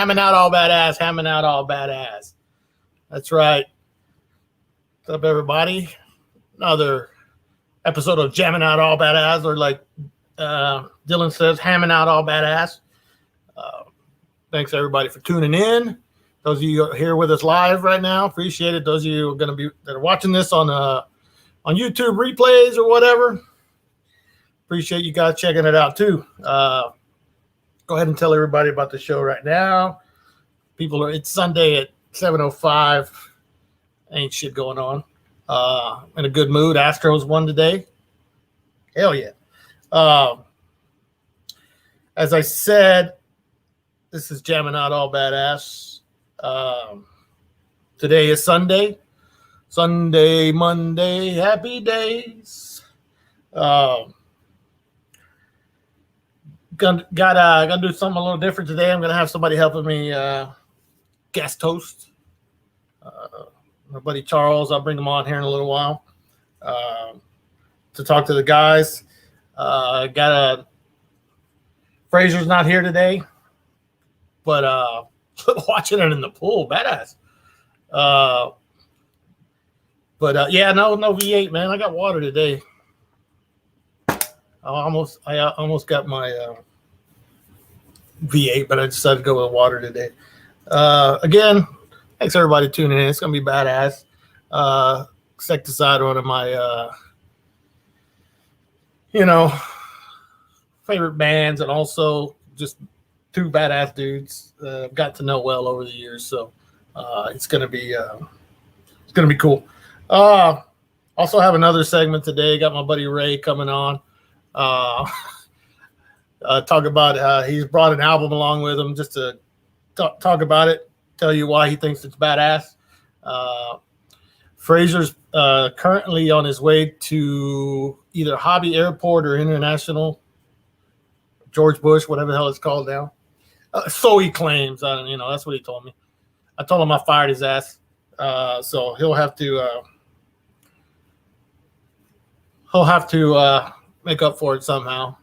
Hamming out all badass, hamming out all badass. That's right. What's up, everybody? Another episode of Jamming Out All Badass, or like Dylan says, hamming out all badass. Thanks, everybody, for tuning in. Those of you here with us live right now, appreciate it. Those of you that are watching this on YouTube replays or whatever, appreciate you guys checking it out too. Go ahead and tell everybody about the show right now. It's Sunday at 7:05. Ain't shit going on. In a good mood. Astros won today. Hell yeah. As I said, this is Jamming Out All Badass. Today is Sunday. Sunday, Monday, happy days. Gonna do something a little different today. I'm gonna have somebody helping me guest host. My buddy Charles, I'll bring him on here in a little while to talk to the guys. Fraser's not here today, but watching it in the pool, badass. Yeah, no V8, man. I got water today. I almost got my V8, but I decided to go with water today. Again, thanks everybody tuning in. It's gonna be badass. Insecticide, one of my favorite bands, and also just two badass dudes I've got to know well over the years. So it's gonna be cool. Also have another segment today. Got my buddy Ray coming on. Talk about he's brought an album along with him just to talk about it, tell you why he thinks it's badass. Fraser's currently on his way to either Hobby Airport or International George Bush, whatever the hell it's called now. So he claims. That's what he told me. I told him I fired his ass. So he'll have to make up for it somehow.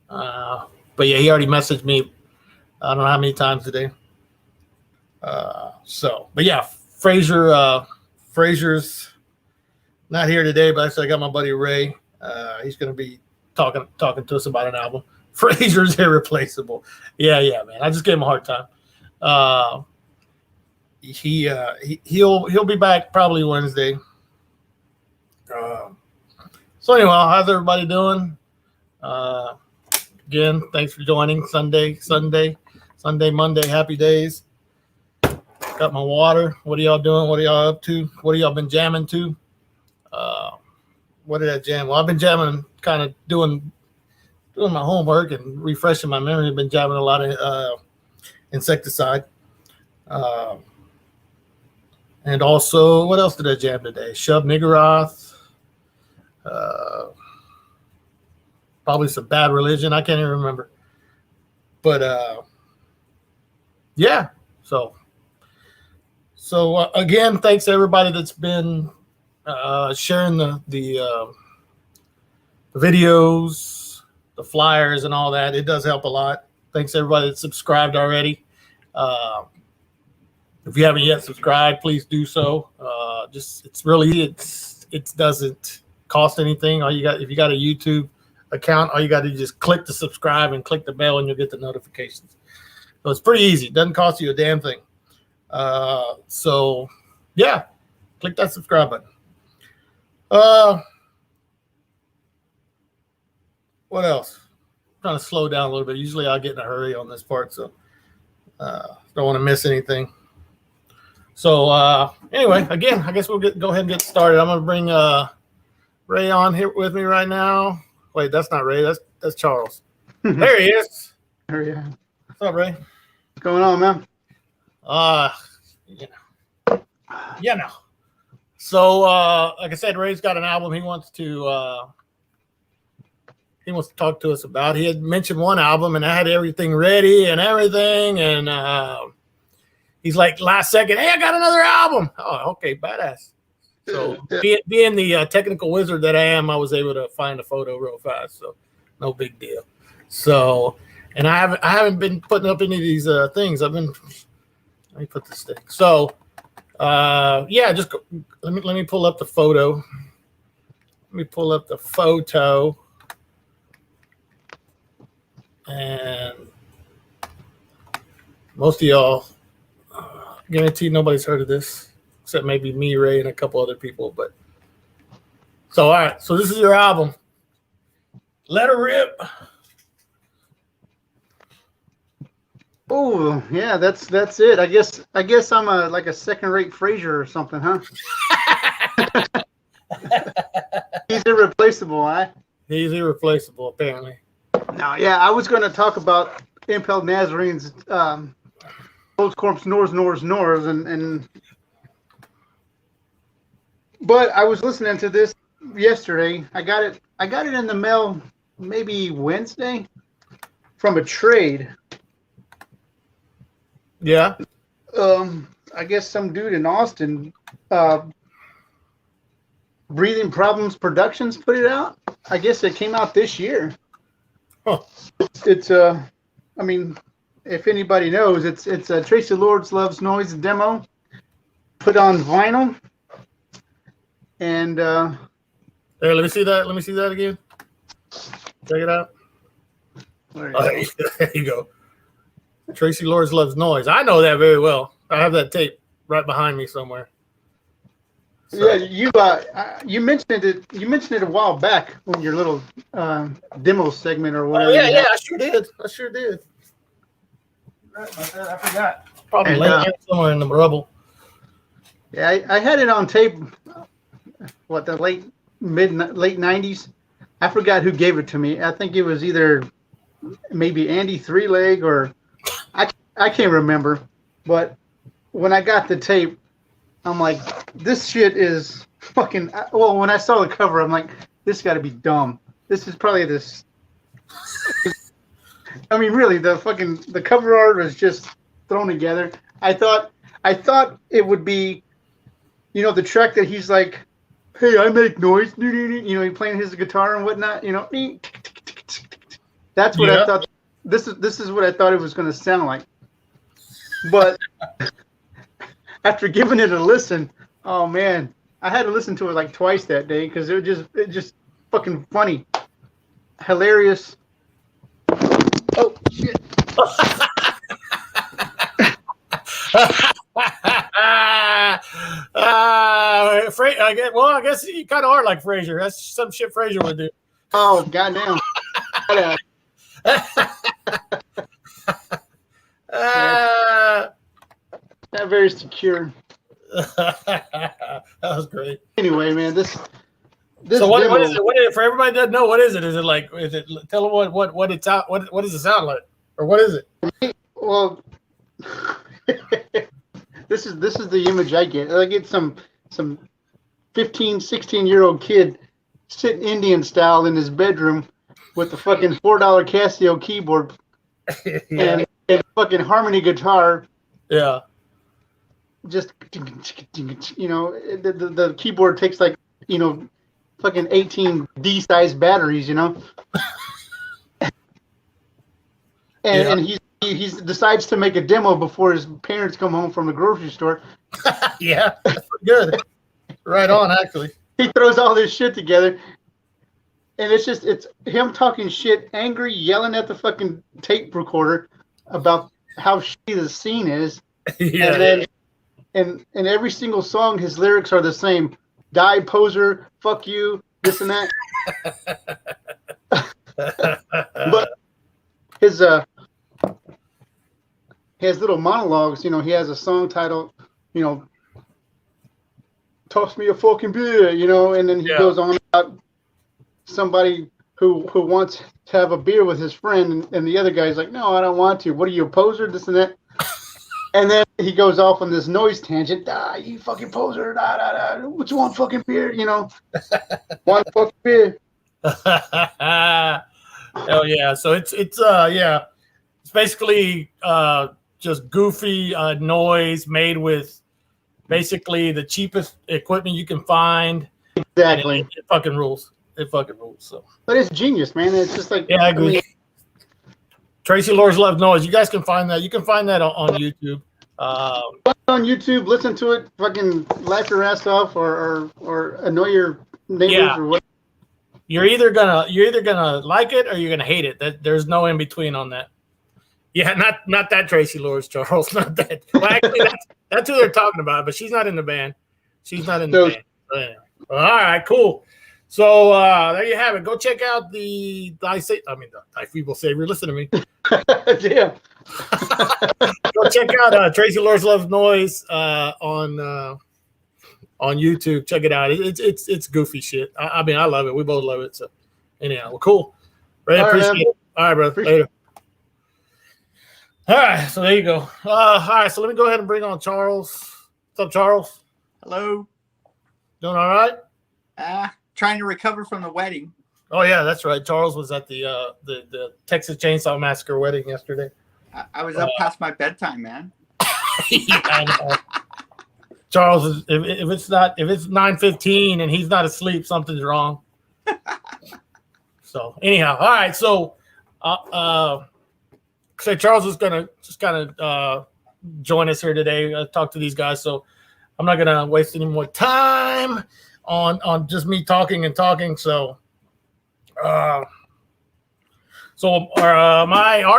But yeah, he already messaged me. I don't know how many times today. But yeah, Fraser's not here today, but actually I got my buddy Ray. He's going to be talking to us about an album. Fraser's irreplaceable. Yeah, man. I just gave him a hard time. He'll be back probably Wednesday. So anyway, how's everybody doing? Again, thanks for joining. Sunday, Monday, happy days. Got my water. What are y'all doing? What are y'all up to? What have y'all been jamming to? What did I jam? Well, I've been jamming, kind of doing my homework and refreshing my memory. I've been jamming a lot of Insecticide. And also, what else did I jam today? Shub Niggurath. Probably some Bad Religion. I can't even remember. But yeah. So again, thanks to everybody that's been sharing the videos, the flyers, and all that. It does help a lot. Thanks to everybody that's subscribed already. If you haven't yet subscribed, please do so. It doesn't cost anything. If you got a YouTube account, all you got to do is just click the subscribe and click the bell, and you'll get the notifications. So it's pretty easy. It doesn't cost you a damn thing. So yeah, click that subscribe button. What else? I'm trying to slow down a little bit. Usually I get in a hurry on this part, so don't want to miss anything. So anyway, again, I guess we'll go ahead and get started. I'm gonna bring Ray on here with me right now. Wait, that's not Ray. That's Charles. There he is. There you are. What's up, Ray? What's going on, man? So like I said, Ray's got an album he wants to talk to us about. He had mentioned one album, and I had everything ready and everything, and he's like, last second, hey, I got another album. Oh, okay, badass. So being the technical wizard that I am, I was able to find a photo real fast, so no big deal. So And I haven't been putting up any of these things. Let me put this thing. So yeah, just go, let me pull up the photo. Let me pull up the photo. And most of y'all, guarantee nobody's heard of this, except maybe me, Ray, and a couple other people. But so all right, so this is your album. Let Her Rip. Oh yeah, that's it. I guess I'm like a second-rate Frasier or something, huh? He's irreplaceable, huh? He's irreplaceable, apparently. No, yeah, I was going to talk about Impaled Nazarene's Old Corpse Nors, and but I was listening to this yesterday. I got it in the mail maybe Wednesday from a trade. Yeah. I guess some dude in Austin, Breathing Problems Productions put it out. I guess it came out this year. Huh. It's I mean, if anybody knows, it's a Tracy Lords Loves Noise demo put on vinyl. And here, let me see that again. Check it out. There you go. Tracy Lords Loves Noise. I know that very well. I have that tape right behind me somewhere. So. Yeah, you mentioned it. You mentioned it a while back on your little demo segment or whatever. Oh, yeah, I sure did. Right about that, I forgot. Probably laying somewhere in the rubble. Yeah, I had it on tape. What, the late 90s? I forgot who gave it to me. I think it was either maybe Andy Threeleg or I can't remember. But when I got the tape, I'm like, this shit is fucking. Well, when I saw the cover, I'm like, this got to be dumb. This is probably this. I mean, really, the cover art was just thrown together. I thought it would be, the track that he's like, hey, I make noise, he playing his guitar and whatnot, That's what I thought. This is what I thought it was going to sound like. But after giving it a listen, oh man, I had to listen to it like twice that day because it just fucking funny, hilarious. Oh shit. I guess you kind of are like Frasier. That's some shit Frasier would do. Oh goddamn! Not very secure. That was great. Anyway, man, this. So what is it? What is it? For everybody that doesn't know, what is it? Is it like? Is it? Tell them what it's out. What does it sound like, or what is it? Well, this is the image I get. I get some 15, 16-year-old kid sitting Indian style in his bedroom with the fucking $4 Casio keyboard and fucking harmony guitar. Yeah. Just the keyboard takes like fucking 18 D-sized batteries, and he decides to make a demo before his parents come home from the grocery store. Yeah, good. Right on, actually. He throws all this shit together, and it's him talking shit, angry, yelling at the fucking tape recorder about how shitty the scene is. Yeah. And then in every single song, his lyrics are the same. Die, poser, fuck you, this and that. But his little monologues, he has a song titled, toss me a fucking beer, and then he goes on about somebody who wants to have a beer with his friend, and the other guy's like, no, I don't want to. What are you, a poser, this and that? And then he goes off on this noise tangent. You fucking poser. What you want, fucking beer? One fucking beer. Hell yeah! So it's basically just goofy noise made with basically the cheapest equipment you can find. Exactly. It fucking rules. It fucking rules. So. But it's genius, man. It's just like I agree. Tracy Lord's Love Noise. You guys can find that. You can find that on YouTube. On YouTube, listen to it, fucking laugh your ass off, or annoy your neighbors or what. You're either gonna like it or you're gonna hate it. There's no in between on that. Yeah, not that Tracy Lords, Charles. Not that. Well, actually, that's who they're talking about, but she's not in the band. She's not in the band. So, yeah. All right, cool. So there you have it. Go check out the Thy Feeble Savior. Listen to me. Yeah. Go check out Tracy Lords Love Noise on YouTube. Check it out. It's goofy shit. I mean, I love it. We both love it. So anyhow, well, cool. Really appreciate it. All right, brother. Later. All right, so there you go. All right, so let me go ahead and bring on Charles. What's up, Charles? Hello. Doing all right? Trying to recover from the wedding. Oh yeah, that's right. Charles was at the Texas Chainsaw Massacre wedding yesterday. I was up past my bedtime, man. Yeah, I know. Charles, if it's 9:15 and he's not asleep, something's wrong. So anyhow, all right. So, Charles is gonna just kind of join us here today. Talk to these guys. So I'm not gonna waste any more time on just me talking and talking. So, our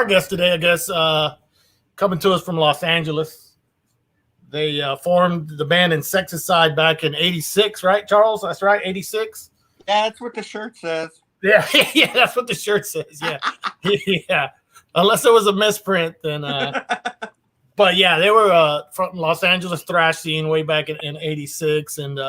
guest today, I guess, coming to us from Los Angeles. They formed the band Insecticide back in '86, right, Charles? That's right, '86. Yeah, that's what the shirt says. Yeah, yeah, that's what the shirt says. Yeah, yeah. Unless it was a misprint, then. But yeah, they were from Los Angeles thrash scene way back in '86, and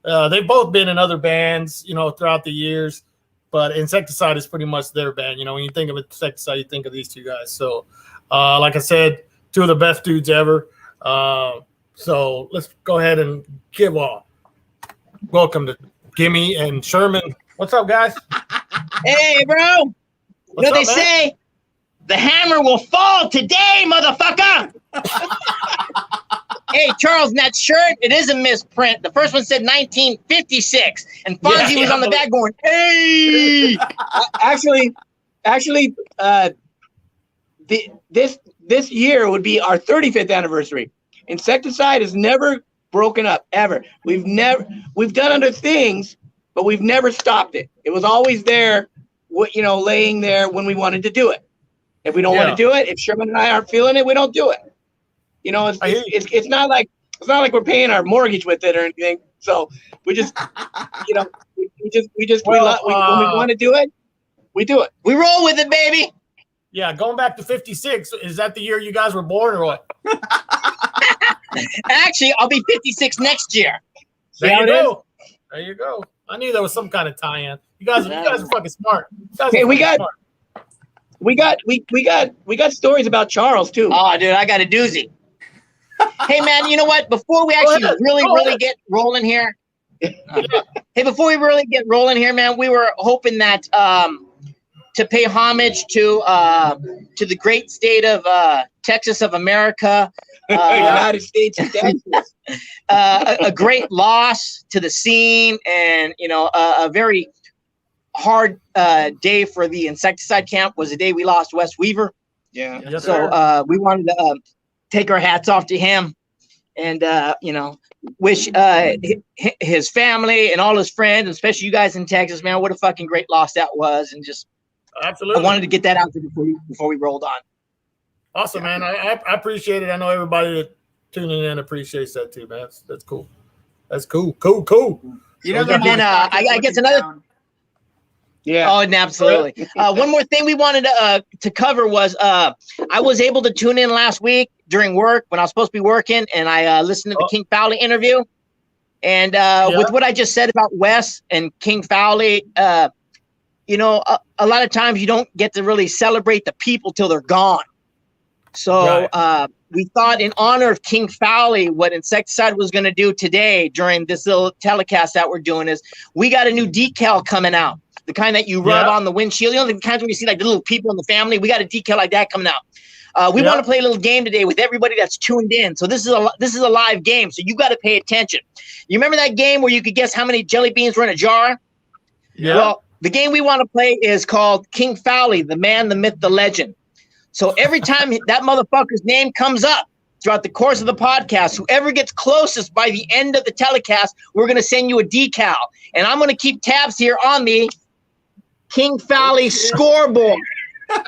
they've both been in other bands, throughout the years. But Insecticide is pretty much their band. When you think of Insecticide, you think of these two guys. So, like I said, two of the best dudes ever. So let's go ahead and give welcome to Gimmi and Sherman. What's up, guys? Hey, bro. What's up, they man? say the hammer will fall today, motherfucker. Hey, Charles, in that shirt, it is a misprint. The first one said 1956, and Fonzie was on the back going, hey. Actually, this year would be our 35th anniversary. Insecticide has never broken up, ever. We've done other things, but we've never stopped it. It was always there, laying there when we wanted to do it. If we don't want to do it, if Sherman and I aren't feeling it, we don't do it. It's not like we're paying our mortgage with it or anything. So we just, when we want to do it, we do it. We roll with it, baby. Yeah, going back to '56, is that the year you guys were born or what? Actually, I'll be 56 next year. There you go. There you go. I knew there was some kind of tie-in. You guys are fucking smart. Hey, we got stories about Charles too. Oh, dude, I got a doozy. Hey, man, you know what? Before we actually really get rolling here, before we really get rolling here, man, we were hoping that to pay homage to the great state of Texas of America, United States of Texas, a great loss to the scene, and a very hard day for the Insecticide camp was the day we lost Wes Weaver. Yeah. Yes, so we wanted to take our hats off to him, and wish his family and all his friends, especially you guys in Texas, man, what a fucking great loss that was, and just absolutely. I wanted to get that out there before we rolled on. Awesome, man. I appreciate it. I know everybody that tuning in appreciates that too, man. That's cool. That's cool. Cool. I guess another. Yeah. Oh, absolutely. One more thing we wanted to cover was I was able to tune in last week during work when I was supposed to be working, and I listened to the King Fowley interview. And with what I just said about Wes and King Fowley, a lot of times you don't get to really celebrate the people till they're gone. So we thought in honor of King Fowley, what Insecticide was going to do today during this little telecast that we're doing is we got a new decal coming out. The kind that you rub on the windshield. The kinds where you see like the little people in the family. We got a decal like that coming out. We want to play a little game today with everybody that's tuned in. So this is a live game. So you got to pay attention. You remember that game where you could guess how many jelly beans were in a jar? Yeah. Well, the game we want to play is called King Fowley, the man, the myth, the legend. So every time that motherfucker's name comes up throughout the course of the podcast, whoever gets closest by the end of the telecast, we're going to send you a decal. And I'm going to keep tabs here on the King Fowley scoreboard.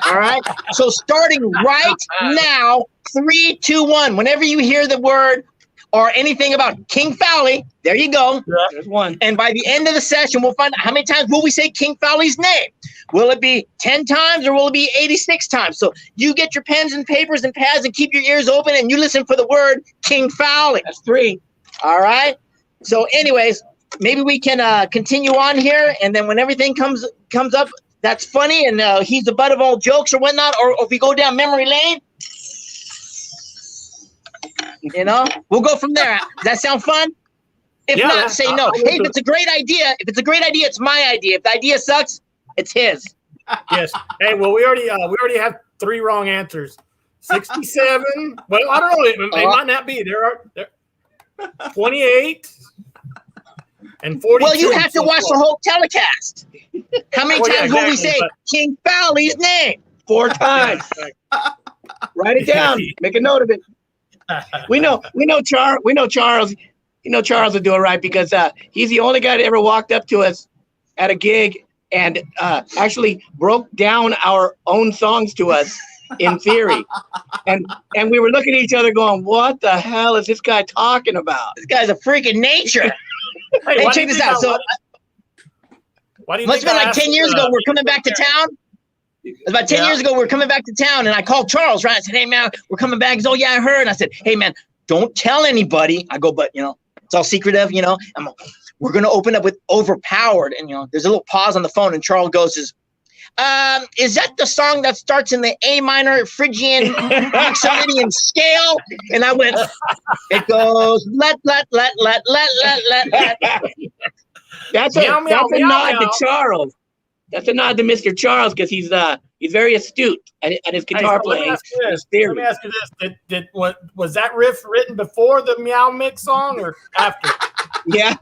All right. So starting right now, 3, 2, 1. Whenever you hear the word or anything about King Fowley, there you go. There's one. And by the end of the session, we'll find out how many times will we say King Fowley's name. Will it be 10 times or will it be 86 times? So you get your pens and papers and pads and keep your ears open and you listen for the word King Fowley. That's 3. All right. So anyways, maybe we can continue on here. And then when everything comes up, that's funny. And he's the butt of all jokes or whatnot. Or if we go down memory lane, you know, we'll go from there. Does that sound fun? If not, say no. Hey, if it's a great idea, it's my idea. If the idea sucks, it's his. Yes. Hey, well, we already have 3 wrong answers. 67. Well, I don't know. It might not be. There are 28 and 42. Well, you have to watch the whole telecast. How many times will we say King Fowley's name? 4 times. Write it down. Make a note of it. We know Charles. You know Charles will do it right because he's the only guy that ever walked up to us at a gig and actually broke down our own songs to us in theory. And we were looking at each other going, what the hell is this guy talking about? This guy's a freak of nature. Hey, check this out. So must have been like 10 years ago. We're coming back to town. About 10 years ago, we were coming back to town, and I called Charles, right? I said, hey, man, we're coming back. He said, oh, yeah, I heard. And I said, hey, man, don't tell anybody. I go, but, you know, it's all secretive, you know. We're going to open up with Overpowered. And, you know, there's a little pause on the phone, and Charles goes, is that the song that starts in the A minor Phrygian Maximilian scale? And I went, it goes, let. That's a nod to Charles. That's a nod to Mr. Charles because he's very astute at his guitar playing. Let me ask you this: was that riff written before the Meow Mix song or after? Yeah,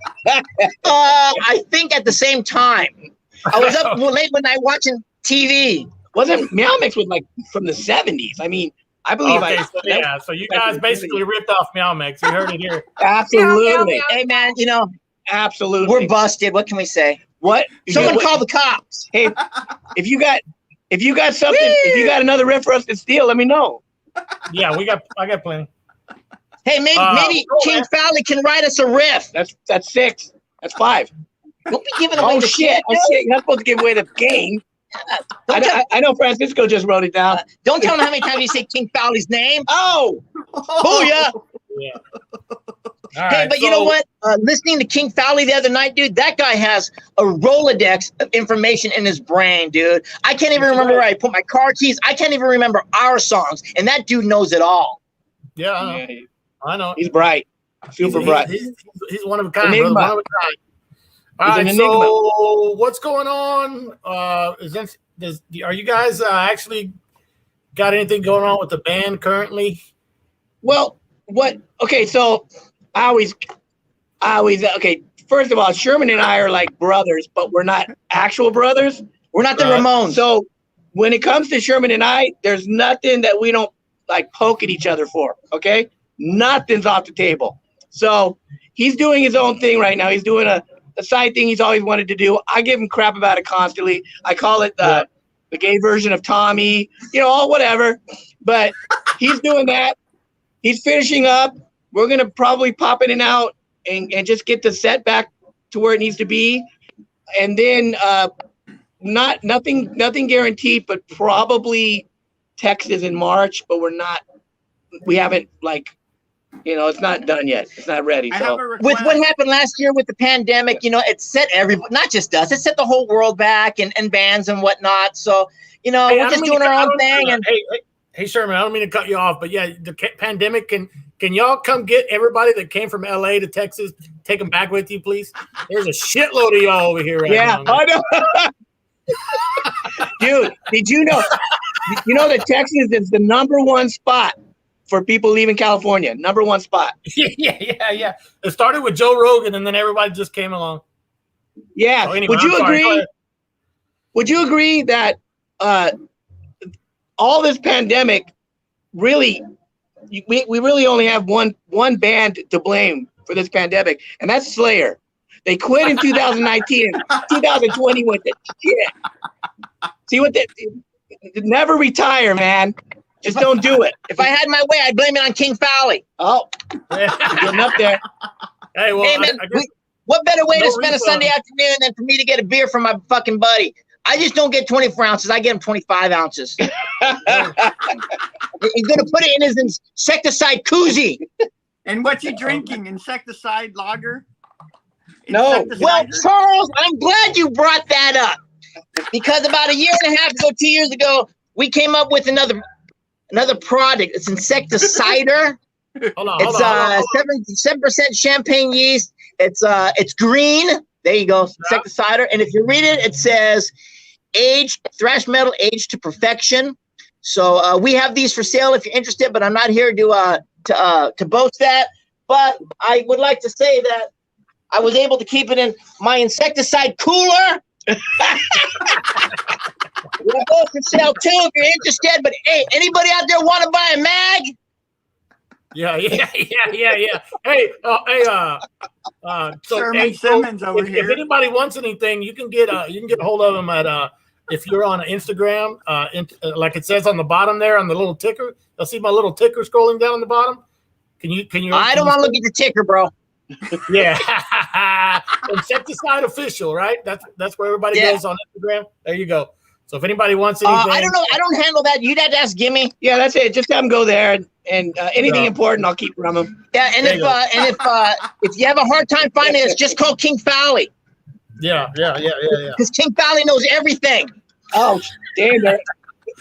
I think at the same time. I was up late one night watching TV. Wasn't Meow Mix was like from the 70s? I mean, I believe. So you guys basically ripped off Meow Mix. You heard it here. Absolutely. Hey man, you know, absolutely. We're busted. What can we say? What? Someone call the cops. Hey, if you got something, if you got another riff for us to steal, let me know. Yeah, I got plenty. Hey, maybe King Fowley can write us a riff. That's 6. That's 5. Don't be giving away the shit. You're not supposed to give away the game. I know Francisco just wrote it down. Don't tell him how many times you say King Fowley's name. Oh, yeah. All hey, right, but you know what? Listening to King Fowley the other night, dude, that guy has a Rolodex of information in his brain, dude. I can't even remember where I put my car keys. I can't even remember our songs, and that dude knows it all. Yeah, I know. He's bright, super bright. He's one of a kind. Brother, one of a kind. All right, so what's going on? Are you guys actually got anything going on with the band currently? Well, okay, so I always, okay, first of all, Sherman and I are like brothers, but we're not actual brothers. We're not the Ramones. So when it comes to Sherman and I, there's nothing that we don't like poke at each other for, okay? Nothing's off the table. So he's doing his own thing right now. He's doing a side thing he's always wanted to do. I give him crap about it constantly. I call it the gay version of Tommy, you know, all whatever. But he's doing that. He's finishing up. We're going to probably pop in and out and just get the set back to where it needs to be. And then nothing guaranteed, but probably Texas in March, but we haven't like, you know, it's not done yet. It's not ready. So with what happened last year with the pandemic, you know, it set everybody, not just us, it set the whole world back and bands and whatnot. So, you know, we're just doing our own thing. And Hey, Sherman, I don't mean to cut you off, but yeah, the pandemic, can y'all come get everybody that came from LA to Texas, take them back with you, please? There's a shitload of y'all over here right now. Yeah, I know. Dude, did you know? You know that Texas is the #1 spot for people leaving California. #1 spot. Yeah. It started with Joe Rogan, and then everybody just came along. Yeah. So anyway, Would you agree that all this pandemic, really, we really only have one band to blame for this pandemic, and that's Slayer. They quit in 2019. 2020 went to shit. See what they never retire, man. Just don't do it. If I had my way, I'd blame it on King Fowley. Oh, you're getting up there. Hey, well, Hey, man, what better way to spend a Sunday afternoon than for me to get a beer from my fucking buddy? I just don't get 24 ounces. I get him 25 ounces. He's going to put it in his insecticide koozie. And what's he drinking? Insecticide lager? No. Well, Charles, I'm glad you brought that up. Because about a year and a half ago, 2 years ago, we came up with another product. It's Insecticider. Hold on. It's 7% champagne yeast. It's green. There you go, Insecticider. And if you read it, it says aged thrash metal, aged to perfection. So we have these for sale if you're interested, but I'm not here to boast that. But I would like to say that I was able to keep it in my insecticide cooler. We're both for sale too if you're interested. But hey, anybody out there want to buy a mag? Yeah. Hey, Sherman Simmons over here. If anybody wants anything, you can get a hold of them at if you're on Instagram, like it says on the bottom there on the little ticker. You'll see my little ticker scrolling down on the bottom. Can you? I don't want to look at the ticker, bro. Yeah, Insecticide official, right? That's where everybody goes on Instagram. There you go. So if anybody wants anything, I don't know. I don't handle that. You'd have to ask Gimmi. Yeah, that's it. Just have them go there, and anything important, I'll keep from them. Yeah, and if you have a hard time finding us, just call King Fowley. Yeah. Because King Fowley knows everything. Oh, damn,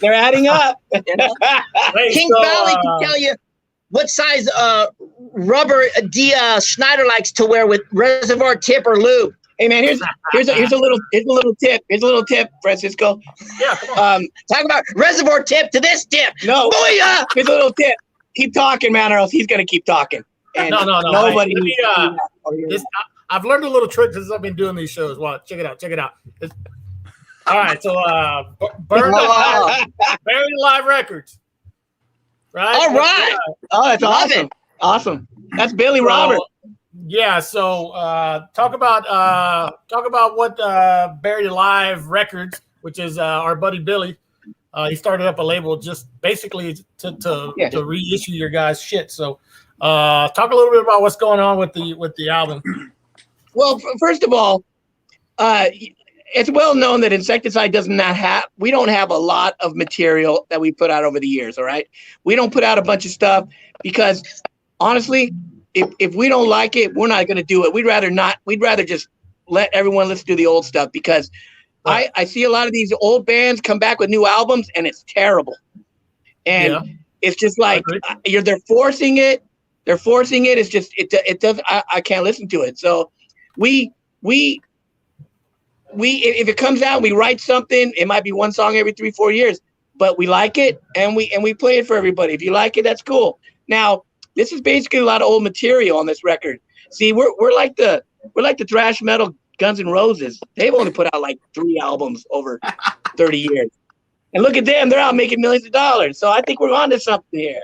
they're adding up. Hey, King Fowley can tell you what size rubber Schneider likes to wear with reservoir tip or lube. Hey man, here's a little tip. Here's a little tip, Francisco. Yeah, come on. Talk about reservoir tip to this tip. No, Booyah! here's a little tip. Keep talking, man, or else he's gonna keep talking. And No. Nobody. Hey, I've learned a little trick since I've been doing these shows. Wow, check it out. All right, so Buried Alive Records. Right. All right. Oh, that's awesome. Awesome. That's Billy Robert. Yeah, so talk about what Buried Alive Records, which is our buddy Billy. He started up a label just basically to reissue your guys' shit. So talk a little bit about what's going on with the album. Well, first of all, it's well known that Insecticide we don't have a lot of material that we put out over the years. All right, we don't put out a bunch of stuff because honestly, if we don't like it, we're not going to do it. We'd rather just let everyone listen to the old stuff because I see a lot of these old bands come back with new albums and it's terrible. And it's just like they're forcing it. It's just, it doesn't, I can't listen to it. So we if it comes out, we write something, it might be one song every 3-4 years, but we like it and we play it for everybody. If you like it, that's cool. Now, this is basically a lot of old material on this record. See, we're like the thrash metal Guns N' Roses. They've only put out like 3 albums over 30 years. And look at them, they're out making millions of dollars. So I think we're onto something here.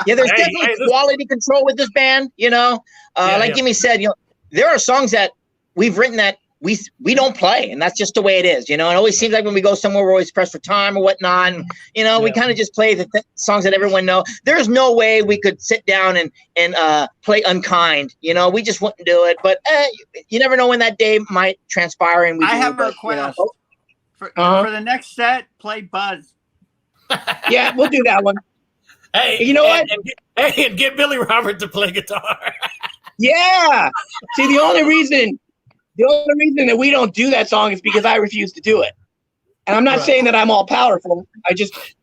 Yeah, there's definitely quality control with this band, like Gimmi said, there are songs that we've written that we don't play, and that's just the way it is, It always seems like when we go somewhere, we're always pressed for time or whatnot. And, we kind of just play the songs that everyone know. There's no way we could sit down and play Unkind. We just wouldn't do it. But you never know when that day might transpire. And I have a request for the next set. Play Buzz. Yeah, we'll do that one. Hey, you know what? And get Billy Robert to play guitar. Yeah. See, the only reason that we don't do that song is because I refuse to do it. And I'm not saying that I'm all powerful.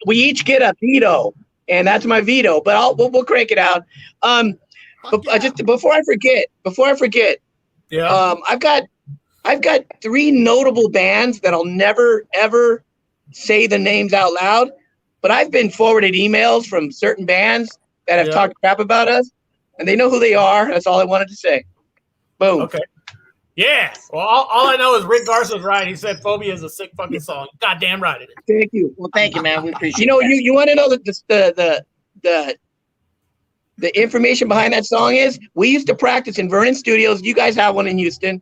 We each get a veto, and that's my veto. But we'll crank it out. Just before I forget. Yeah. I've got 3 notable bands that I'll never ever say the names out loud. But I've been forwarded emails from certain bands that have talked crap about us, and they know who they are. That's all I wanted to say. Boom. Okay. Yeah. Well, all I know is Rick Garson's right. He said Phobia is a sick fucking song. Goddamn right it is. Thank you. Well, thank you, man. We appreciate You know, that. you want to know the information behind that song is we used to practice in Vernon Studios. You guys have one in Houston.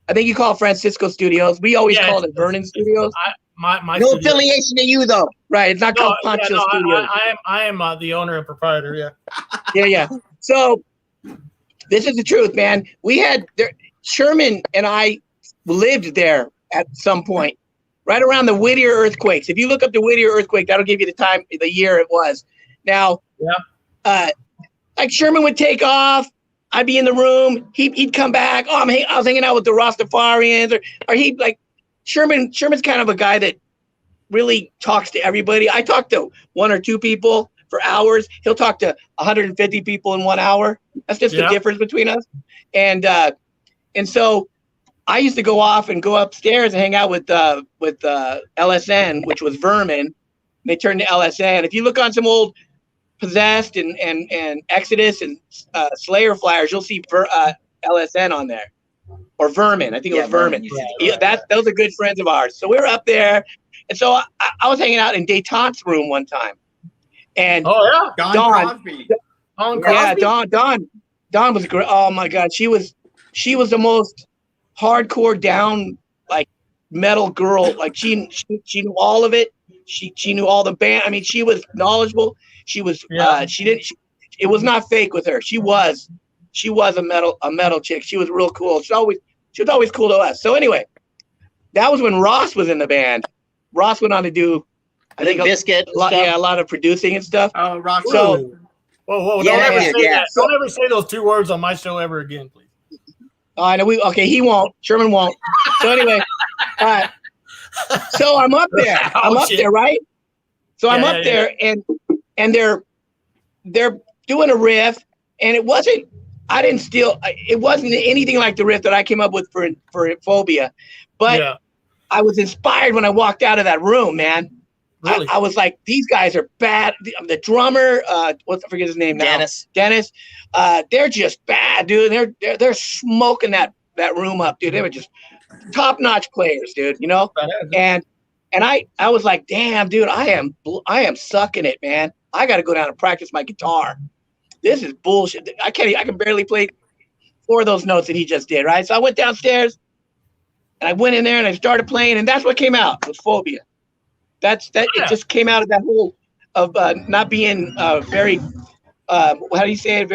I think you call it Francisco Studios. We always called it Vernon Studios. My No studio. affiliation to you, though. Right. It's not called Pancho Studios. I am the owner and proprietor. Yeah. Yeah. So this is the truth, man. We had Sherman and I lived there at some point, right around the Whittier earthquakes. If you look up the Whittier earthquake, that'll give you the year it was. Now, like Sherman would take off. I'd be in the room. He'd come back. Oh, I was hanging out with the Rastafarians, or he'd like Sherman's kind of a guy that really talks to everybody. I talk to one or two people for hours. He'll talk to 150 people in 1 hour. That's just the difference between us. And so I used to go off and go upstairs and hang out with LSN, which was Vermin. They turned to LSN. If you look on some old Possessed and Exodus and Slayer flyers, you'll see LSN on there, or Vermin. I think it was Vermin. Those are good friends of ours. So we were up there, and so I was hanging out in Détente's room one time, and Dawn was great. Oh my God, she was the most hardcore down like metal girl. Like she knew all of it. She knew all the band. I mean, she was knowledgeable. She was it was not fake with her. She was a metal chick. She was real cool. She was always cool to us. So anyway, that was when Ross was in the band. Ross went on to do I think Biscuit a lot of producing and stuff. Oh, Ross. So whoa, don't ever say that. Don't ever say those two words on my show ever again, please. I know he won't. Sherman won't. So anyway, so I'm up there. There, right? So I'm up there and they're doing a riff, and it wasn't anything like the riff that I came up with for Phobia, but I was inspired when I walked out of that room, man. Really? I was like, these guys are bad. The drummer, I forget his name now. Dennis. They're just bad, dude. They're smoking that room up, dude. They were just top-notch players, dude. You know, and I was like, damn, dude, I am sucking it, man. I got to go down and practice my guitar. This is bullshit. I can barely play 4 of those notes that he just did, right? So I went downstairs and I went in there and I started playing, and that's what came out was Phobia. It just came out of that whole of not being very how do you say it?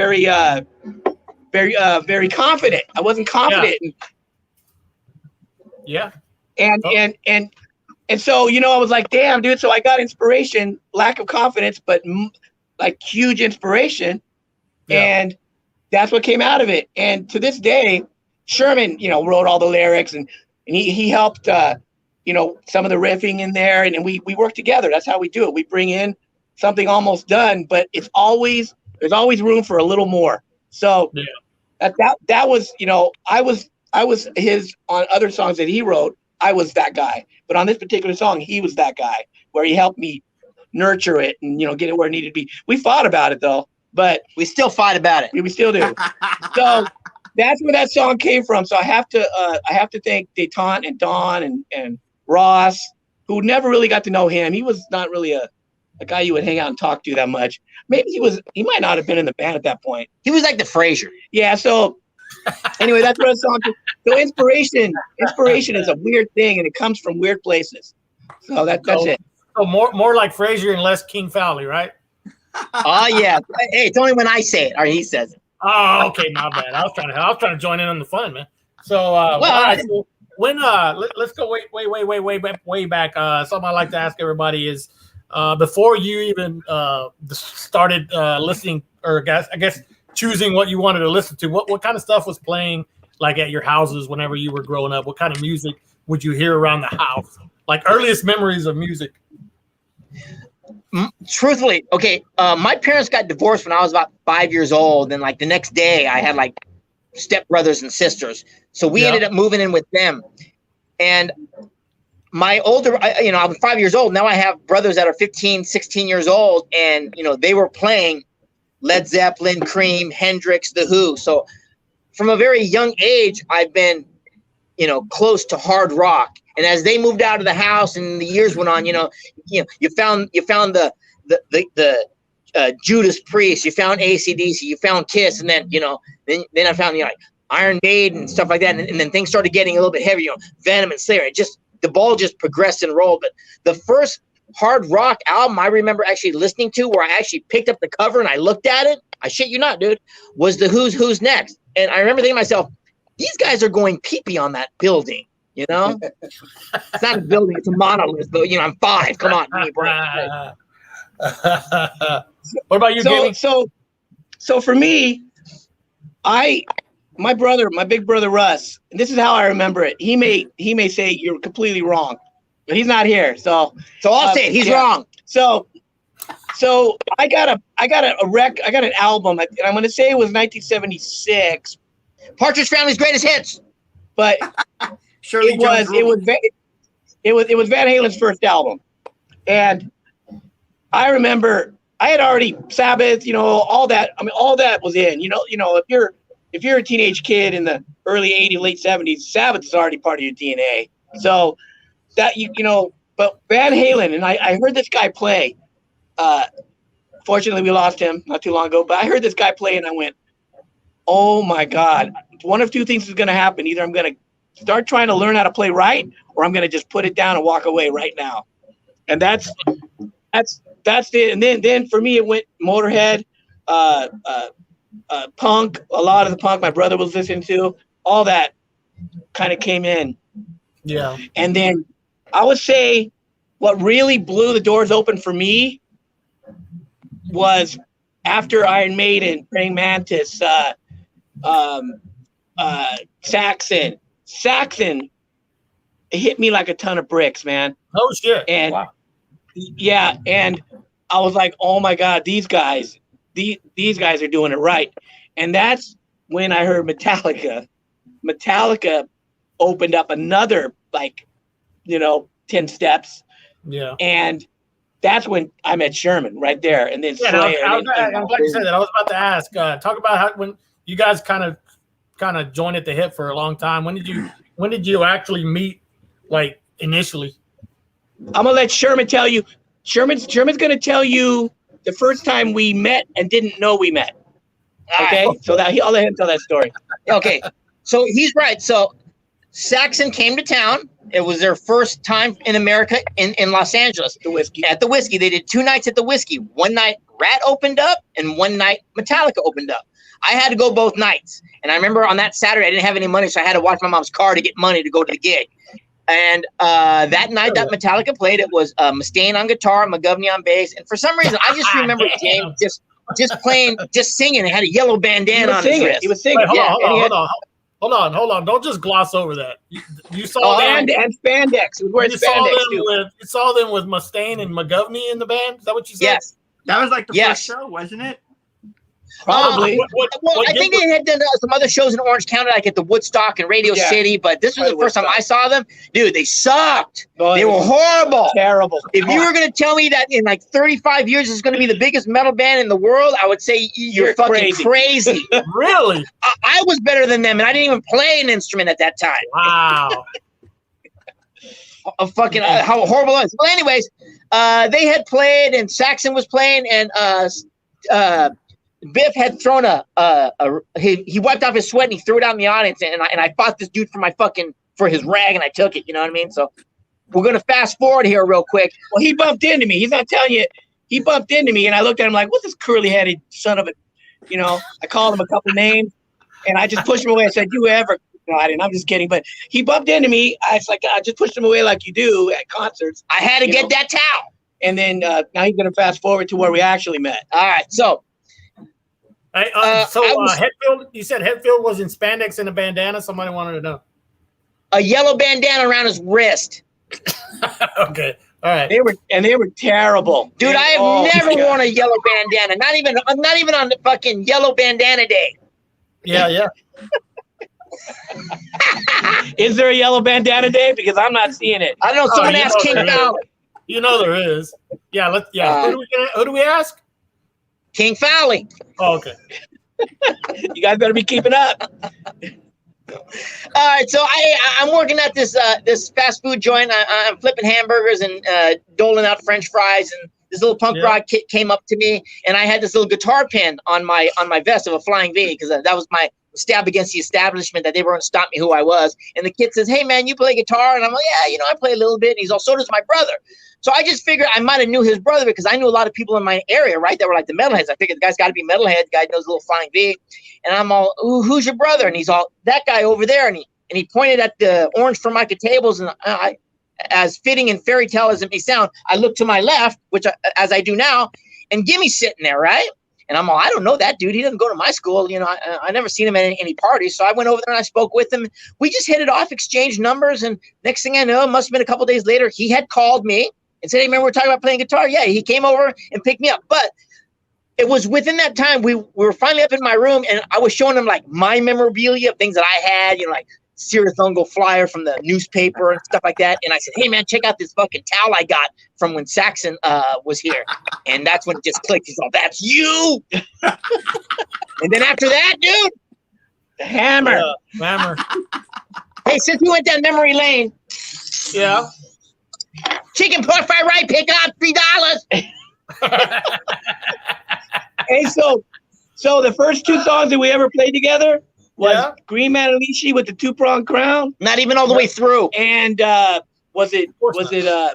Very confident. I wasn't confident. And so, you know, I was like, damn, dude. So I got inspiration, lack of confidence, but like huge inspiration. Yeah. And that's what came out of it. And to this day, Sherman, you know, wrote all the lyrics and he helped, you know, some of the riffing in there. And we work together. That's how we do it. We bring in something almost done, but there's always room for a little more. So that was, you know, I was his on other songs that he wrote. I was that guy, but on this particular song, he was that guy where he helped me nurture it and, you know, get it where it needed to be. We fought about it though, but we still fight about it. We still do. So that's where that song came from. So I have to thank Détente and Don and Ross, who never really got to know him. He was not really a guy you would hang out and talk to that much. Maybe he might not have been in the band at that point. He was like the Frasier. Yeah. So anyway, that's what a song. So inspiration is a weird thing, and it comes from weird places. So that's it. So more like Frasier and less King Fowley, right? Oh yeah. Hey, it's only when I say it or he says it. Oh, okay, my bad. I was trying to join in on the fun, man. So when let's go way back. Something I like to ask everybody is before you even started listening, or I guess choosing what you wanted to listen to, what kind of stuff was playing like at your houses whenever you were growing up? What kind of music would you hear around the house? Like earliest memories of music. Truthfully, okay, my parents got divorced when I was about 5 years old, and like the next day I had like stepbrothers and sisters, so we ended up moving in with them. And my older, you know, I was 5 years old. Now I have brothers that are 15, 16 years old, and you know, they were playing Led Zeppelin, Cream, Hendrix, The Who. So from a very young age, I've been close to hard rock. And as they moved out of the house and the years went on, you found the Judas Priest, you found AC/DC, you found Kiss, and then then I found like Iron Maiden and stuff like that, and then things started getting a little bit heavier, Venom and Slayer. The ball just progressed and rolled. But the first hard rock album I remember actually listening to, where I actually picked up the cover and I looked at it, I shit you not, dude, was the Who's Next. And I remember thinking to myself, these guys are going pee-pee on that building. It's not a building, it's a monolith, but I'm 5. Come on, me, bro. What about you, Gimmi? So for me, my big brother Russ, and this is how I remember it. He may say you're completely wrong, but he's not here. So I'll say it, he's wrong. So I got an album, and I'm gonna say it was 1976. Partridge Family's Greatest Hits. But it was Van Halen's first album, and I remember I had already Sabbath, all that. I mean, all that was in. If you're a teenage kid in the early '80s, late '70s, Sabbath is already part of your DNA. So that but Van Halen, and I heard this guy play. Fortunately, we lost him not too long ago. But I heard this guy play, and I went, "Oh my God! One of two things is going to happen. Either I'm going to start trying to learn how to play right, or I'm going to just put it down and walk away right now." And that's it. And then for me, it went Motorhead, punk. A lot of the punk my brother was listening to, all that kind of came in. Yeah. And then I would say what really blew the doors open for me was after Iron Maiden, Praying Mantis, Saxon. Saxon, it hit me like a ton of bricks, man. Oh shit! And wow. Yeah, and I was like, oh my God, these guys are doing it right. And that's when I heard Metallica. Metallica opened up another 10 steps. Yeah. And that's when I met Sherman right there. And then Slayer. I'm glad you said that. I was about to ask. Talk about how when you guys kind of joined at the hip for a long time. When did you actually meet, like, initially? I'm gonna let Sherman tell you. Sherman's gonna tell you the first time we met and didn't know we met. Okay, so I'll let him tell that story. Okay, so he's right. So Saxon came to town. It was their first time in America in Los Angeles. At the Whiskey. They did 2 nights at the Whiskey. One night Rat opened up, and one night Metallica opened up. I had to go both nights. And I remember on that Saturday, I didn't have any money, so I had to watch my mom's car to get money to go to the gig. And that night that Metallica played, it was Mustaine on guitar, McGovney on bass. And for some reason, I just remember James just playing, just singing. He had a yellow bandana on his wrist. He was singing. Wait, hold on. Don't just gloss over that. You saw them and spandex. He was wearing spandex too. You saw them with Mustaine and McGovney in the band. Is that what you said? Yes. That was like the first show, wasn't it? Probably. I think they had done some other shows in Orange County, like at the Woodstock and Radio City, but this was the first time I saw them. Dude, they sucked. They were horrible. Terrible. If you were going to tell me that in like 35 years it's going to be the biggest metal band in the world, I would say you're fucking crazy. Really? I was better than them, and I didn't even play an instrument at that time. Wow. How horrible it was. Well, anyways, they had played, and Saxon was playing, and Biff had thrown he wiped off his sweat and he threw it out in the audience, and I fought this dude for his rag, and I took it. You know what I mean? So we're gonna fast forward here real quick. Well, he bumped into me. He's not telling you. He bumped into me, and I looked at him like, "What's this curly-headed son of a?" I called him a couple names, and I just pushed him away. I said, "You ever?" No, I didn't. I'm just kidding. But he bumped into me. I just pushed him away like you do at concerts. I had to get that towel. And then now he's gonna fast forward to where we actually met. All right, so. Hetfield, you said Hetfield was in spandex and a bandana. Somebody wanted to know. A yellow bandana around his wrist. Okay, all right. They were terrible, dude. I have never worn a yellow bandana. Not even on the fucking yellow bandana day. Yeah. Is there a yellow bandana day? Because I'm not seeing it. I don't know. Someone asked King Fowley. You know there is. Yeah. Who do we ask? King Fowley. Oh, okay. You guys better be keeping up. All right, so I'm working at this this fast food joint. I'm flipping hamburgers and doling out French fries, and this little punk rock kid came up to me, and I had this little guitar pin on my vest of a Flying V because that was my stab against the establishment that they weren't stop me who I was. And the kid says, "Hey man, you play guitar?" And I'm like, "Yeah, you know, I play a little bit." And he's all, "So does my brother." So I just figured I might have knew his brother because I knew a lot of people in my area, right? That were like the metalheads. I figured the guy's got to be metalhead. The guy knows a little Flying V. And I'm all, "Ooh, who's your brother?" And he's all, "That guy over there." And he pointed at the orange Formica tables. And I, as fitting and fairy tale as it may sound, I looked to my left, as I do now, and Gimmi's sitting there, right? And I'm all, "I don't know that dude. He doesn't go to my school. You know, I never seen him at any parties." So I went over there and I spoke with him. We just hit it off, exchanged numbers. And next thing I know, it must have been a couple days later, he had called me and said, "Hey, man, we're talking about playing guitar." Yeah, he came over and picked me up. But it was within that time we were finally up in my room, and I was showing him like my memorabilia of things that I had, you know, like Sirathungo flyer from the newspaper and stuff like that. And I said, "Hey man, check out this fucking towel I got from when Saxon was here." And that's when it just clicked. He's all, "That's you." And then after that, dude, The hammer. Hammer. hey, since we went down memory lane, Yeah. chicken pork fried rice, pick up $3. Hey, so the first two songs that we ever played together was Green Manalishi with the two-pronged crown, Not even all the way through. and was it I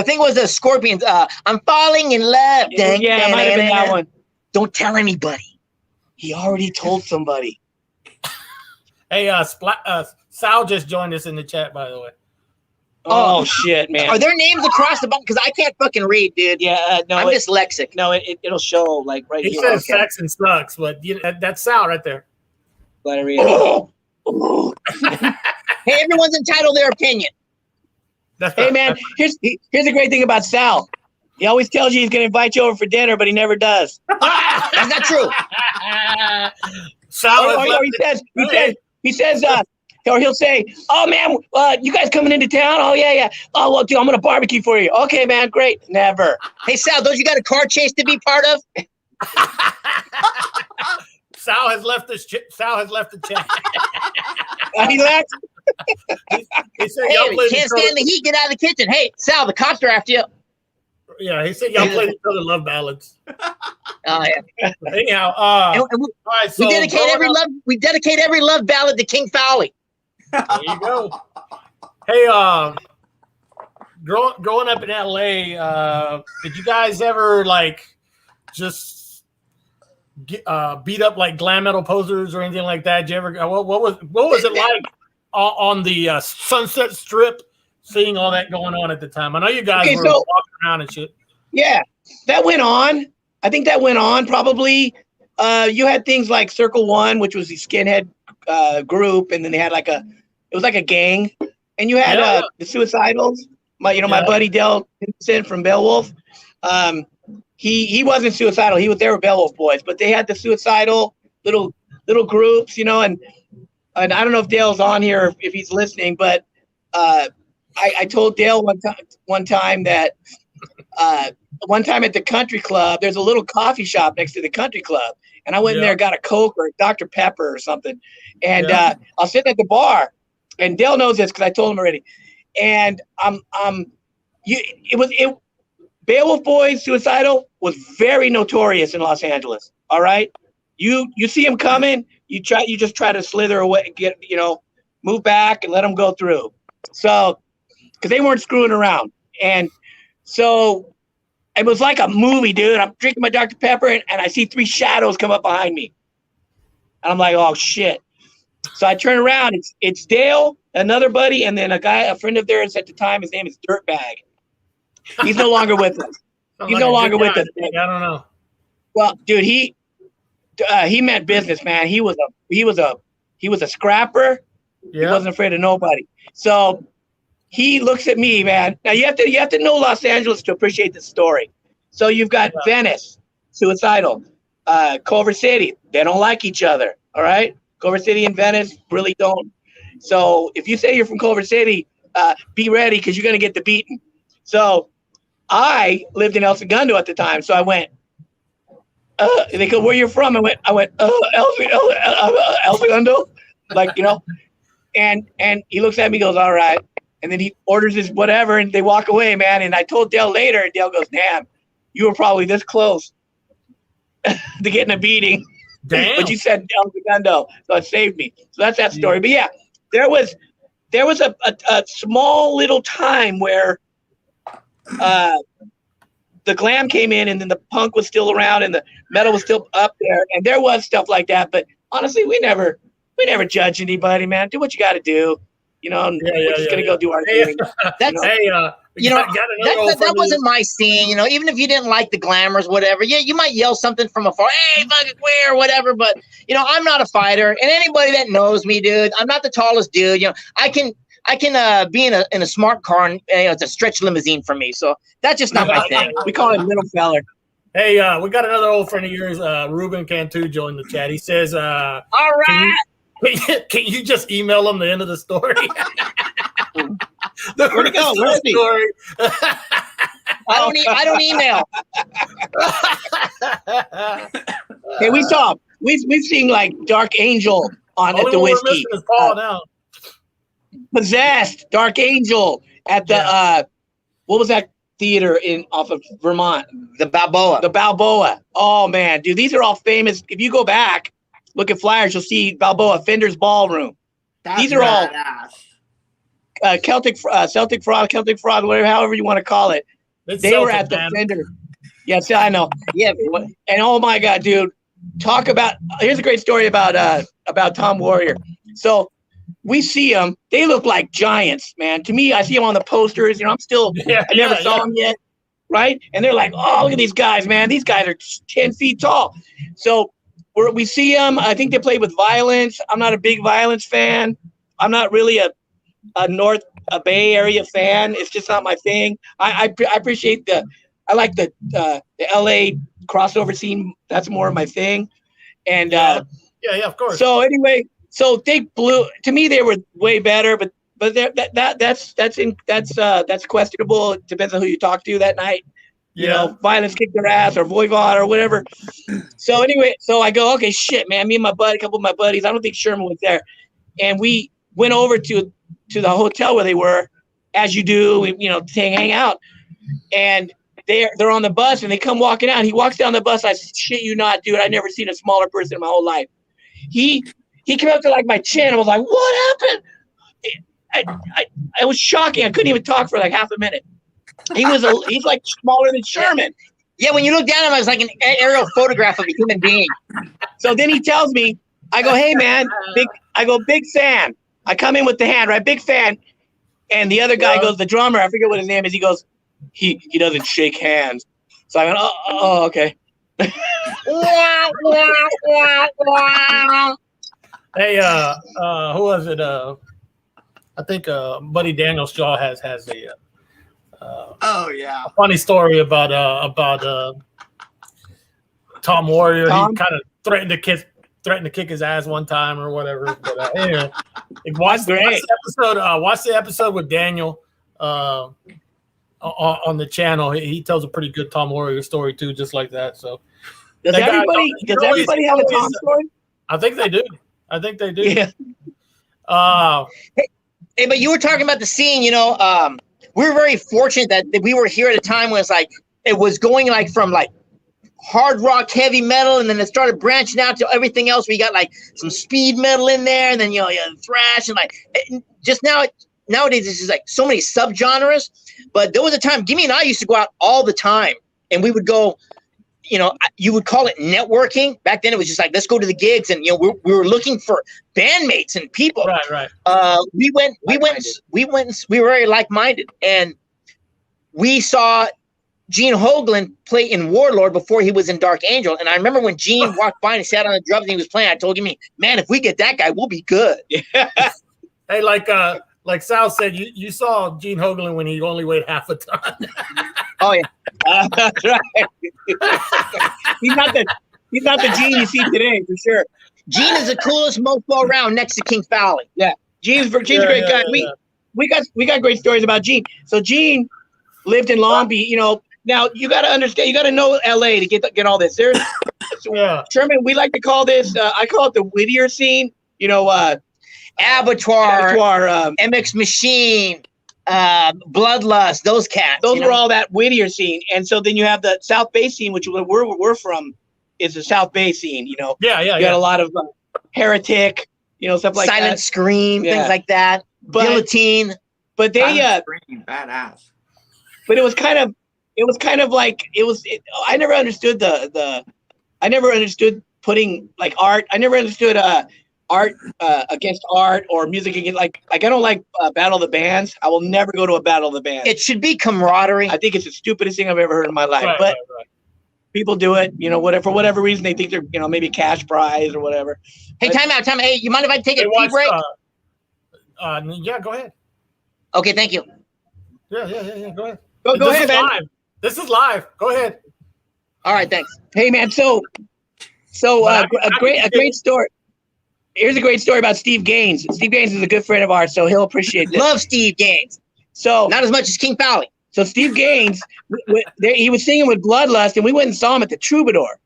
think it was the Scorpions. I'm falling in love. yeah, it might have been that one. Don't tell anybody. He already told somebody. Hey, Sal just joined us in the chat, by the way. Oh shit, man. Are there names across the bottom? Because I can't fucking read, dude. Yeah, no, I'm dyslexic. No, it'll show like right He here. says Saxon sucks, but that's Sal right there. Let her read it. Hey, everyone's entitled to their opinion. Hey man, here's the great thing about Sal. He always tells you he's gonna invite you over for dinner, but he never does. That's not true. Sal He says, or he'll say, "Oh man, you guys coming into town? Oh yeah. Oh well, dude, I'm gonna barbecue for you. Okay, man, great." Never. Hey, Sal, don't you got a car chase to be part of? Sal has left the chat. He left. He said, Hey, "Y'all play can't stand the heat. Get out of the kitchen." Hey, Sal, the cops are after you. Yeah, he said y'all played each other love ballads. Yeah. Anyhow, And all right, so we dedicate every love ballad to King Fowley. there you go. Hey, growing up in LA, did you guys ever like just beat up like glam metal posers or anything like that? Did you ever? What was it like on the Sunset Strip? Seeing all that going on at the time. I know you guys were walking around and shit. Yeah, that went on. I think that went on probably. You had things like Circle One, which was the skinhead group, and then they had it was like a gang. And you had the Suicidals. My buddy Del Vincent from Beowulf. He wasn't suicidal. They were Beowulf boys, but they had the suicidal little groups, and I don't know if Dale's on here if he's listening, but I told Dale one time that one time at the country club, there's a little coffee shop next to the country club, and I went in there, got a Coke or a Dr. Pepper or something, and I was sitting at the bar, and Dale knows this because I told him already, and Beowulf Boys Suicidal was very notorious in Los Angeles. All right, you see him coming, you just try to slither away, move back and let him go through. So. Because they weren't screwing around. And so it was like a movie, dude. I'm drinking my Dr. Pepper, and I see three shadows come up behind me. And I'm like, oh, shit. So I turn around. It's Dale, another buddy, and then a friend of theirs at the time. His name is Dirtbag. He's no longer with us. He's no longer with us. I don't know. Well, dude, he meant business, man. He was a scrapper. Yeah. He wasn't afraid of nobody. So he looks at me, man. Now you have to know Los Angeles to appreciate this story. So you've got Venice, suicidal. Culver City, they don't like each other. All right, Culver City and Venice really don't. So if you say you're from Culver City, be ready because you're gonna get the beating. So I lived in El Segundo at the time, so I went. They go, where you're from? I went. El Segundo, like And he looks at me, goes, all right. And then he orders his whatever, and they walk away, man. And I told Dale later, and Dale goes, damn, you were probably this close to getting a beating. Damn. But you said El Segundo, so it saved me. So that's that story. But yeah, there was a small little time where the glam came in, and then the punk was still around, and the metal was still up there, and there was stuff like that. But honestly, we never judge anybody, man. Do what you got to do. You know, we're just gonna go do our thing. That's that wasn't my scene. You know, even if you didn't like the glamours, whatever, you might yell something from afar, hey, fucking queer, or whatever. But you know, I'm not a fighter, and anybody that knows me, dude, I'm not the tallest dude. You know, I can be in a smart car, and it's a stretch limousine for me. So that's just not my thing. We call it middle feller. Hey, we got another old friend of yours, Ruben Cantu, joined the chat. He says, all right. Can you just email him the end of the story? Where'd it go? Where is he? Story. I don't email. Hey, we saw we've seen like Dark Angel on at the whiskey. Is Paul now. Possessed, Dark Angel at the what was that theater off of Vermont? The Balboa. The Balboa. Oh man, dude, these are all famous. If you go back, look at flyers, you'll see Balboa, Fender's Ballroom. These are all Celtic fraud, whatever, however you want to call it. They were at the Fender. Yes, I know. Yeah, and oh my God, dude, talk about. Here's a great story about Tom Warrior. So we see them. They look like giants, man. To me, I see them on the posters. You know, I never saw them yet, right? And they're like, oh, look at these guys, man. These guys are 10 feet tall. So we see them. I think they played with Violence. I'm not a big Violence fan. I'm not really a Bay Area fan. It's just not my thing. I appreciate I like the LA crossover scene. That's more of my thing. And yeah, of course. So anyway, so they blew. To me, they were way better, but that's questionable. It depends on who you talk to that night. You know, Violence kicked their ass, or Voivod, or whatever. So anyway, so I go, okay, shit, man. Me and a couple of my buddies. I don't think Sherman was there, and we went over to the hotel where they were, as you do. We, hang out, and they're on the bus, and they come walking out. He walks down the bus. I shit you not, dude. I've never seen a smaller person in my whole life. He came up to like my chin. I was like, what happened? I was shocking. I couldn't even talk for like half a minute. He's like smaller than Sherman. Yeah, when you look down at him, it's like an aerial photograph of a human being. So then he tells me, I go, hey man, big fan. I come in with the hand, right? Big fan. And the other guy goes, the drummer, I forget what his name is. He goes, he doesn't shake hands. So I went, oh okay. Hey, who was it? I think Buddy Daniel Shaw has a a funny story about Tom Warrior. Tom? He kind of threatened to kick his ass one time or whatever. But anyway, watch the episode with Daniel on the channel. He tells a pretty good Tom Warrior story too, just like that. So does everybody have a Tom story? I think they do. Yeah. Hey, but you were talking about the scene, we were very fortunate that we were here at a time when it was going like from like hard rock, heavy metal, and then it started branching out to everything else. We got like some speed metal in there, and then thrash, and like just nowadays it's just like so many subgenres. But there was a time Gimmi and I used to go out all the time, and we would go. You would call it networking. Back then, it was just like, let's go to the gigs, and we were looking for bandmates and people. Right. We were very like-minded, and we saw Gene Hoglan play in Warlord before he was in Dark Angel. And I remember when Gene walked by and he sat on the drums and he was playing, I told Gimmi, man, if we get that guy, we'll be good. Hey, like Sal said, you saw Gene Hoglan when he only weighed half a ton. Oh yeah, that's right. He's not the Gene you see today for sure. Gene is the coolest mofo around next to King Fowley. Yeah, Gene's a great guy. We got great stories about Gene. So Gene lived in Long Beach. Now you got to understand. You got to know L.A. to get all this. Sherman, we like to call this. I call it the Whittier scene. Abattoir, Abattoir, MX Machine, Bloodlust, those cats. those you were know? all that Whittier scene. And so then you have the South Bay scene, which where we're from, is the South Bay scene. You know, Yeah, you got a lot of Heretic, you know, stuff like Silent that. Scream, Yeah. things like that. But- Guillotine. But they, Badass. but it was kind of like I never understood I never understood putting like art. I never understood art against art or music against like I don't like Battle of the Bands. I will never go to a Battle of the Bands. It should be camaraderie. I think it's the stupidest thing I've ever heard in my life. But Right. people do it, you know, whatever for whatever reason they think they're, you know, maybe cash prize or whatever. Hey, time out. Hey, you mind if I take a Hey, pee watch, break? yeah, go ahead. Okay, thank you. Yeah, go ahead. Go this ahead, is man. live. This is live. Go ahead. All right, thanks. Hey, man. So a great story. Here's a great story about Steve Gaines. Steve Gaines is a good friend of ours, so he'll appreciate this. Love Steve Gaines. So Not as much as King Pally. So Steve Gaines, he was singing with Bloodlust, and we went and saw him at the Troubadour.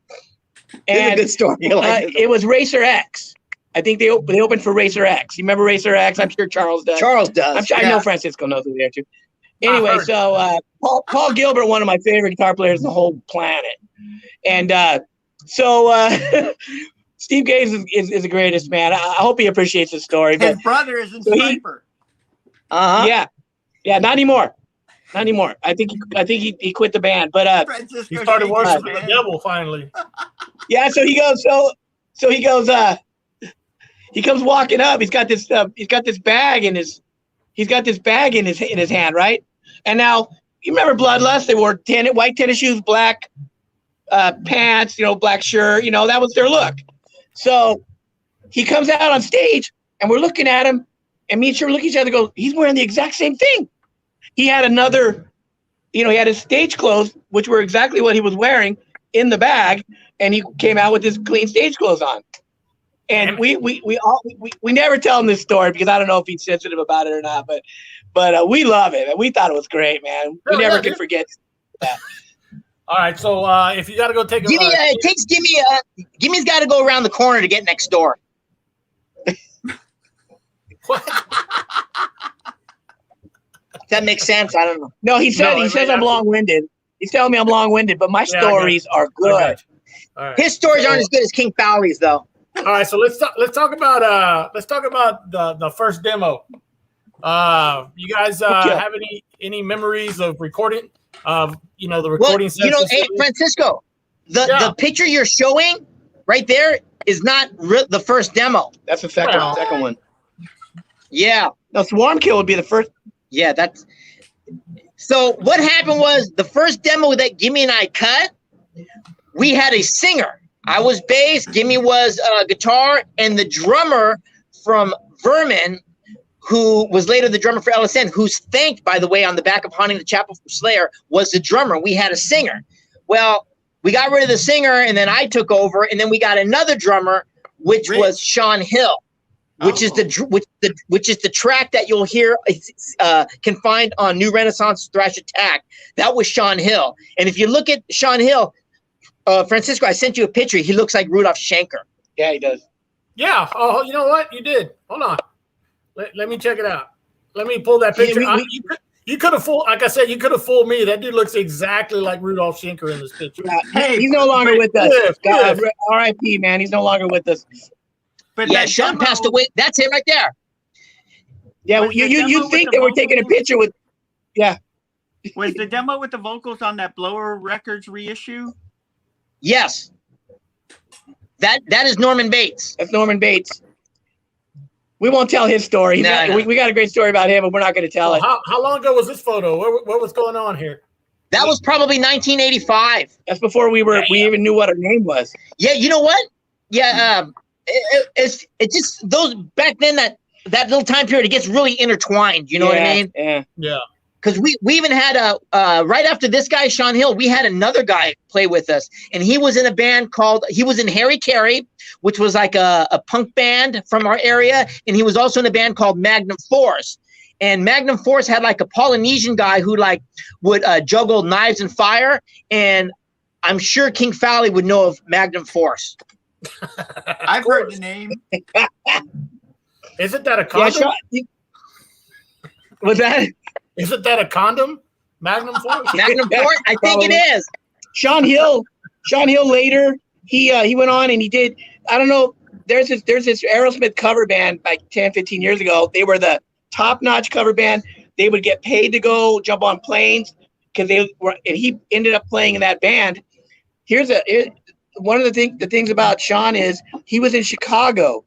This is And a good story. I like this. it was Racer X. I think they opened for Racer X. You remember Racer X? I'm sure Charles does. Charles does. I'm sure I yeah. know Francisco knows who they are too. Anyway, heard. so Paul Gilbert, one of my favorite guitar players on the whole planet, and Steve Gaines is the greatest, man. I hope he appreciates the story. But His brother is in So he- Sniper. Uh-huh. yeah, not anymore. I think he quit the band, but Francisco He started Shaker, worshiping the man. devil finally. yeah. So he goes. He comes walking up. He's got this bag in his hand, right? And now you remember Bloodlust? They wore white tennis shoes, black pants, you know, black shirt. You know, that was their look. So he comes out on stage, and we're looking at him, and me and Sherman look at each other and go, he's wearing the exact same thing. He had another, you know, he had his stage clothes, which were exactly what he was wearing in the bag, and he came out with his clean stage clothes on. And we never tell him this story because I don't know if he's sensitive about it or not, but we love it. And we thought it was great, man. We Yeah, never yeah, can yeah. forget that. All right, so if you got to go take a Gimmy's got to go around the corner to get next door. what? Does that make sense? I don't know. No, he No, I says mean, I'm long-winded. He's telling me I'm long-winded, but my Yeah, I got stories are I good. got you. All right. His stories aren't as good as King Pally's, though. All right, so let's talk about the first demo. You guys Okay. have any memories of recording? The recording Well, sessions? hey, Francisco, the picture you're showing right there is not the first demo. That's the second Well. one. Yeah. No, Swarm Kill would be the first. Yeah, that's so what happened was the first demo that Gimmi and I cut, we had a singer. I was bass, Gimmi was guitar, and the drummer from Vermin, who was later the drummer for LSN, who's thanked, by the way, on the back of Haunting the Chapel for Slayer, was the drummer. We had a singer. Well, we got rid of the singer, and then I took over, and then we got another drummer, which was Sean Hill. Which is the track that you'll hear can find on New Renaissance Thrash Attack. That was Sean Hill. And if you look at Sean Hill, Francisco, I sent you a picture. He looks like Rudolph Schenker. Yeah, he does. Yeah. Oh, you know what? You did. Hold on. Let me check it out. Let me pull that picture. You could have fooled, like I said, you could have fooled me. That dude looks exactly like Rudolph Schenker in this picture. Hey, He's no longer with us. Yeah. R.I.P. Man, he's no longer with us. but Yeah, that Sean demo- passed away. That's it right there. Yeah, Was the you demo think with they the were taking a vocals? picture with? Was the demo with the vocals on that Blower Records reissue? Yes. That is Norman Bates. That's Norman Bates. We won't tell his story. No. We got a great story about him, but we're not going to tell it. How long ago was this photo? What was going on here? That was probably 1985. That's before we even knew what our name was. Yeah, you know what? Yeah, it's just those back then that little time period, it gets really intertwined. You know what I mean? Yeah. Yeah. Because we even had right after this guy, Sean Hill, we had another guy play with us. And he was in a band he was in Harry Carey, which was like a punk band from our area. And he was also in a band called Magnum Force. And Magnum Force had like a Polynesian guy who like would juggle knives and fire. And I'm sure King Fowley would know of Magnum Force. I've heard the name. Isn't that a Yeah, condom? Was that Isn't that a condom? Magnum Force? Magnum Port? I think it is. Sean Hill? Sean Hill later, he went on and he did, I don't know, there's this Aerosmith cover band like 10, 15 years ago. They were the top-notch cover band. They would get paid to go jump on planes because and he ended up playing in that band. One of the things about Sean is he was in Chicago.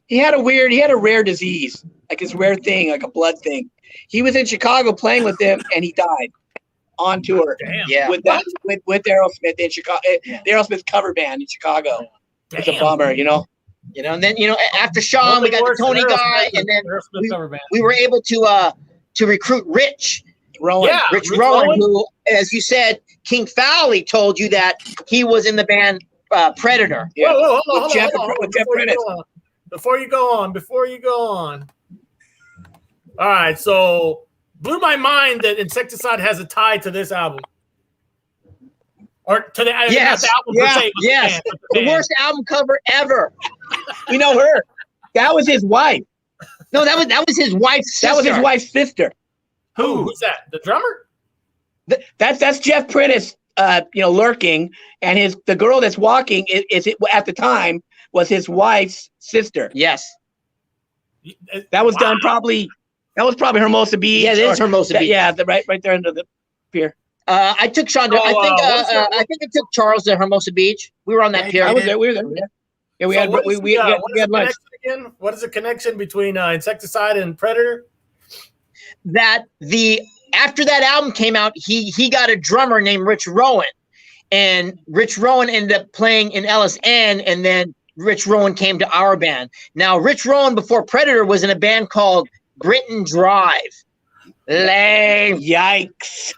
He had a rare disease, like this rare thing, like a blood thing. He was in Chicago playing with them, and he died on tour. Damn. Yeah. With Aerosmith in Chicago, the Aerosmith cover band in Chicago. It's a Damn. bummer, you know. And then after Sean, we got the Tony guy, and then we were able to recruit Rich Rowan. Yeah. Rich Rich Rowan, Rowan? who, as you said, King Fowley told you that he was in the band Predator. Yeah. Whoa, hold on, With Jeff before Prentice. you go on. All right, so blew my mind that Insecticide has a tie to this album. Or to the, Yes. not the album per se, but Yes. the band, The worst album cover ever. We know her. That was his wife. No, that was his wife's sister. That was his wife's sister. Who's that? The drummer? That's Jeff Prentice, lurking, and the girl that's walking is at the time was his wife's sister. Yes. That was Wow. done probably. That was probably Hermosa Beach. Yeah, it is Hermosa Beach. Yeah, right there under the pier. I took Sean. I think I took Charles to Hermosa Beach. We were on that pier. I was there. We were there. Yeah, we So had what is we the, had lunch. again? What is the connection between Insecticide and Predator? That after that album came out, he got a drummer named Rich Rowan, and Rich Rowan ended up playing in LSN, and then Rich Rowan came to our band. Now, Rich Rowan before Predator was in a band called Britain Drive. Lame. Yikes!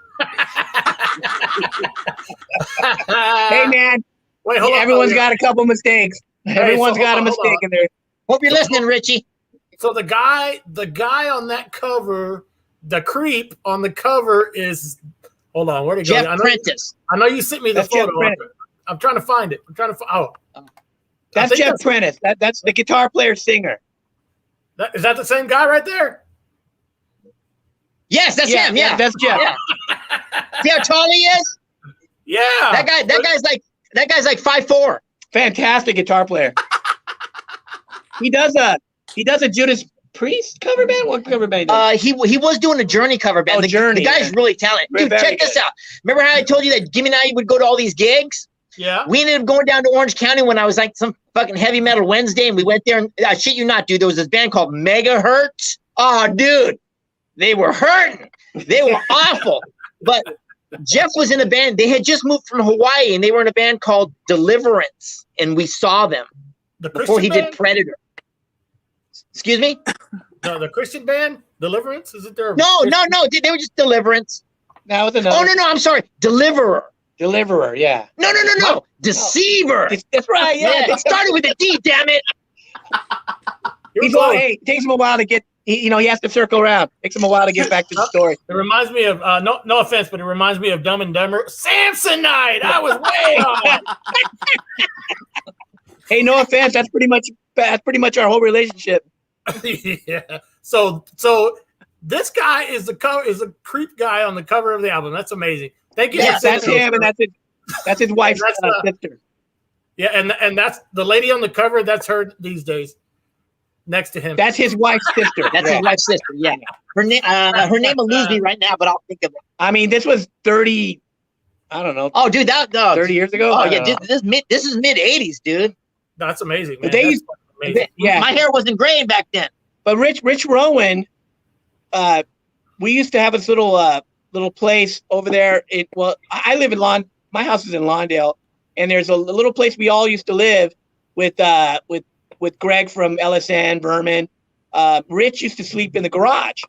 Hey man, Wait, hold on. everyone's got a couple mistakes. Everyone's got a mistake in there. Hope you're listening, Richie. So the guy on that cover, the creep on the cover is. Hold on, where'd it go? Jeff Prentice. I know you sent me the That's Jeff photo. Prentice. I'm trying to find it. That's Jeff Prentice. That's the guitar player singer. Is that the same guy right there? Yes, that's him. Yeah, that's Jeff. Yeah. See how tall he is? Yeah. That guy's like 5'4". Fantastic guitar player. He does a Judas Priest cover band. What cover band? He was doing a Journey cover band. The Journey, guy's really talented. Dude, Very check this good. out. Remember how I told you that Gimmi and I would go to all these gigs? Yeah. We ended up going down to Orange County when I was like some fucking heavy metal Wednesday, and we went there, and I shit you not, dude, there was this band called Megahertz. Oh, dude, they were hurting. They were awful. But Jeff was in a band. They had just moved from Hawaii, and they were in a band called Deliverance, and we saw them before he did Predator. Excuse me? No, the Christian band, Deliverance? Is it there? No. They were just Deliverance. That was another. Oh, no, I'm sorry. Deliverer. Deliverer. Yeah. No. Deceiver. That's right. Yeah. It started with a D, damn it. It takes him a while to get. He has to circle around. Takes him a while to get back to the story. It reminds me of no offense, but it reminds me of Dumb and Dumber. Samsonite. I was way off. Hey, no offense. That's pretty much our whole relationship. Yeah. So this guy is a creep guy on the cover of the album. That's amazing. Thank you. Yes, that's him, and that's his wife's sister. Yeah, and that's the lady on the cover. That's her these days. Next to him. That's his wife's sister. That's his wife's sister. Yeah. Her name eludes me right now, but I'll think of it. I mean, this was 30. I don't know. Oh, dude, 30 years ago. Oh yeah, this is mid 80s, dude. That's amazing, man. They That's used- amazing. Yeah. My hair wasn't gray back then. But Rich Rowan, we used to have this little place over there. I live in my house is in Lawndale, and there's a little place we all used to live with Greg from LSN, Vermin. Rich used to sleep in the garage.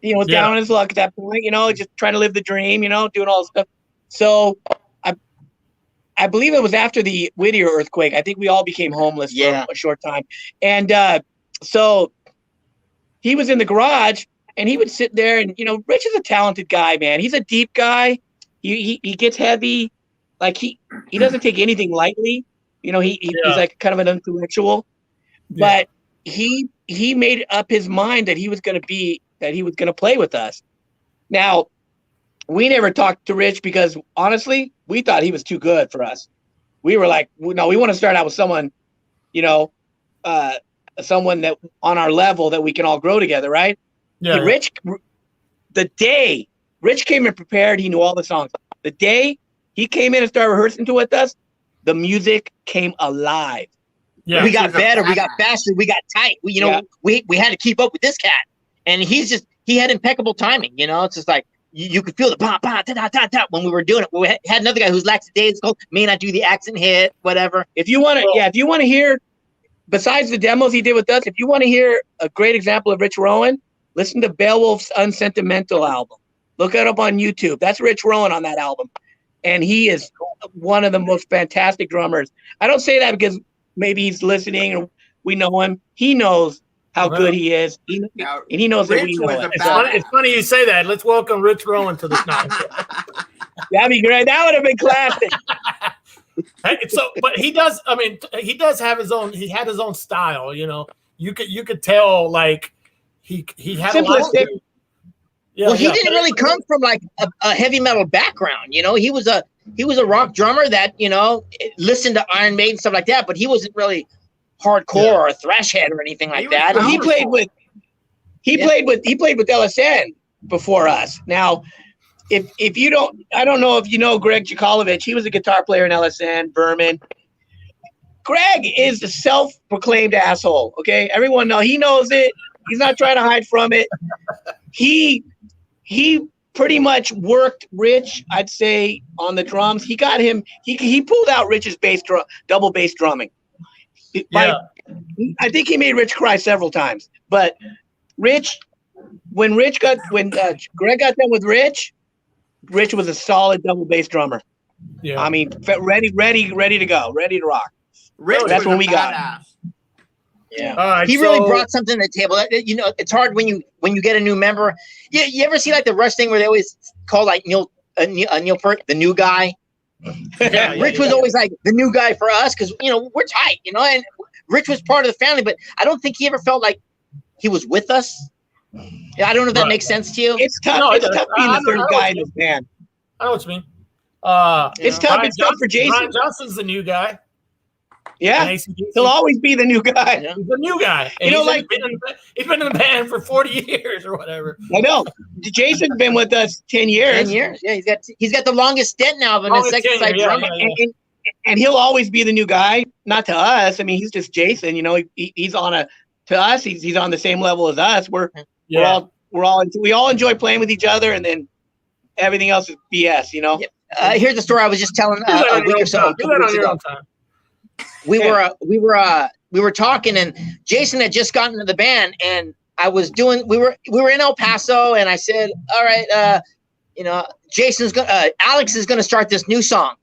Down on his luck at that point, just trying to live the dream, doing all this stuff. So I believe it was after the Whittier earthquake. I think we all became homeless for a short time. And so he was in the garage, and he would sit there, and Rich is a talented guy, man. He's a deep guy. He gets heavy. Like he doesn't take anything lightly. He's like kind of an intellectual. Yeah. But he made up his mind that he was going to play with us. Now, we never talked to Rich because honestly, we thought he was too good for us. We were like, no, we want to start out with someone, someone that on our level that we can all grow together, right? Yeah. Rich, the day Rich came in prepared, he knew all the songs. The day he came in and started rehearsing with us, the music came alive. Yeah. We got better, we got faster, we got tight. We had to keep up with this cat, and he had impeccable timing. It's just like you could feel the pop, pop, ta, ta, ta, ta, when we were doing it. We had another guy who's lackadaisical, may not do the accent hit, whatever. If you want to hear, besides the demos he did with us, if you want to hear a great example of Rich Rowan, listen to Beowulf's Unsentimental album. Look it up on YouTube. That's Rich Rowan on that album. And he is one of the most fantastic drummers. I don't say that because maybe he's listening or we know him. He knows how good he is. And he knows that we know it. It's funny you say that. Let's welcome Rich Rowan to the night. That'd be great. That would have been classic. But he does. I mean, he does have his own. He had his own style. You could tell like he had a lot. Well, he didn't really come from like a heavy metal background. He was a rock drummer that listened to Iron Maiden and stuff like that. But he wasn't really hardcore or a thrash head or anything like that. He played with LSN before us. Now, if you don't, I don't know if you know Greg Jikolovich. He was a guitar player in LSN, Berman. Greg is the self-proclaimed asshole. Okay, everyone knows. He knows it. He's not trying to hide from it. He pretty much worked Rich, I'd say, on the drums. He got him. He pulled out Rich's double bass drumming. I think he made Rich cry several times. But when Greg got done with Rich was a solid double bass drummer. Yeah, I mean, ready to go, ready to rock. Rich, that's when we got. Yeah, he really brought something to the table. It's hard when you get a new member. Yeah, you ever see like the Rush thing where they always call like Neil Peart the new guy? Rich was always like the new guy for us because we're tight, and Rich was part of the family, but I don't think he ever felt like he was with us. I don't know if that makes sense to you. It's tough. It's tough being the third guy in this band. I know what you mean. It's tough. It's tough for Jason. Brian Johnson's the new guy. Yeah, he'll always be the new guy. Yeah. He's the new guy. And he's been in the band for 40 years or whatever. I know. Jason's been with us 10 years. 10 years. Yeah, he's got the longest stint now of an Insecticide drummer. And he'll always be the new guy. Not to us. I mean, he's just Jason. He's on to us. He's on the same level as us. We all enjoy playing with each other, and then everything else is BS. Here's the story I was just telling a week or so. We were talking, and Jason had just gotten into the band, and we were in El Paso, and I said, all right, Alex is gonna start this new song,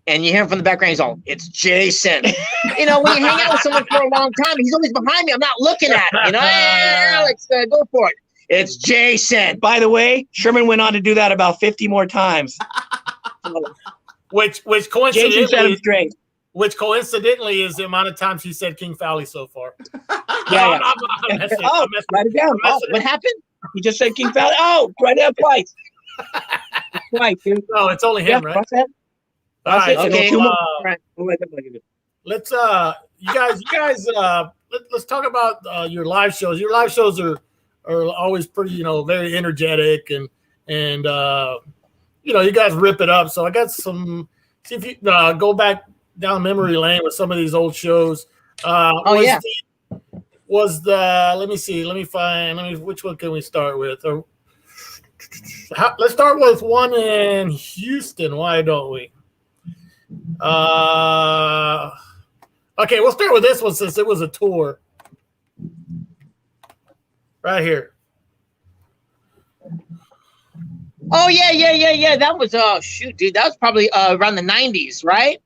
and you hear him from the background, he's all, it's Jason. When you hang out with someone for a long time, he's always behind me, I'm not looking at him, hey, Alex, go for it. It's Jason. By the way, Sherman went on to do that about 50 more times. Which Jason set him straight. Which coincidentally is the amount of times he said King Fowley so far. I'm write it down. What happened? He just said King Fowley. Oh, write it down twice. Twice, dude. No, it's only him, right? That's it. All right. Okay. Let's you guys let's talk about your live shows. Your live shows are always pretty, very energetic and you guys rip it up. So I got some. See if you go back down memory lane with some of these old shows. Let me see. Which one can we start with? Let's start with one in Houston. Why don't we? Okay, we'll start with this one since it was a tour. Right here. Oh yeah. That was dude. That was probably around the 90s, right?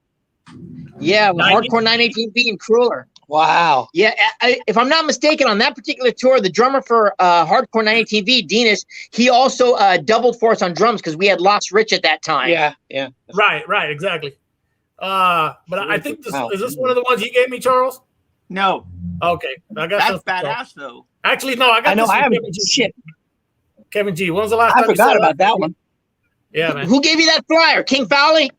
Yeah, with Hardcore 918V and Crueler. Wow. Yeah, if I'm not mistaken, on that particular tour, the drummer for Hardcore 918V, Dinas, he also doubled for us on drums because we had lost Rich at that time. Yeah. Right, exactly. But I think is this one of the ones you gave me, Charles? No. Okay, I got That's some. badass though. Actually, no, I got. I know this I from haven't. Kevin G. Shit, Kevin G. When was the last I time you forgot saw about that one. Yeah, man. Who gave you that flyer? King Fowley?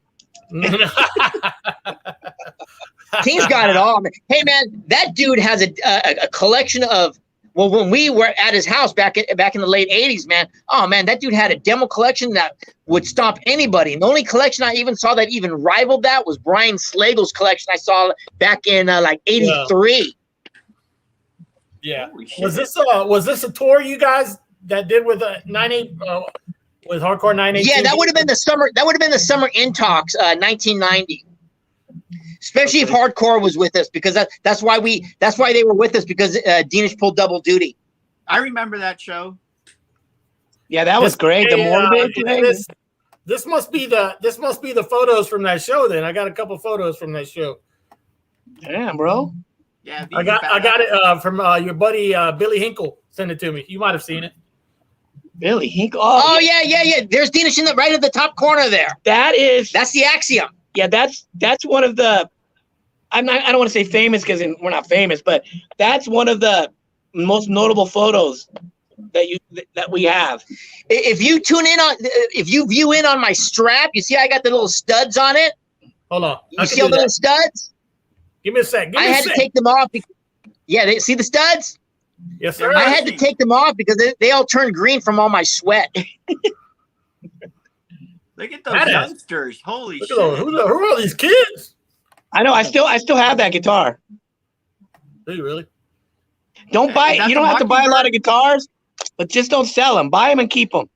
King's got it all. Hey, man, that dude has a collection of. Well, when we were at his house back in the late '80s, man. Oh man, that dude had a demo collection that would stomp anybody. And the only collection I even saw that even rivaled that was Brian Slagle's collection I saw back in like '83. Yeah. Holy shit. Was this a tour you guys that did with 98 with Hardcore 918? Yeah, that would have been the summer. That would have been the summer in talks, 1990. Especially if Hardcore was with us, because that's why they were with us, because Deanish pulled double duty. I remember that show. Yeah, that was great. The Morbid thing. This must be the photos from that show. Then I got a couple photos from that show. Damn, bro. Yeah, I got it from your buddy Billy Hinkle. Send it to me. You might have seen it. Billy Hinkle. Oh yeah. There's Deanish in the right at the top corner there. That's the Axiom. Yeah, that's one of the. I don't want to say famous because we're not famous, but that's one of the most notable photos that we have. If you view in on my strap, you see I got the little studs on it. Hold on. You see all the little studs? Give me a sec. I had to take them off. See the studs? Yes, sir. I had to take them off because they all turned green from all my sweat. Look at those youngsters. Holy shit. Who are all these kids? I know. I still have that guitar. Do you really? Don't buy. You don't have to buy a lot of guitars, but just don't sell them. Buy them and keep them.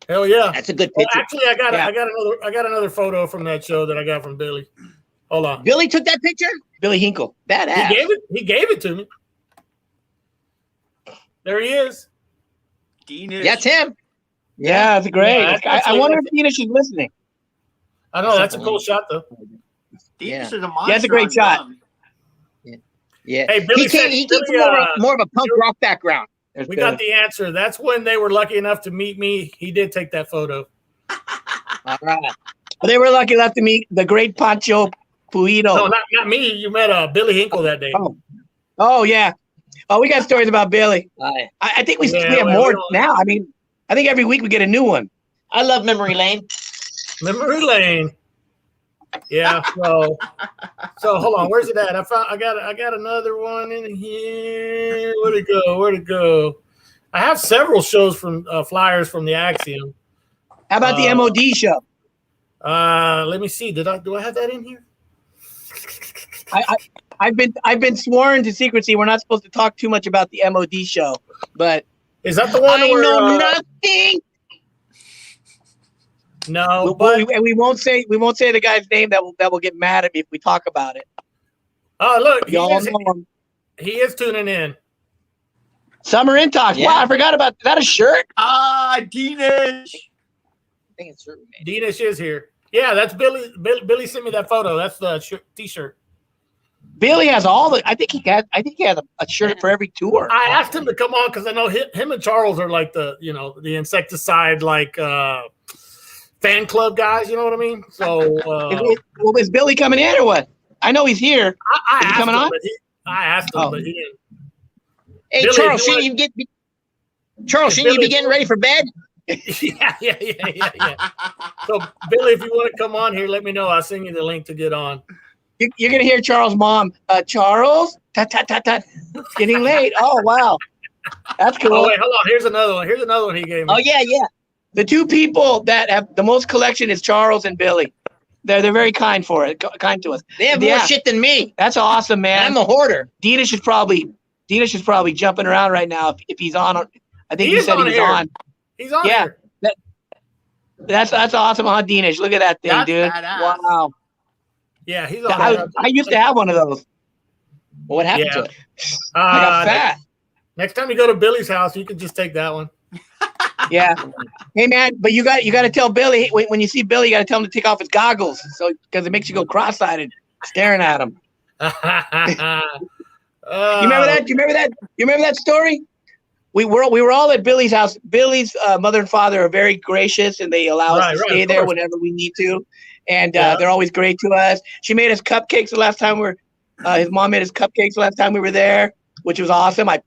Hell yeah. That's a good Well, picture. actually, I got another photo from that show that I got from Billy. Hold on. Billy took that picture? Billy Hinkle. Badass. He gave it to me. There he is. Deanish. That's him. Yeah, that's great. Yeah, I wonder if Deanish is listening. I know that's a cool shot though. Deanish is a monster. Yeah, it's a great shot. drum. Yeah. Hey, Billy he came from more of a punk rock background. We got the answer. That's when they were lucky enough to meet me. He did take that photo. All right. Well, they were lucky enough to meet the great Pancho Puido. No, not me. You met Billy Hinkle that day. Oh yeah. Oh, we got stories about Billy. Right. I think we have more now. I mean, I think every week we get a new one. I love Memory Lane. Memory Lane. Yeah. So hold on. Where's it at? I got another one in here. Where'd it go? I have several shows from flyers from the Axiom. How about the MOD show? Let me see. Do I have that in here? I've been sworn to secrecy. We're not supposed to talk too much about the MOD show, but is that the one I where know nothing? No, we won't say the guy's name that will get mad at me if we talk about it. Oh, look, he is tuning in. Summer in talks. Yeah. Wow, I forgot about that. A shirt. Deanish. I think it's true. Deanish is here. Yeah, that's Billy. Billy sent me that photo. That's the T-shirt. Billy has all the. I think he has a shirt for every tour. I asked him to come on because I know him and Charles are like the Insecticide fan club guys. You know what I mean? So is Billy coming in or what? I know he's here. Is he coming on? I asked him, but he didn't. Hey, Billy, Charles, shouldn't you be getting ready for bed? Yeah. So, Billy, if you want to come on here, let me know. I'll send you the link to get on. You're going to hear Charles' mom. Charles? It's getting late. Oh, wow. That's cool. Oh, wait, hold on. Here's another one he gave me. Oh, yeah. The two people that have the most collection is Charles and Billy. They're very kind to us. They have more shit than me. That's awesome, man. I'm a hoarder. Deanish is probably jumping around right now if he's on. I think he said he was on. He's on here. That's awesome, huh, Deanish? Look at that thing, That's dude. badass. Wow. Yeah, he's on. I used to have one of those. What happened to it? I got fat. Next time you go to Billy's house, you can just take that one. Yeah. Hey, man, but you got to tell Billy when you see Billy, you got to tell him to take off his goggles, because it makes you go cross-eyed staring at him. You remember that? You remember that story? We were all at Billy's house. Billy's mother and father are very gracious, and they allow us to stay there whenever we need to. And they're always great to us. She made us cupcakes the last time we His mom made his cupcakes last time we were there, which was awesome. I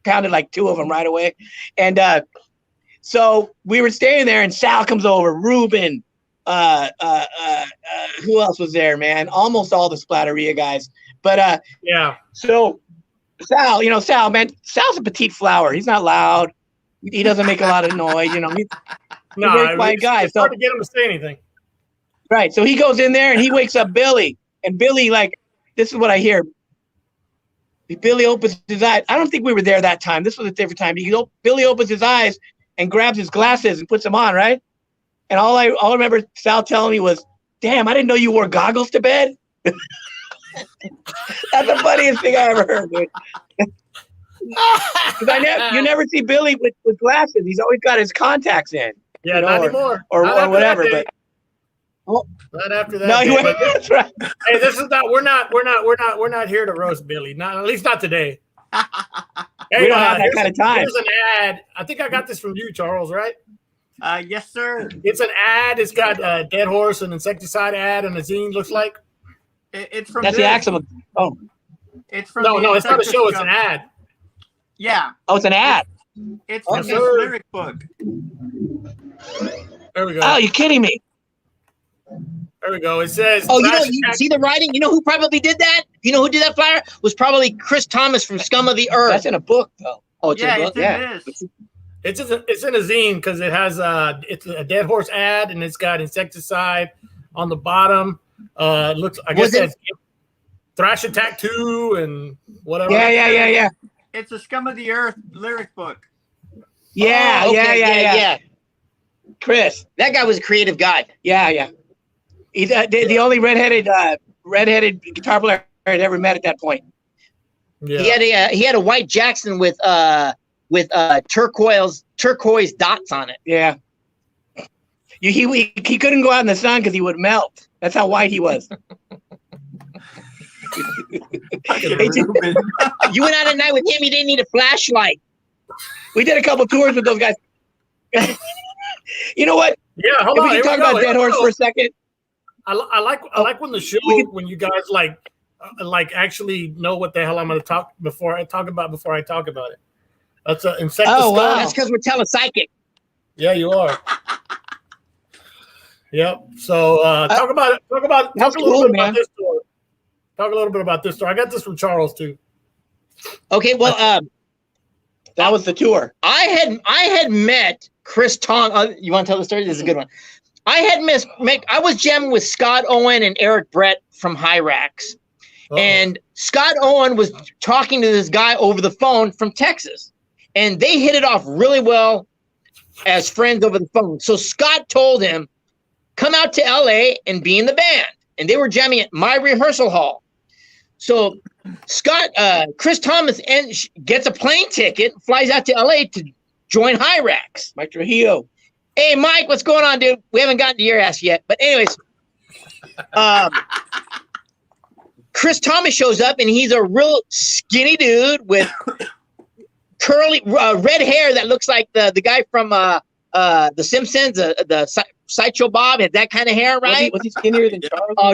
pounded like 2 of them right away. And so we were staying there, and Sal comes over, Ruben, who else was there, man? Almost all the Splatteria guys. But Yeah. so Sal, Sal, man, Sal's a petite flower. He's not loud. He doesn't make a lot of noise, He's No, a very quiet guy. It's hard to get him to say anything. Right. So he goes in there and he wakes up Billy. And Billy, like, this is what I hear. Billy opens his eyes. I don't think we were there that time. This was a different time. Billy opens his eyes and grabs his glasses and puts them on, right? And all I remember Sal telling me was, "Damn, I didn't know you wore goggles to bed." That's the funniest thing I ever heard, dude. Because you never see Billy with glasses. He's always got his contacts in. Yeah, not anymore. Or whatever. But not after that. no, day, but, that's right. hey, this is not. We're not here to roast Billy. Not at least not today. Hey, We don't have that kind of time. Here's an ad. I think I got this from you, Charles. Right? Yes, sir. It's an ad. It's got a Dead Horse and Insecticide ad and a zine. Looks like. It's from. That's this. the Axum. Oh, It's from. No, it's not a show. It's Insecticide. an ad. Yeah, it's an ad. it's from Yes, this sir. lyric book. There we go. Oh, you're kidding me. There we go. It says. Oh, you see the writing? You know who probably did that? You know who did that flyer? Was probably Chris Thomas from Scum of the Earth. That's in a book, though. Oh, it's Yeah, a book? it's in this. It's in a zine because it has it's a Dead Horse ad and it's got Insecticide on the bottom. It looks. I guess that's Thrash Attack 2 and whatever. Yeah. It's a Scum of the Earth lyric book. Yeah, Oh, okay, yeah. Chris. That guy was a creative guy. Yeah. He's the only redheaded guitar player I'd ever met at that point. Yeah. He had a white Jackson with turquoise dots on it. Yeah. He couldn't go out in the sun because he would melt. That's how white he was. You went out at night with him. You didn't need a flashlight. We did a couple tours with those guys. You know what? Yeah, hold If on. we can talk about Dead Horse for a second. I like when the show when you guys like actually know what the hell I'm going to talk before I talk about it. That's an Insecticide. Oh, wow. That's because we're telepsychic. Yeah, you are. Yep. So talk a little bit about this story. Talk a little bit about this story. I got this from Charles too. Okay, well, That was the tour. I had met Chris Tong. You want to tell the story? This is a good one. I was jamming with Scott Owen and Eric Brett from Hyrax. And Scott Owen was talking to this guy over the phone from Texas. And they hit it off really well as friends over the phone. So Scott told him, come out to LA and be in the band. And they were jamming at my rehearsal hall. So Chris Thomas gets a plane ticket, flies out to LA to join Hyrax. Mike Trujillo. Hey, Mike, what's going on, dude? We haven't gotten to your ass yet. But anyways, Chris Thomas shows up, and he's a real skinny dude with curly red hair that looks like the guy from The Simpsons, the Sideshow Bob had that kind of hair, right? Was he skinnier than Charles? Oh,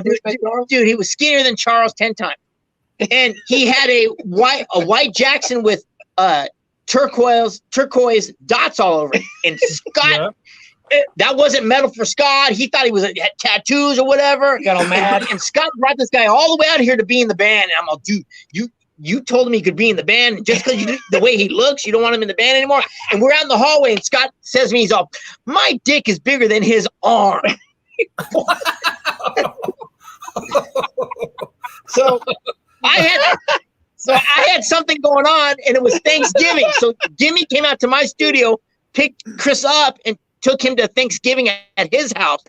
dude, he was skinnier than Charles 10 times. And he had a white Jackson with turquoise dots all over it. And Scott, that wasn't metal for Scott. He thought he had tattoos or whatever. Got all mad. And Scott brought this guy all the way out here to be in the band. And I'm like, dude, you told him he could be in the band. And just because the way he looks, you don't want him in the band anymore. And we're out in the hallway, and Scott says to me, he's all, my dick is bigger than his arm. So I had something going on, and it was Thanksgiving. So Gimmi came out to my studio, picked Chris up, and took him to Thanksgiving at his house.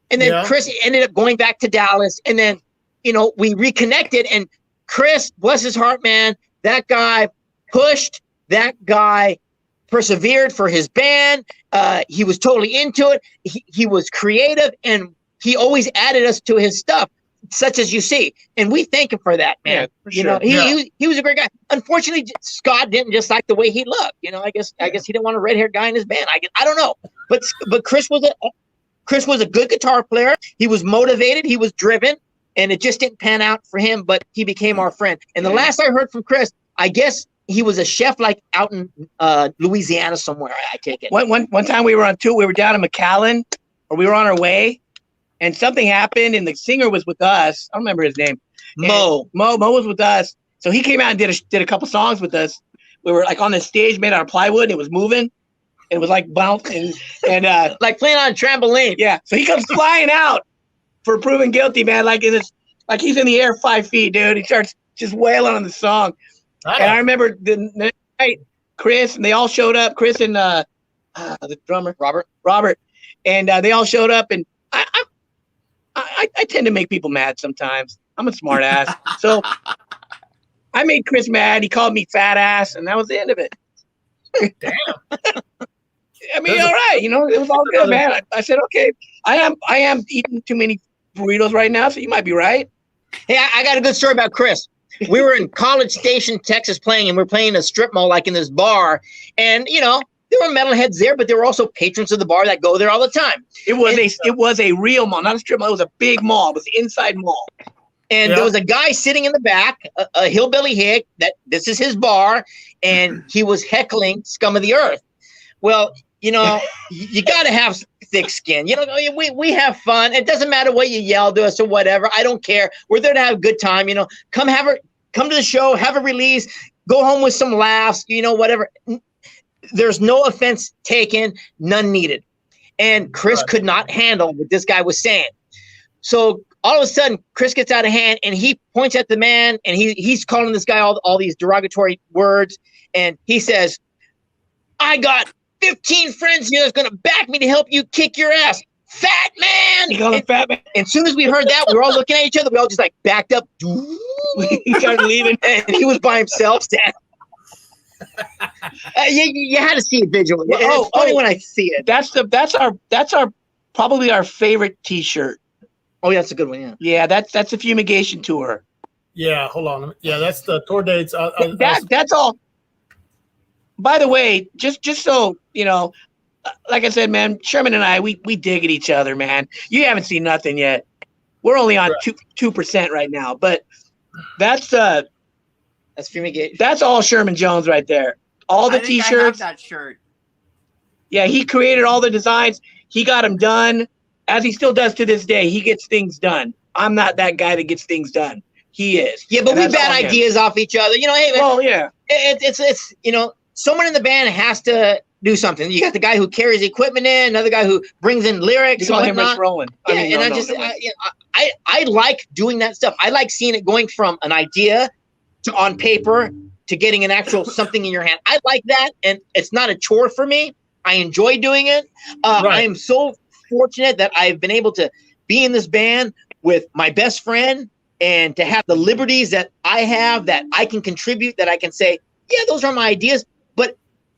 And then Chris ended up going back to Dallas. And then, we reconnected. And Chris, bless his heart, man, that guy pushed, that guy persevered for his band. He was totally into it. He was creative, and he always added us to his stuff, such as you see. And we thank him for that, man. Yeah, for sure. He was a great guy. Unfortunately, Scott didn't just like the way he looked. I guess he didn't want a red-haired guy in his band. I don't know. But Chris was a good guitar player. He was motivated. He was driven. and it just didn't pan out for him, but he became our friend. And the last I heard from Chris, I guess he was a chef like out in Louisiana somewhere, I take it. One time we were on tour, we were down in McAllen, or we were on our way, and something happened, and the singer was with us. I don't remember his name. Mo was with us. So he came out and did a couple songs with us. We were like on the stage made out of plywood, and it was moving. It was like bouncing and like playing on a trampoline. Yeah. So he comes flying out for proven guilty, man. Like he's in the air 5 feet, dude. He starts just wailing on the song. And I remember the night Chris and they all showed up. Chris and the drummer Robert, and they all showed up. And I tend to make people mad sometimes. I'm a smart ass, so I made Chris mad. He called me fat ass, and that was the end of it. Damn. I mean, all right, it was all good, man. I said, okay, I am eating too many burritos right now, so you might be right. Hey, I got a good story about Chris. We were in College Station, Texas playing, and we're playing a strip mall like in this bar. And, there were metalheads there, but there were also patrons of the bar that go there all the time. It was a real mall, not a strip mall. It was a big mall. It was the inside mall. And there was a guy sitting in the back, a hillbilly hick, that this is his bar, and he was heckling Scum of the Earth. Well, you got to have thick skin. We have fun. It doesn't matter what you yell to us or whatever. I don't care. We're there to have a good time. Come to the show, have a release, go home with some laughs, whatever. There's no offense taken, none needed. And Chris could not handle what this guy was saying. So all of a sudden, Chris gets out of hand and he points at the man and he's calling this guy all these derogatory words. And he says, I got 15 friends here that's going to back me to help you kick your ass. Fat man. You call him fat man. And as soon as we heard that, we were all looking at each other. We all just like backed up. He started leaving. And he was by himself. You had to see it visually. It's funny when I see it. That's our probably our favorite T-shirt. Oh, yeah, that's a good one. Yeah. Yeah, that's a fumigation tour. Yeah, hold on. Yeah, that's the tour dates. That's all. By the way, just so like I said, man, Sherman and I, we dig at each other, man. You haven't seen nothing yet. We're only on 2% right now, but that's fumigation. That's all Sherman Jones right there. All the T-shirts. I have that shirt. Yeah, he created all the designs. He got them done, as he still does to this day. He gets things done. I'm not that guy that gets things done. He is. Yeah, but we bat ideas off each other. Hey, well, yeah. It's someone in the band has to do something. You got the guy who carries equipment in, another guy who brings in lyrics. You call him Rich Rowland. I like doing that stuff. I like seeing it going from an idea to on paper to getting an actual something in your hand. I like that, and it's not a chore for me. I enjoy doing it. I am so fortunate that I've been able to be in this band with my best friend and to have the liberties that I have, that I can contribute, that I can say, yeah, those are my ideas, but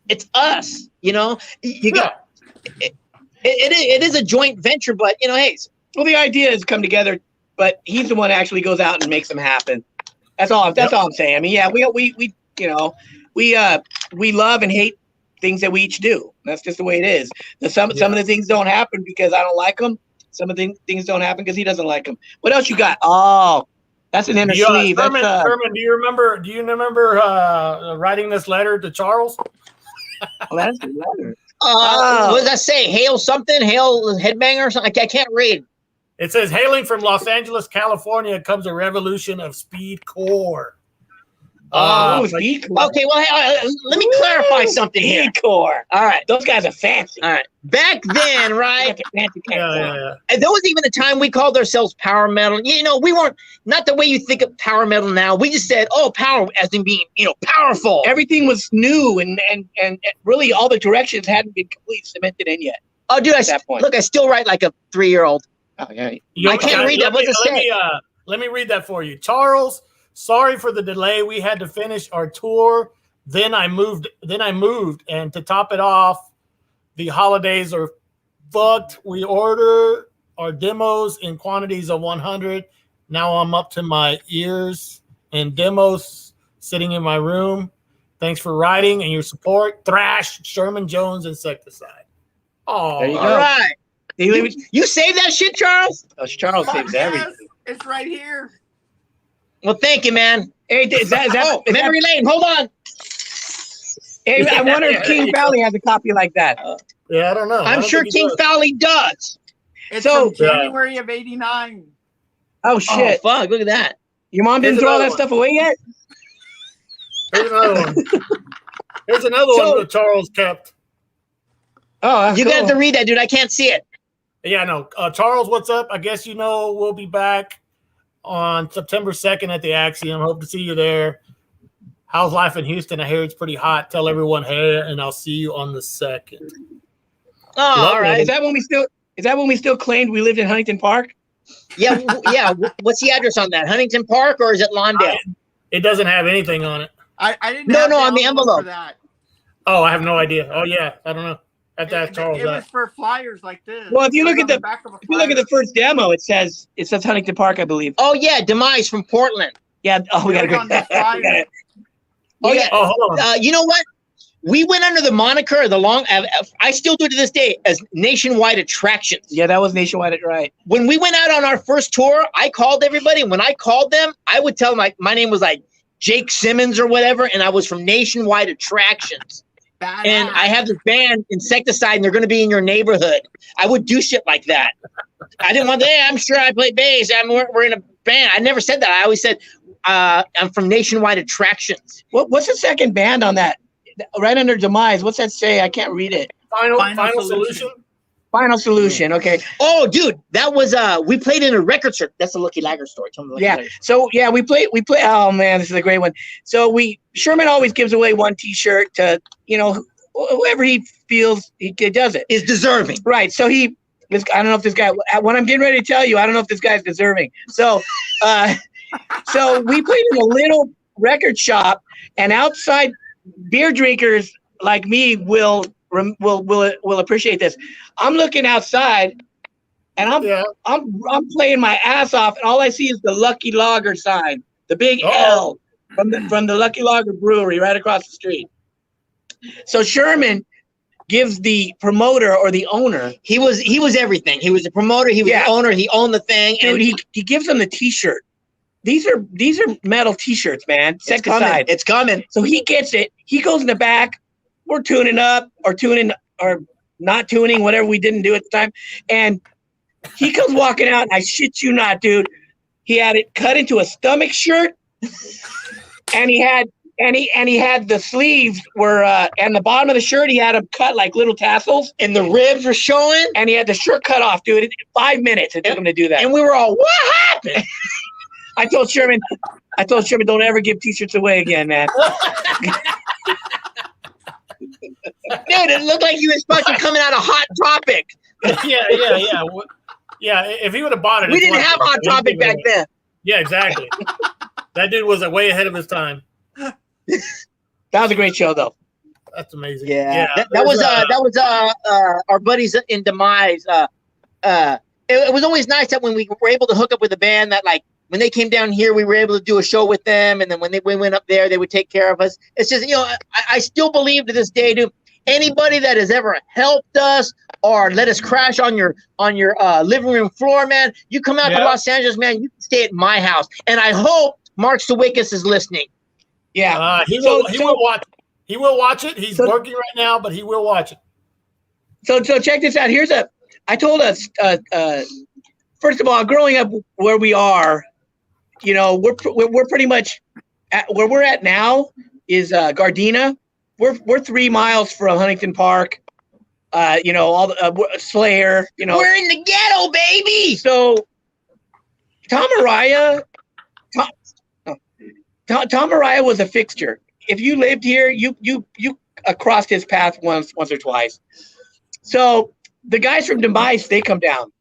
it's us, you got it is a joint venture, but hey. Well, the ideas come together, but he's the one that actually goes out and makes them happen. That's all I'm saying. I mean, yeah, we love and hate things that we each do. That's just the way it is. Some of the things don't happen because I don't like them. Some of the things don't happen because he doesn't like them. What else you got? Oh, that's an inner sleeve. Sherman, do you remember writing this letter to Charles? Well, that's the letter. What does that say? Hail something? Hail headbanger or something? I can't read. It says, hailing from Los Angeles, California, comes a revolution of speedcore. Speedcore. Okay, well, let me clarify something here. Speedcore. All right. Those guys are fancy. All right. Back then, right? Yeah. And there was even a time we called ourselves power metal. We weren't, not the way you think of power metal now. We just said, power as in being, powerful. Everything was new and really all the directions hadn't been completely cemented in yet. Oh, dude, I still write like a 3-year-old. Oh, yeah. I can't read that. What's it say? Let me read that for you. Charles, sorry for the delay. We had to finish our tour. Then I moved, and to top it off, the holidays are fucked. We order our demos in quantities of 100. Now I'm up to my ears in demos sitting in my room. Thanks for writing and your support. Thrash, Sherman Jones, Insecticide. Oh, there you go. All right. You saved that shit, Charles? Oh, Charles saves everything. It's right here. Well, thank you, man. Hey, is that Oh, memory lane. Hold on. hey, I wonder if King Valley has a copy like that. Yeah, I don't know. I I'm don't sure think he King does. Fowley does. It's So- from January of '89. Oh Oh, shit! fuck. Look at that. Your mom didn't Here's throw all another that one. stuff away yet? Here's another one. Here's another So- one that Charles kept. Oh, that's You're cool. going to have to read that, dude. I can't see it. Yeah, no. Charles, what's up? I guess you know we'll be back on September 2nd at the Axiom. Hope to see you there. How's life in Houston? I hear it's pretty hot. Tell everyone hey, and I'll see you on the 2nd. Oh, Love all right. Is that when we still claimed we lived in Huntington Park? Yeah, yeah. What's the address on that? Huntington Park or is it Lawndale? It doesn't have anything on it. I didn't. No, have no, on the for envelope. that. Oh, I have no idea. Oh, yeah. I don't know. I have to ask Charles It that. was for flyers like this. Well, if you It look was at on the- back of a If you look at the flyer. first demo, it says Huntington Park, I believe. Oh, yeah. Demise from Portland. Yeah. Oh, we It gotta was go. on the flyer. Oh, yeah. Oh, hold on. You know what? We went under the moniker, I still do to this day, as Nationwide Attractions. Yeah, that was nationwide, right? When we went out on our first tour, I called everybody. And when I called them, I would tell them my name was like Jake Simmons or whatever, and I was from Nationwide Attractions. Badass. And I have this band, Insecticide, and they're going to be in your neighborhood. I would do shit like that. I didn't want to, hey, I'm sure I play bass. We're in a band. I never said that. I always said, I'm from Nationwide Attractions. What's the second band on that? Right under Demise. What's that say? I can't read it. Final solution. Final Solution. Okay. Oh, dude, that was, we played in a record store. That's a Lucky Lager story. Tell me the Lucky Yeah. Lager. So yeah, we play. Oh man, this is a great one. So Sherman always gives away one T-shirt to whoever he feels he does it. Is deserving. Right. So I don't know if this guy. What I'm getting ready to tell you, I don't know if this guy's deserving. So, so we played in a little record shop, and outside beer drinkers like me will appreciate this. I'm looking outside, and I'm playing my ass off, and all I see is the Lucky Lager sign, the big L from the Lucky Lager Brewery right across the street. So Sherman gives the promoter or the owner. He was everything. He was the promoter. He was the owner. He owned the thing. Dude, And he gives them the T-shirt. These are metal T-shirts, man. Insecticide. It's coming. So he gets it. He goes in the back. We're tuning up or not tuning, whatever we didn't do at the time. And he comes walking out, and I shit you not, dude. He had it cut into a stomach shirt, and he had the sleeves were and the bottom of the shirt he had them cut like little tassels, And the ribs were showing. and he had the shirt cut off, dude. In 5 minutes it took him to do that. And we were all, what happened? I told Sherman, don't ever give T-shirts away again, man. Dude, it looked like he was fucking coming out of Hot Topic. Yeah. Yeah, if he would have bought it. We it's didn't one have thing. Hot Topic back then. Yeah, exactly. That dude was way ahead of his time. That was a great show, though. That's amazing. That was our buddies in Demise. It was always nice that when we were able to hook up with a band that, like, when they came down here, we were able to do a show with them, and then when we went up there, they would take care of us. It's just, I still believe to this day, dude, anybody that has ever helped us or let us crash on your living room floor, man, you come out to Los Angeles, man, you can stay at my house. And I hope Mark Sawickas is listening. Yeah. He will watch it. He will watch it. He's working right now, but he will watch it. So check this out. I told us, first of all, growing up where we are, we're pretty much where we're at now is Gardena. We're 3 miles from Huntington Park. All the Slayer. We're in the ghetto, baby. So Tom Araya was a fixture. If you lived here, you crossed his path once or twice. So the guys from Demise, they come down,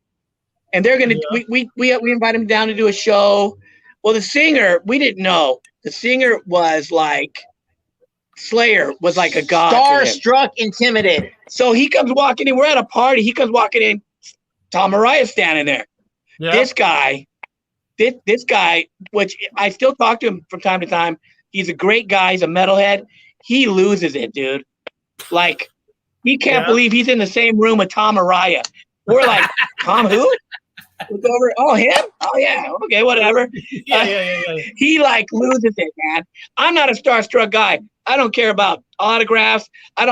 and they're gonna. We invite them down to do a show. Well, the singer, we didn't know. The singer was like Slayer was like a god. Starstruck, intimidated. So he comes walking in. We're at a party. He comes walking in. Tom Araya's standing there. Yeah. This guy, which I still talk to him from time to time. He's a great guy. He's a metalhead. He loses it, dude. Like, he can't believe he's in the same room with Tom Araya. We're like, Tom who? Look over. Oh, him? Oh, yeah. Okay, whatever. Yeah. He like loses it, man. I'm not a starstruck guy. I don't care about autographs.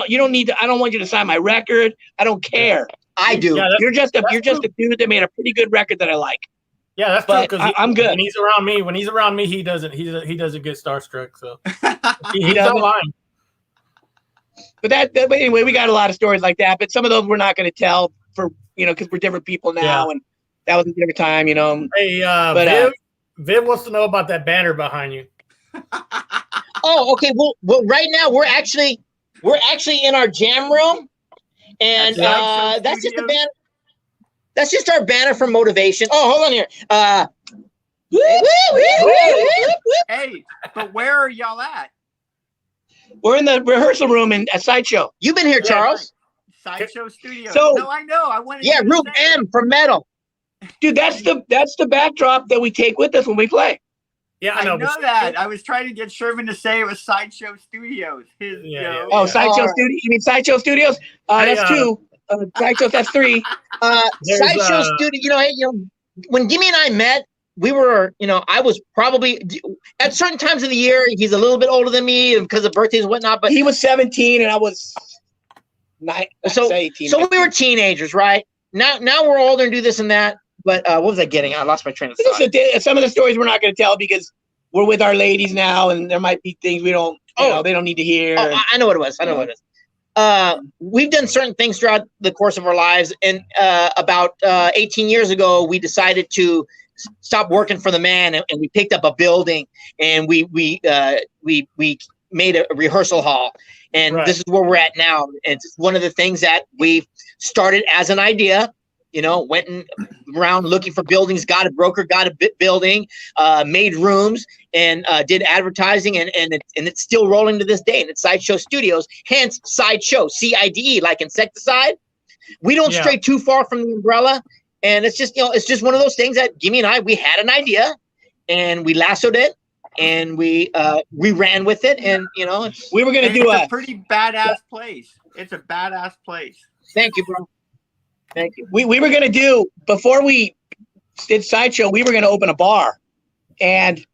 You don't need to. I don't want you to sign my record. I don't care. I do. Yeah, You're just a dude that made a pretty good record that I like. yeah, that's But true. Because I'm good. When he's around me, he doesn't get starstruck. So he's doesn't? not lying. But but anyway, we got a lot of stories like that. But some of those we're not going to tell for because we're different people now, and that was a different time, Hey, Viv wants to know about that banner behind you. Oh, okay. Well, right now we're actually in our jam room, and that's just the banner. That's just our banner for motivation. Oh, hold on here. Hey, but where are y'all at? We're in the rehearsal room at Sideshow. You've been here, Charles. Sideshow Studios. So- no, I know. I wanted. Yeah, you to Room say it. M for metal. Dude, that's the backdrop that we take with us when we play. Yeah, I know but- that. I was trying to get Sherman to say it was Sideshow Studios. Yeah. Oh, Sideshow All right. Studio. You mean Sideshow Studios? That's 2. Sideshow, that's 3. There's, Sideshow Studio. When Gimmi and I met, we were, I was probably at certain times of the year. He's a little bit older than me because of birthdays and whatnot. But He was 17 and I was 18. So we were teenagers, right? Now we're older and do this and that. But what was I getting? I lost my train of thought. Some of the stories we're not going to tell because we're with our ladies now, and there might be things we don't. They don't need to hear. Oh, I know what it was. We've done certain things throughout the course of our lives, and about 18 years ago, we decided to stop working for the man, and we picked up a building, and we made a rehearsal hall, and this is where we're at now. It's one of the things that we started as an idea. Went around looking for buildings, got a broker, got a building, made rooms, and did advertising, and it's still rolling to this day. And it's Sideshow Studios, hence Sideshow, CIDE, like Insecticide. We don't stray too far from the umbrella, and it's just one of those things that Gimmi and I, we had an idea, and we lassoed it, and we ran with it, and we were gonna do a pretty badass place. It's a badass place. Thank you, bro. Thank you. We were gonna do before we did Sideshow. We were gonna open a bar, and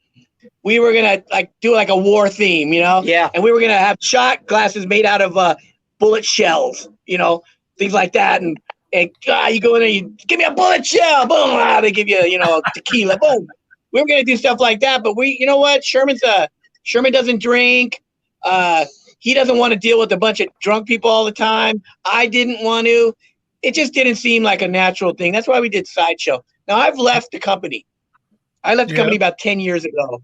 we were gonna do a war theme, Yeah. And we were gonna have shot glasses made out of bullet shells, things like that. And you go in there, you give me a bullet shell, boom. They give you, tequila, boom. We were gonna do stuff like that, but you know what? Sherman doesn't drink. He doesn't want to deal with a bunch of drunk people all the time. I didn't want to. It just didn't seem like a natural thing. That's why we did Sideshow. Now, I've left the company. I left the company about 10 years ago.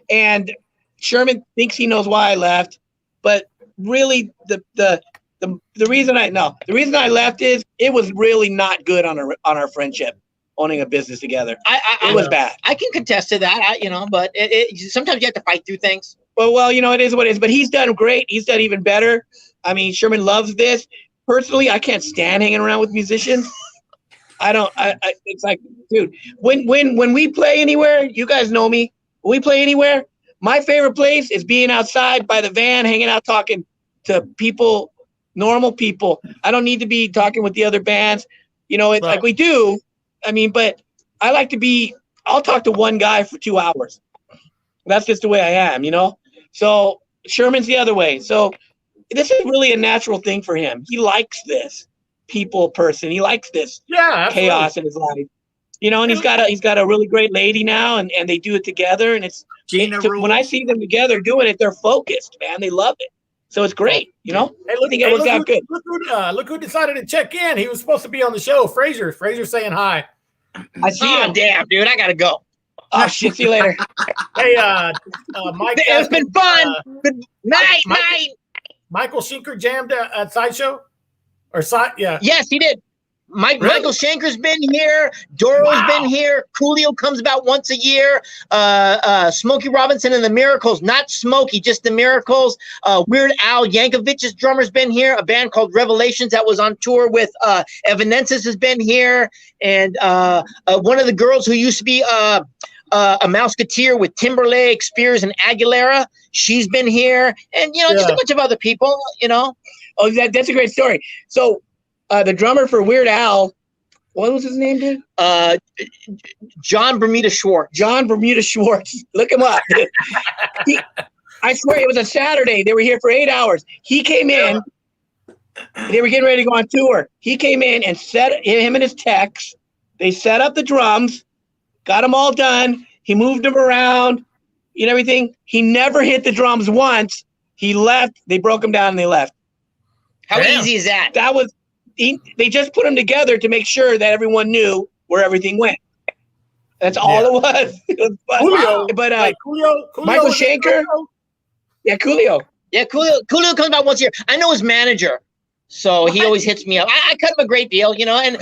And Sherman thinks he knows why I left. But really, the reason I left is it was really not good on our friendship, owning a business together. It was bad. I can contest to that, but sometimes you have to fight through things. Well, it is what it is. But he's done great. He's done even better. I mean, Sherman loves this. Personally, I can't stand hanging around with musicians. It's like, dude, when we play anywhere, you guys know me. When we play anywhere, my favorite place is being outside by the van, hanging out, talking to people, normal people. I don't need to be talking with the other bands, like we do. I mean, but I like to I'll talk to one guy for 2 hours. That's just the way I am, So Sherman's the other way. So this is really a natural thing for him. He likes this people person. He likes this chaos in his life. And he's got a really great lady now, and they do it together. And when I see them together doing it, they're focused, man. They love it. So it's great, Hey, I think it works out good. Look who decided to check in. He was supposed to be on the show. Fraser's saying hi. I see him. Damn, dude, I gotta go. Oh shit! See you later. Hey, Mike. It's been fun. Good night. Michael Schenker jammed at Sideshow? Yeah. Yes, he did. Michael Schenker's been here. Doro's been here. Coolio comes about once a year. Smokey Robinson and the Miracles. Not Smokey, just the Miracles. Weird Al Yankovic's drummer's been here. A band called Revelations that was on tour with Evanescence has been here. And one of the girls who used to be a Mouseketeer with Timberlake, Spears, and Aguilera. She's been here, and just a bunch of other people. Oh, that's a great story. So, the drummer for Weird Al What was his name, dude? John Bermuda Schwartz. John Bermuda Schwartz. Look him up. I swear it was a Saturday. They were here for 8 hours. He came in. They were getting ready to go on tour. He came in and him and his techs. They set up the drums, got them all done. He moved them around and everything. He never hit the drums once. He left. They broke them down and they left. How easy is that? They just put them together to make sure that everyone knew where everything went. That's all it was. It was fun. Julio, but Coolio Michael Schenker. Yeah, Coolio. Yeah, Coolio comes about once a year. I know his manager, so he always hits me up. I cut him a great deal, and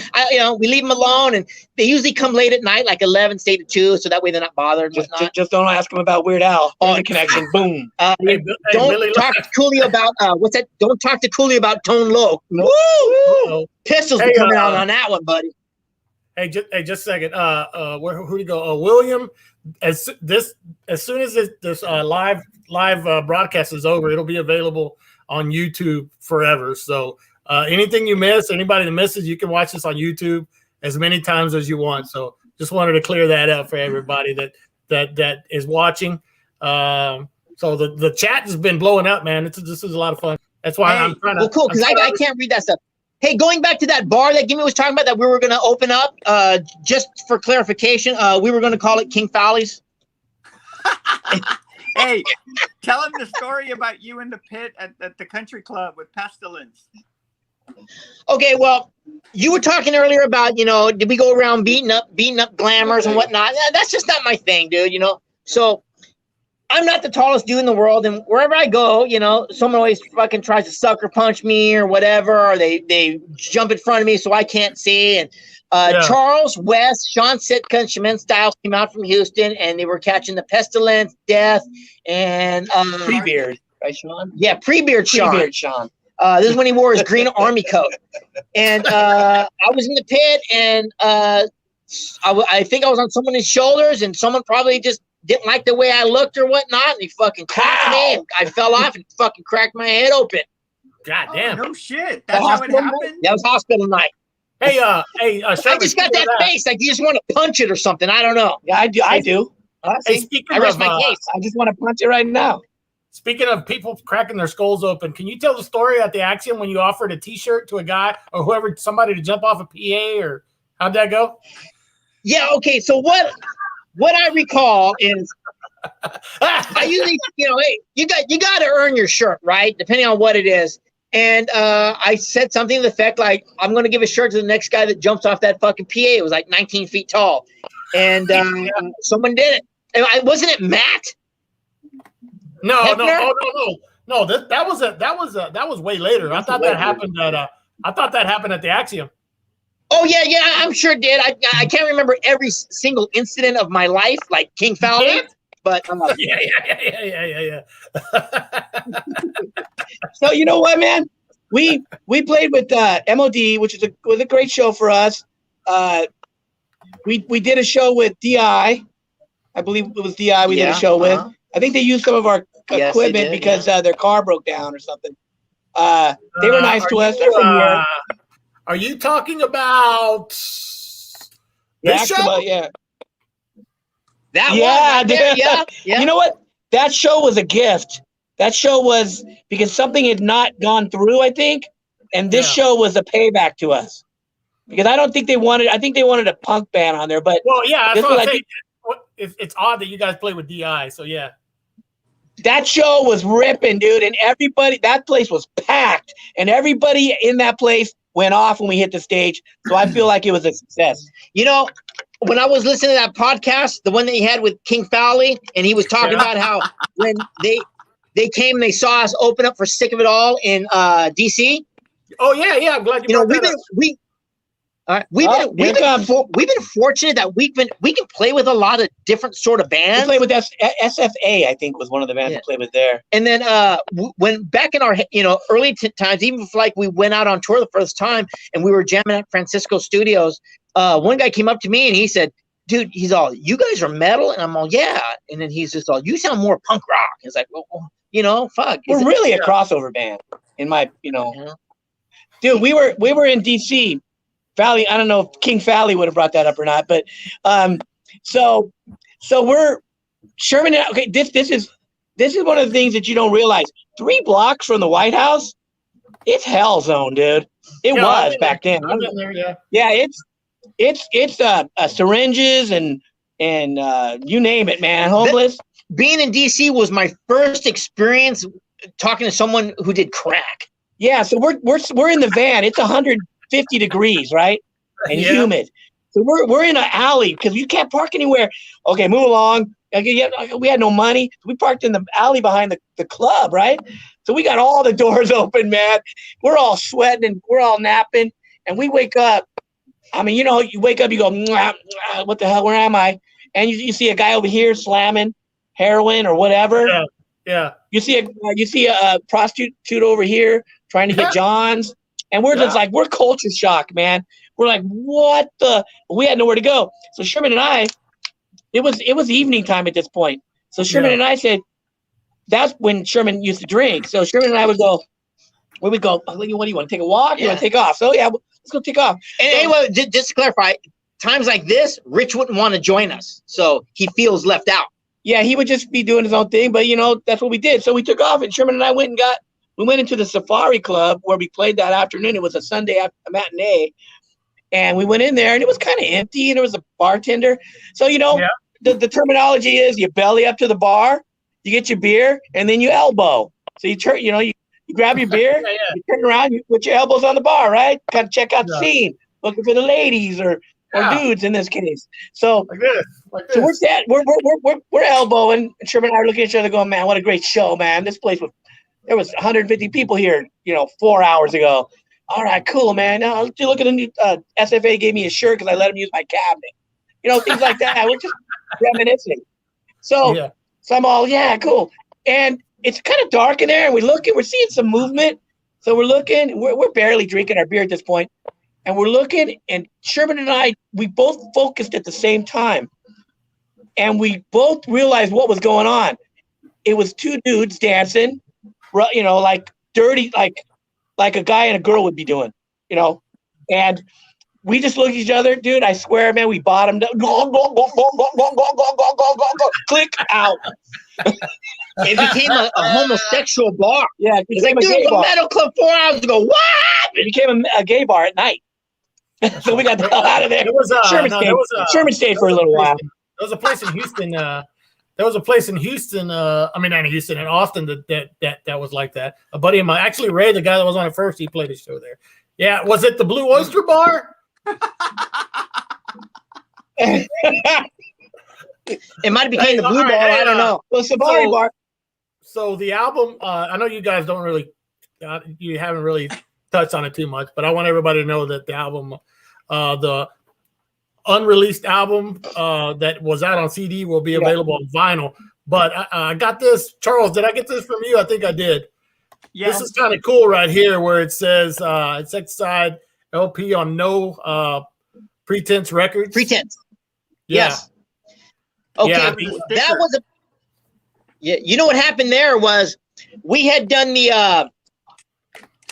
we leave him alone, and they usually come late at night, like 11, stay to 2, so that way they're not bothered. Just don't ask him about Weird Al. There's a connection. Boom. Don't talk to Coolio about what's that? Don't talk to Coolio about Tone Loc. Woo! Pistols be coming out on that one, buddy. Hey, just a second. Who do you go? William. As soon as this live broadcast is over, it'll be available on YouTube forever. So anything you miss, anybody that misses, you can watch this on YouTube as many times as you want. So just wanted to clear that up for everybody that is watching. So the chat has been blowing up, man. This is a lot of fun. That's why I'm trying to. Well, cool, because I can't read that stuff. Hey, going back to that bar that Gimmi was talking about that we were going to open up, just for clarification, we were going to call it King Fowley's. Hey, tell him the story about you in the pit at the country club with Pestilence. Okay, well, you were talking earlier about, did we go around beating up glamours and whatnot? That's just not my thing, dude, So I'm not the tallest dude in the world, and wherever I go, someone always fucking tries to sucker punch me or whatever, or they jump in front of me so I can't see. And Charles, West, Sean Sitka, and Shaman Styles came out from Houston, and they were catching the Pestilence, Death, and Pre-beard, right, Sean? Yeah, pre-beard Sean. Pre-beard Sean. This is when he wore his green army coat, and I was in the pit, and I think I was on someone's shoulders, and someone probably just didn't like the way I looked or whatnot, and he fucking cracked me, and I fell off and fucking cracked my head open. God damn. No shit. That's how it happened? That was hospital night. Hey, I just got that face like you just want to punch it or something. I don't know. Yeah, I do. Hey, speaking I rest of, my case. I just want to punch it right now. Speaking of people cracking their skulls open, can you tell the story at the Axiom when you offered a T-shirt to a guy or whoever, somebody to jump off a PA, or how'd that go? Yeah. Okay. So what I recall is I usually, hey, you got to earn your shirt, right? Depending on what it is. And I said something to the effect like, I'm going to give a shirt to the next guy that jumps off that fucking PA. It was like 19 feet tall. And someone did it. Wasn't it Matt? No. Hefner? No. That was way later. I thought that happened at the Axiom. Oh yeah, I'm sure it did. I can't remember every single incident of my life, like King Fowley, but yeah. So you know what, man? We played with MOD, which was a great show for us. We did a show with DI. I believe it was DI we did a show with. I think they used some of our equipment because their car broke down or something. They were nice to us. They're from here. Are you talking about this show? Yeah. Yeah. You know what? That show was a gift. That show was because something had not gone through, I think, and this show was a payback to us. Because I think they wanted a punk band on there, but that's what I think. It's odd that you guys play with DI, so yeah. That show was ripping, dude, and that place was packed, and everybody in that place went off when we hit the stage. So I feel like it was a success. When I was listening to that podcast, the one that he had with King Fowley, and he was talking about how when they came and they saw us open up for Sick of It All in DC. Oh yeah. I'm glad you brought that up. We've been fortunate that we can play with a lot of different sort of bands. We played with SFA, I think, was one of the bands we played with there. And then when back in our early times, even if like we went out on tour the first time and we were jamming at Francisco Studios, one guy came up to me and he said, "Dude," he's all, "You guys are metal?" And I'm all, "Yeah." And then he's just all, "You sound more punk rock." He's like, "Well, fuck." We're really a crossover band, in my, Dude, we were in DC. Fally, I don't know if King Fally would have brought that up or not, but so we're Sherman. Okay, this is one of the things that you don't realize. 3 blocks from the White House, it's hell zone, dude. It was back then. I've been there, yeah. Yeah, it's syringes and you name it, man. Homeless. Being in DC was my first experience talking to someone who did crack. Yeah, so we're in the van. It's 150 degrees, right? And humid. So we're in an alley because you can't park anywhere. Okay, move along. We had no money. We parked in the alley behind the club, right? So we got all the doors open, man. We're all sweating and we're all napping. And we wake up. I mean, you wake up, you go, mwah, mwah, what the hell? Where am I? And you see a guy over here slamming heroin or whatever. Yeah. You see a prostitute over here trying to get Johns. And we're just like, we're culture shock, man. We're like, what the? We had nowhere to go. So Sherman and I, it was evening time at this point. So Sherman and I said, that's when Sherman used to drink. So Sherman and I would go, where we go? What do you want to take a walk? You want to take off? So yeah, let's go take off. And anyway, just to clarify, times like this, Rich wouldn't want to join us, so he feels left out. Yeah, he would just be doing his own thing, but that's what we did. So we took off, and Sherman and I went into the Safari Club where we played that afternoon. It was a Sunday matinee, and we went in there, and it was kind of empty, and there was a bartender. So the terminology is you belly up to the bar, you get your beer, and then you elbow. So you turn, you grab your beer, you turn around, you put your elbows on the bar, right? Kind of check out the scene, looking for the ladies or dudes in this case. So like this. So we're elbowing, and Sherman and I are looking at each other going, man, what a great show, man. This place there was 150 people here, 4 hours ago. All right, cool, man. Now you look at the new SFA gave me a shirt because I let him use my cabinet. Things like that. We're just reminiscing. So I'm all, cool. And it's kind of dark in there, and we're seeing some movement. So we're looking, we're barely drinking our beer at this point. And we're looking, and Sherman and I, we both focused at the same time. And we both realized what was going on. It was 2 dudes dancing, like dirty, like a guy and a girl would be doing, And we just looked at each other, dude. I swear, man, we bottomed up. Click out. It became a homosexual bar. Yeah, it's like, dude, the Metal Club 4 hours ago. What? It became a gay bar at night. So we got the hell out of there. Sherman stayed for a little while. There was a place in Houston. Not in Houston, in Austin that was like that. A buddy of mine, actually Ray, the guy that was on it first, he played a show there. Yeah, was it the Blue Oyster Bar? It might have became the Blue Bar. I don't know. Well, Safari Bar. So the album, I know you guys don't really, you haven't really touched on it too much, but I want everybody to know that the album, the unreleased album that was out on CD will be available on vinyl. But I got this. Charles, did I get this from you? I think I did. Yeah. This is kind of cool right here where it says Insecticide LP on No Pretense Records. Pretense. Yeah. Yes. Okay. That was you know what happened there was we had done the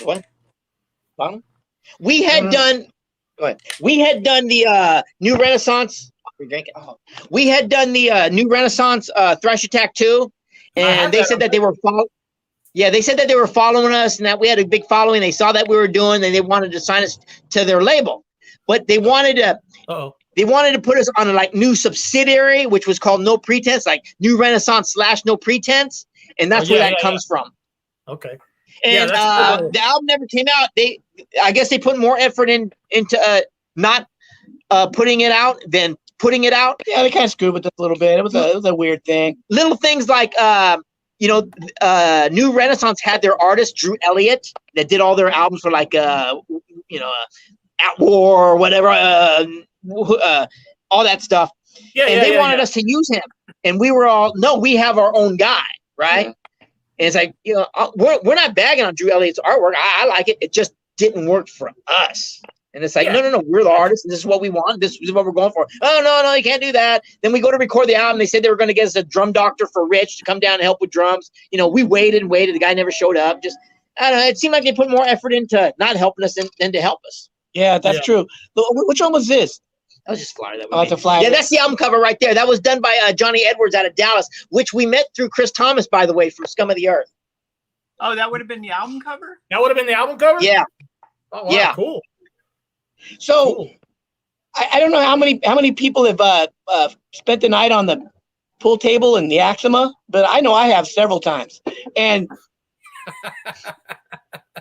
what? We had done the New Renaissance. We're drinking. Oh. We had done the New Renaissance Thrash Attack 2, and they said that they were following. Yeah, they said that they were following us, and that we had a big following. They saw that we were doing, and they wanted to sign us to their label, but they wanted to. They wanted to put us on a new subsidiary, which was called No Pretense, like New Renaissance / No Pretense, and that's where that comes from. Okay. And the album never came out. I guess they put more effort into not putting it out than putting it out. Yeah, they kind of screwed with it a little bit. It was a weird thing. Little things like New Renaissance had their artist Drew Elliott that did all their albums for At War or whatever, all that stuff. They wanted us to use him, and we were all, no, we have our own guy, right? Yeah. And it's like, we're not bagging on Drew Elliott's artwork. I like it. It just didn't work for us. And it's like, no, we're the artists, and this is what we want. This is what we're going for. Oh, no, you can't do that. Then we go to record the album. They said they were going to get us a drum doctor for Rich to come down and help with drums. We waited and waited. The guy never showed up. Just, I don't know. It seemed like they put more effort into not helping us than to help us. Yeah, that's true. Which one was this? That was just flyer that we Oh, it's made. a flyer. Yeah, that's the album cover right there. That was done by Johnny Edwards out of Dallas, which we met through Chris Thomas, by the way, from Scum of the Earth. Oh, that would have been the album cover? That would have been the album cover? Yeah. Oh, wow, Yeah. cool. So Cool. I don't know how many people have spent the night on the pool table in the Axima, but I know I have several times. And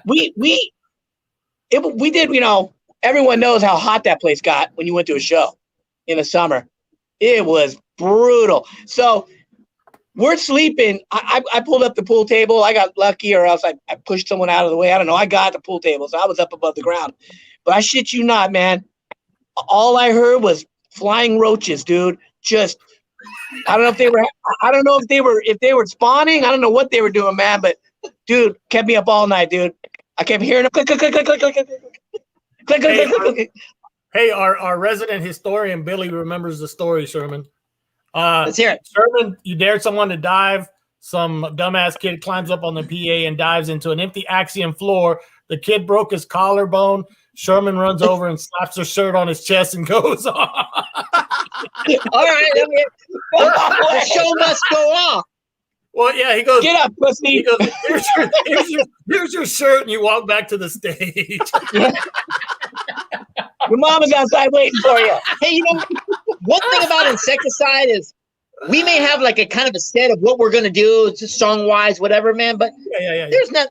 we did, you know, everyone knows how hot that place got when you went to a show in the summer. It was brutal. So we're sleeping. I pulled up the pool table. I got lucky, or else I pushed someone out of the way. I don't know. I got the pool table, so I was up above the ground. But I shit you not, man. All I heard was flying roaches, dude. Just, I don't know if they were spawning. I don't know what they were doing, man. But dude, kept me up all night, dude. I kept hearing them click, click, click, click, click, click, click, click, click, click, click. Hey, our resident historian Billy remembers the story, Sherman. Let's hear it. Sherman, you dared someone to dive. Some dumbass kid climbs up on the PA and dives into an empty Axiom floor. The kid broke his collarbone. Sherman runs over and slaps her shirt on his chest and goes on. All right. The show must go on. Well, yeah, he goes, Get up, pussy. he goes, here's your shirt, and you walk back to the stage. Your mama's outside waiting for you. Hey, you know, one thing about Insecticide is we may have like a kind of a set of what we're going to do, just song wise, whatever, man, but Yeah. there's not,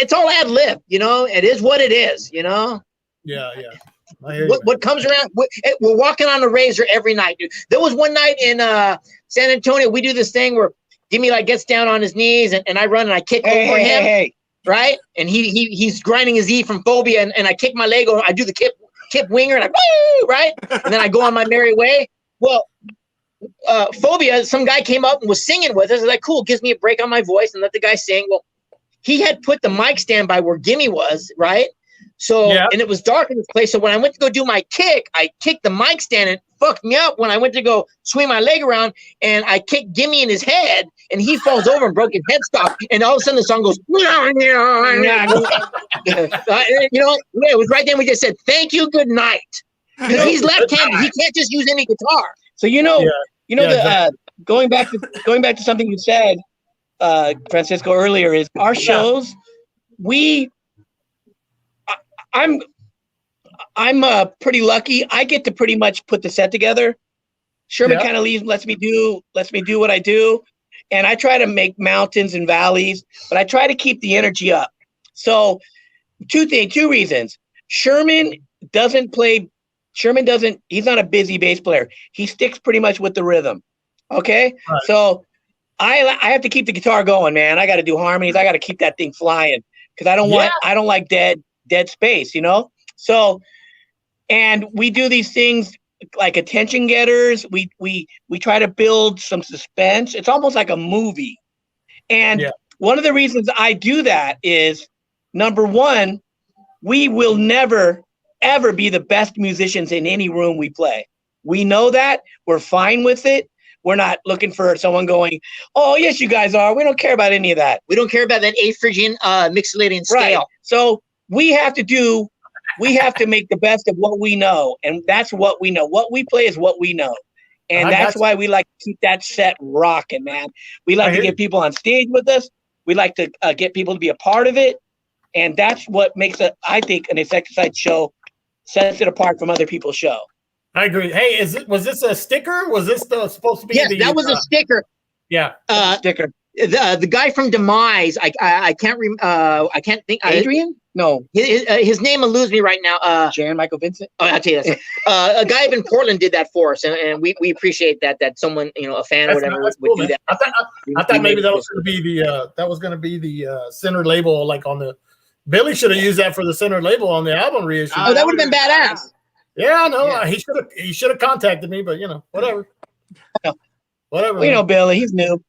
it's all ad lib, you know, it is what it is, you know. Yeah. I hear you, What comes around, we're walking on a razor every night, dude. There was one night in San Antonio, we do this thing where Gimmi like gets down on his knees and I run and I kick over him, Hey. right? And he's grinding his E from Phobia and I kick my leg over, I do the kip winger and I woo, right? And then I go on my merry way. Well, Phobia, some guy came up and was singing with us. I was like, cool, gives me a break on my voice and let the guy sing. Well, he had put the mic stand by where Gimmi was, right? So, and it was dark in this place. So when I went to go do my kick, I kicked the mic stand and it fucked me up when I went to go swing my leg around and I kicked Gimmi in his head and he falls over and broke his headstock. And all of a sudden the song goes, you know, it was right then we just said, thank you, good night. Because he's left-handed. He can't just use any guitar. So going back to something you said, Francisco, earlier, is our shows. I'm pretty lucky. I get to pretty much put the set together. Sherman kind of lets me do what I do, and I try to make mountains and valleys, but I try to keep the energy up. So, two reasons. Sherman doesn't. He's not a busy bass player. He sticks pretty much with the rhythm. Okay, right. So I have to keep the guitar going, man. I got to do harmonies. I got to keep that thing flying because I don't like dead space, you know. So, and we do these things like attention getters. We try to build some suspense. It's almost like a movie. And one of the reasons I do that is, number one, we will never ever be the best musicians in any room we play. We know that. We're fine with it. We're not looking for someone going, oh, yes, you guys are. We don't care about any of that. We don't care about that A Phrygian mixolydian scale. Right. So we have to make the best of what we know. And that's what we know. What we play is what we know. And that's why we like to keep that set rocking, man. We like to get people on stage with us. We like to get people to be a part of it. And that's what makes I think, an Insecticide show sets it apart from other people's show. I agree. Hey, was this a sticker? Was this supposed to be? Yes, that was a sticker. Yeah, sticker. The guy from Demise, I can't think. Adrian? No, his name eludes me right now. Jan Michael Vincent. Oh, I'll tell you this. A guy up in Portland did that for us, and we appreciate that someone, you know, a fan or whatever would do that. I thought maybe that was going to be the center label, like on the. Billy should have used that for the center label on the album reissue. Oh, that would have been badass. Yeah, no, he should have contacted me, but you know, whatever. Whatever. We know Billy, he's new.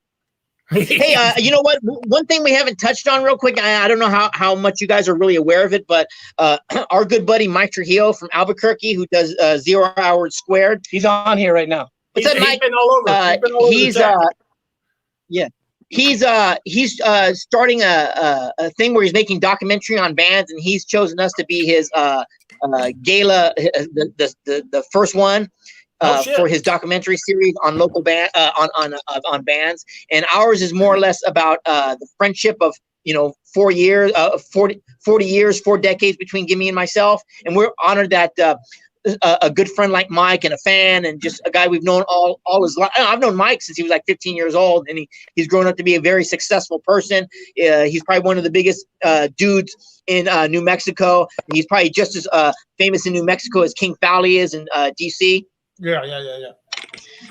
Hey, you know what? One thing we haven't touched on real quick. I don't know how much you guys are really aware of it, but our good buddy Mike Trujillo from Albuquerque, who does 0 Hours Squared, he's on here right now. What's up, Mike? He's been all over. He's starting a thing where he's making documentary on bands, and he's chosen us to be his gala, the first one. For his documentary series on local band on bands, and ours is more or less about the friendship of 40 years, 4 decades between Gimmi and myself, and we're honored that a good friend like Mike and a fan and just a guy we've known all his life. I've known Mike since he was like 15 years old, and he's grown up to be a very successful person. He's probably one of the biggest dudes in New Mexico. He's probably just as famous in New Mexico as King Fowley is in DC. Yeah.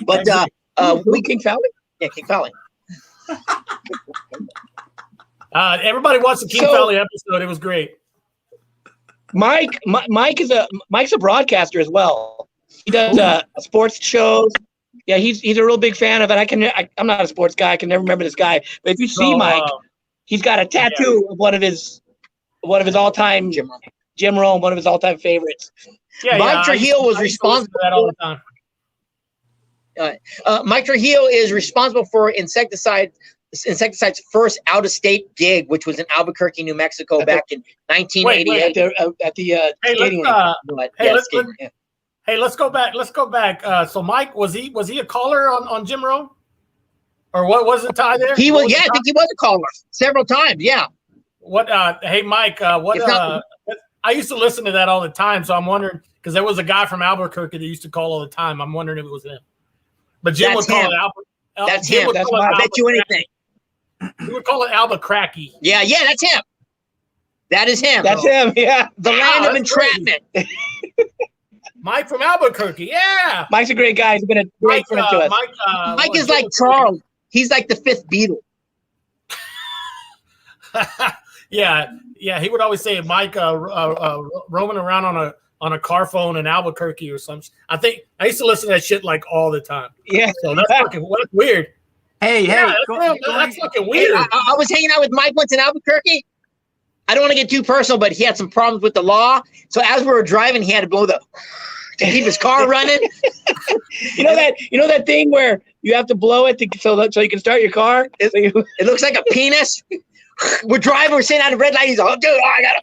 But King Fowley? Yeah, King Fowley. Everybody watched the King Fowley episode. It was great. Mike's a broadcaster as well. He does sports shows. Yeah, he's a real big fan of it. I'm not a sports guy. I can never remember this guy. But if you see Mike, he's got a tattoo of one of his all-time Jim Rome, one of his all-time favorites. Yeah, Mike Trujillo was responsible for that all the time. Mike Trujillo is responsible for Insecticide's first out-of-state gig, which was in Albuquerque, New Mexico, back in 1988 at the skating rink. Hey, let's go back. So Mike, was he a caller on Jim Rome, or what was the tie there? He was. Yeah, I think he was a caller several times. Yeah. What? Hey, Mike. I used to listen to that all the time, so I'm wondering because there was a guy from Albuquerque that used to call all the time. I'm wondering if it was him. But Jim would call it Albuquerque. That's him. I bet you anything. We would call it Albuquerque. Yeah, that's him. That is him. That's him. Yeah, the land of entrapment. Mike from Albuquerque. Yeah, Mike's a great guy. He's been a great friend to us. Mike is like Charles. He's like the fifth Beatle. Yeah. He would always say Mike roaming around on a car phone in Albuquerque or something. I think I used to listen to that shit like all the time. Yeah, so that's weird. Hey, that's fucking weird. I was hanging out with Mike once in Albuquerque. I don't want to get too personal, but he had some problems with the law. So as we were driving, he had to blow to keep his car running. You know that thing where you have to blow it so you can start your car. It looks like a penis. We're driving. We're sitting on a red light. He's like, "Oh, dude, I gotta."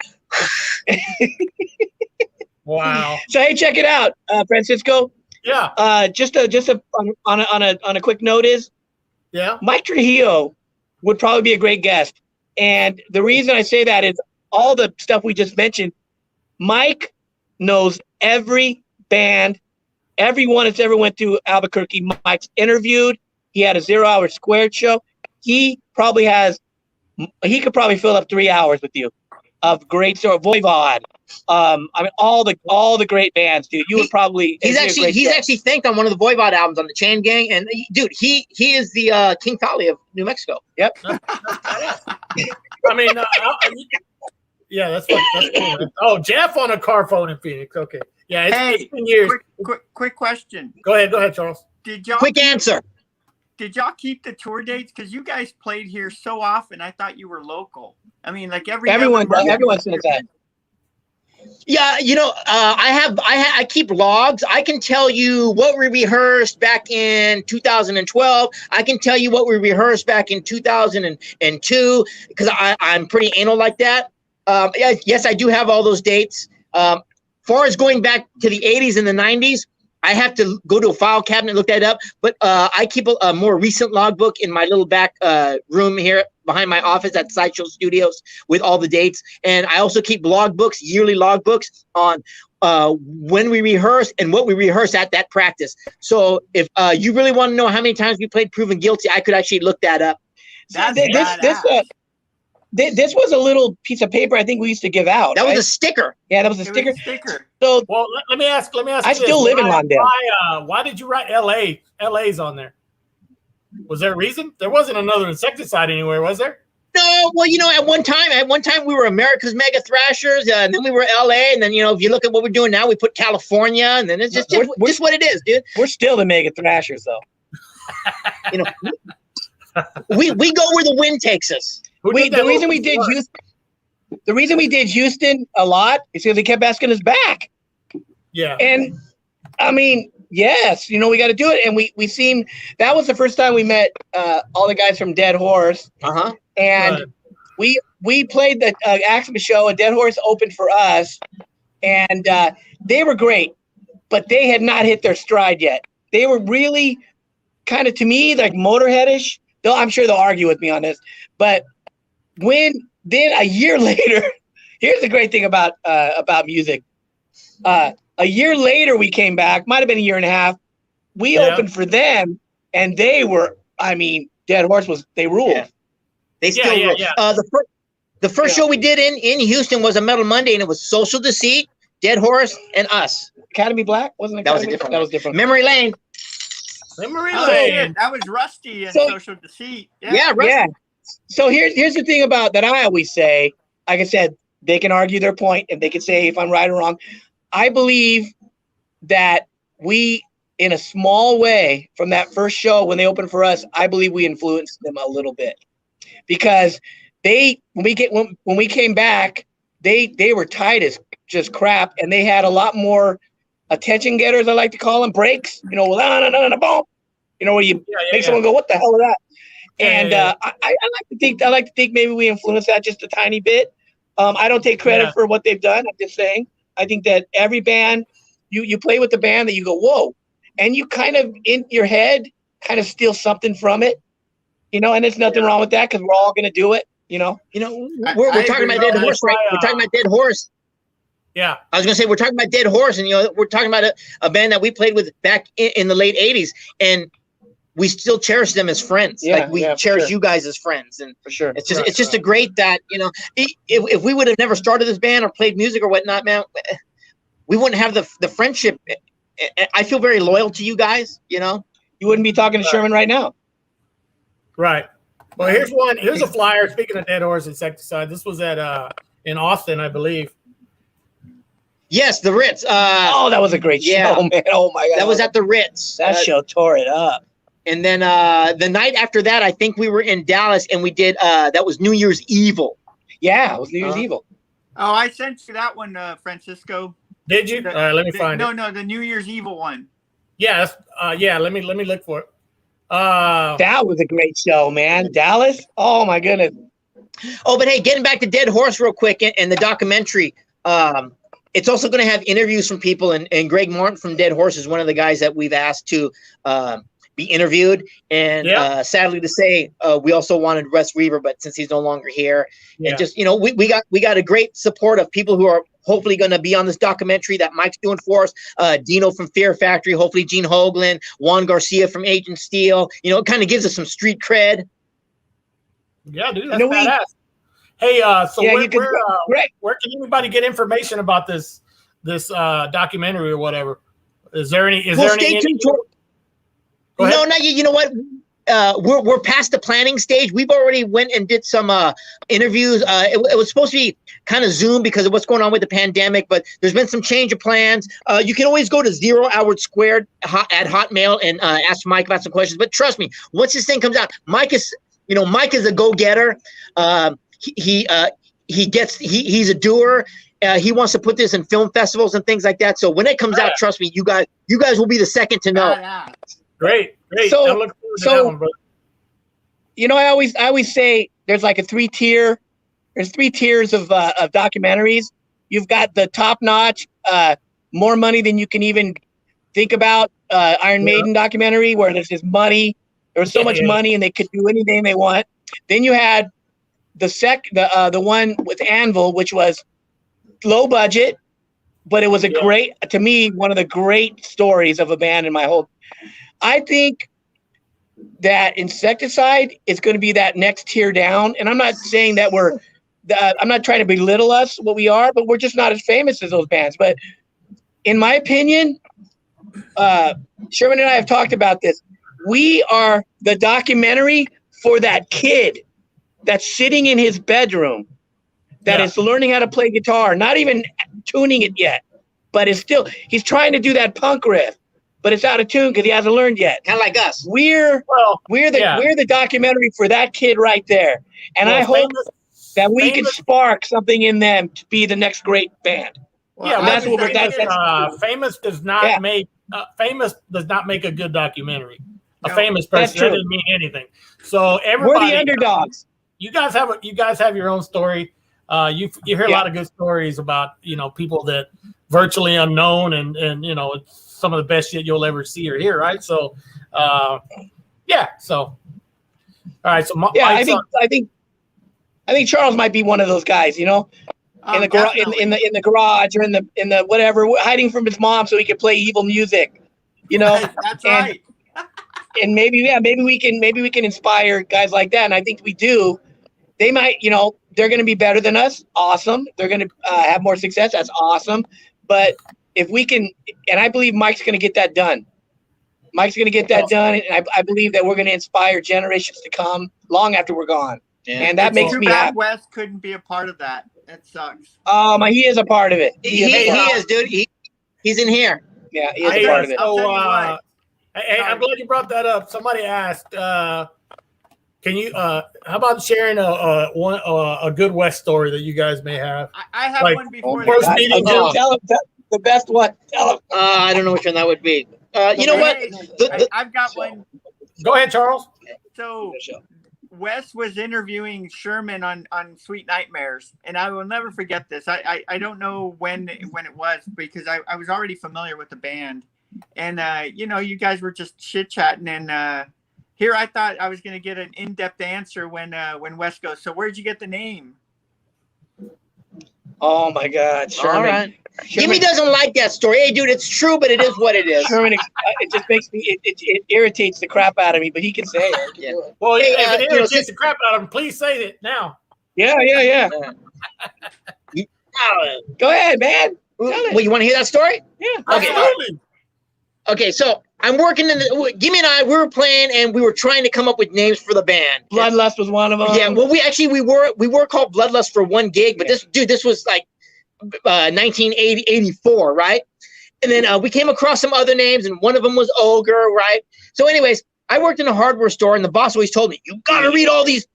Wow. So hey, check it out, Francisco. Yeah. Just on a quick note is. Yeah. Mike Trujillo would probably be a great guest. And the reason I say that is all the stuff we just mentioned, Mike knows every band, everyone that's ever went to Albuquerque. Mike's interviewed. He had a 0 Hour Squared show. He could probably fill up 3 hours with you of great story. Voivod. I mean, all the great bands, dude. You would probably. He's actually thanked on one of the Voivod albums on the Chain Gang, and dude, he is the King Fowley of New Mexico. Yep. I mean, yeah, that's cool. Oh, Jeff on a car phone in Phoenix. Okay. Yeah. It's been years. Quick question. Go ahead, Charles. Answer. Did y'all keep the tour dates? Because you guys played here so often. I thought you were local. I mean, like everyone says that. Yeah, I keep logs. I can tell you what we rehearsed back in 2012. I can tell you what we rehearsed back in 2002 because I'm pretty anal like that. Yes, I do have all those dates. Far as going back to the 80s and the 90s, I have to go to a file cabinet and look that up. But I keep a more recent logbook in my little back room here behind my office at Sideshow Studios with all the dates. And I also keep yearly logbooks on when we rehearse and what we rehearse at that practice. So if you really want to know how many times we played Proven Guilty, I could actually look that up. This was a little piece of paper I think we used to give out. That was a sticker. Yeah, that was a sticker. So, well, let me ask. I still live in Lawndale. Why did you write L.A.? L.A.'s on there. Was there a reason? There wasn't another Insecticide anywhere, was there? No. Well, at one time we were America's Mega Thrashers, and then we were L.A., and then if you look at what we're doing now, we put California, and then it's just what it is, dude. We're still the Mega Thrashers, though. We go where the wind takes us. The reason we did Houston a lot is because they kept asking us back. Yeah. And I mean, yes, we got to do it. And that was the first time we met all the guys from Dead Horse. Uh-huh. And we played the Axma show, and Dead Horse opened for us. and they were great, but they had not hit their stride yet. They were really kind of, to me, like Motorhead-ish. Though I'm sure they'll argue with me on this, but then a year later, here's the great thing about music. A year later, we came back. Might have been a year and a half. We opened for them, and they were. I mean, Dead Horse they ruled. Yeah. They still rule. The first show we did in Houston was a Metal Monday, and it was Social Deceit, Dead Horse, and us. Academy Black wasn't it? That was a different. That was different. Memory Lane. Memory Oh, Lane. shit, that was Rusty and So- Social Deceit. Yeah, Rusty. Yeah. So here's the thing about that. I always say, like I said, they can argue their point, and they can say if I'm right or wrong. I believe that we, in a small way, from that first show when they opened for us, I believe we influenced them a little bit, because when we came back, they were tight as just crap, and they had a lot more attention getters, I like to call them, breaks. You know, boom. You know, where you make someone go, "What the hell is that?" And I like to think maybe we influenced that just a tiny bit. I don't take credit for what they've done. I'm just saying. I think that every band, you play with the band that you go, whoa, and you kind of in your head kind of steal something from it, you know. And there's nothing wrong with that, because we're all gonna do it, you know. We're talking about Dead Horse, right? We're talking about Dead Horse. Yeah. I was gonna say we're talking about Dead Horse, and we're talking about a band that we played with back in the late '80s, and we still cherish them as friends. Yeah, like we yeah, for cherish sure. you guys as friends, and For sure. it's just a great that if we would have never started this band or played music or whatnot, man, we wouldn't have the friendship. I feel very loyal to you guys. You know, You wouldn't be talking to Sherman right now. Right. Well, here's a flyer. Speaking of Dead Horse Insecticide, this was at in Austin, I believe. yes, the Ritz. That was a great show, man. Oh my God. That was at the Ritz. That show tore it up. And then the night after that, I think we were in Dallas, and we did that was New Year's Evil. Yeah, it was New Year's Evil. Oh, I sent you that one, Francisco. Did you? All right, let me find it. No, the New Year's Evil one. Yeah, let me look for it. That was a great show, man. Dallas. Oh my goodness. Oh, but hey, getting back to Dead Horse real quick and the documentary, it's also going to have interviews from people, and Greg Martin from Dead Horse is one of the guys that we've asked to be interviewed. And sadly to say, we also wanted Russ Reaver, but since he's no longer here, and just we got a great support of people who are hopefully going to be on this documentary that Mike's doing for us. Dino from Fear Factory, hopefully Gene Hoglan, Juan Garcia from Agent Steel. It kind of gives us some street cred. Yeah, dude, that's badass. Hey, so where can anybody get information about this documentary or whatever? Is there any? Stay tuned. No, not yet. You know what? We're past the planning stage. We've already went and did some interviews. It was supposed to be kind of Zoom because of what's going on with the pandemic, but there's been some change of plans. You can always go to 0 Hours Squared at Hotmail and ask Mike about some questions. But trust me, once this thing comes out, Mike is a go-getter. He's a doer. He wants to put this in film festivals and things like that. So when it comes out, trust me, you guys will be the second to know. Great. So, I look forward to that one, brother. I always say there's like there's 3 tiers of documentaries. You've got the top-notch, more money than you can even think about, Iron Maiden documentary, where there's just money. There was so much money and they could do anything they want. Then you had the one with Anvil, which was low budget, but it was to me, one of the great stories of a band in my whole. I think that Insecticide is going to be that next tier down. And I'm not saying that I'm not trying to belittle us, what we are, but we're just not as famous as those bands. But in my opinion, Sherman and I have talked about this. We are the documentary for that kid that's sitting in his bedroom that is learning how to play guitar, not even tuning it yet, but he's trying to do that punk riff. But it's out of tune because he hasn't learned yet. Kind of like us. We're the documentary for that kid right there. And I hope that we can spark something in them to be the next great band. Well, that's what we're doing. Famous does not make a good documentary. A famous person, that doesn't mean anything. So everybody, we're the underdogs. You guys have your own story. You hear a lot of good stories about, you know, people that virtually unknown and you know, it's some of the best shit you'll ever see or hear, right? So, yeah. So, all right. So, I think Charles might be one of those guys, you know, in the garage, in the garage or in the whatever, hiding from his mom so he could play evil music, you know. That's right. And maybe we can inspire guys like that, and I think we do. They might, you know, they're going to be better than us. Awesome. They're going to have more success. That's awesome. But if we can, and I believe Mike's going to get that done. Mike's going to get that done, and I believe that we're going to inspire generations to come long after we're gone. Yeah. And that makes me happy. Wes couldn't be a part of that. That sucks. He is a part of it. He is, dude. He's in here. Yeah, he is a part of it. So, hey, I'm glad you brought that up. Somebody asked, can you? How about sharing a good West story that you guys may have? I have one before. First meeting. Tell him the best one. Tell him. I don't know which one that would be. You know what? I've got one. Go ahead, Charles. So, Wes was interviewing Sherman on Sweet Nightmares, and I will never forget this. I don't know when it was because I was already familiar with the band, and you know, you guys were just chit chatting, and here I thought I was going to get an in-depth answer when Wes goes, "So where'd you get the name?" Oh my God, Sherman! All right. Gimmi doesn't like that story. Hey, dude, it's true, but it is what it is. Sherman, it just makes me, it irritates the crap out of me, but he can say it. Yeah. Well, if it irritates the crap out of him, please say it now. Yeah. Go ahead, man. Well, you want to hear that story? Yeah. Okay. Absolutely. Okay, so I'm working in Gimmi and I, we were playing and we were trying to come up with names for the band. Bloodlust was one of them. Yeah, well, we were called Bloodlust for one gig, but this was like 1984, right? And then we came across some other names, and one of them was Ogre, right? So, anyways, I worked in a hardware store, and the boss always told me, "You gotta read all these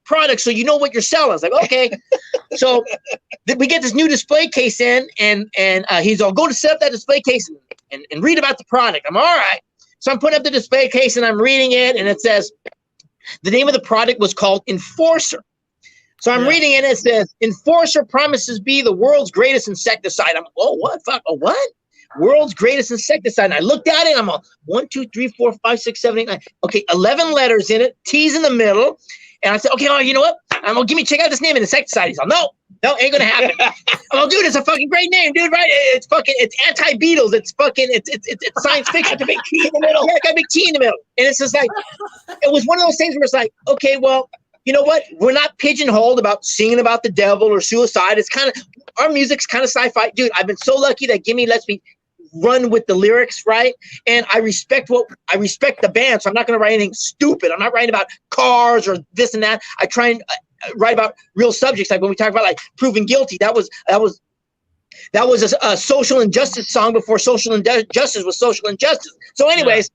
products so you know what you're selling." I was like, "Okay." So we get this new display case in, and he's all, "Go to set up that display case and read about the product." I'm all right. So I'm putting up the display case and I'm reading it, and it says the name of the product was called Enforcer. So I'm reading it, and it says, "Enforcer promises to be the world's greatest insecticide." I'm, oh, what? Fuck, a what? World's greatest insecticide. And I looked at it, and I'm all, 1, 2, 3, 4, 5, 6, 7, 8, 9. Okay, 11 letters in it, T's in the middle. And I said, okay, oh, you know what? I'm going to check out this name, insecticide. He's all, no, ain't going to happen. I'm all, dude, it's a fucking great name, dude, right? It's anti-beetles. It's science fiction. Got a big T in the middle. Yeah, got a big T in the middle. And it's just like, it was one of those things where it's like, okay, well, you know what? We're not pigeonholed about singing about the devil or suicide. It's kind of, our music's kind of sci-fi. Dude, I've been so lucky that Gimmi lets me run with the lyrics, right? And I respect the band, so I'm not going to write anything stupid. I'm not writing about cars or this and that. I try and write about real subjects. Like when we talk about like proven guilty, that was a social injustice song before social injustice was social injustice. So anyways,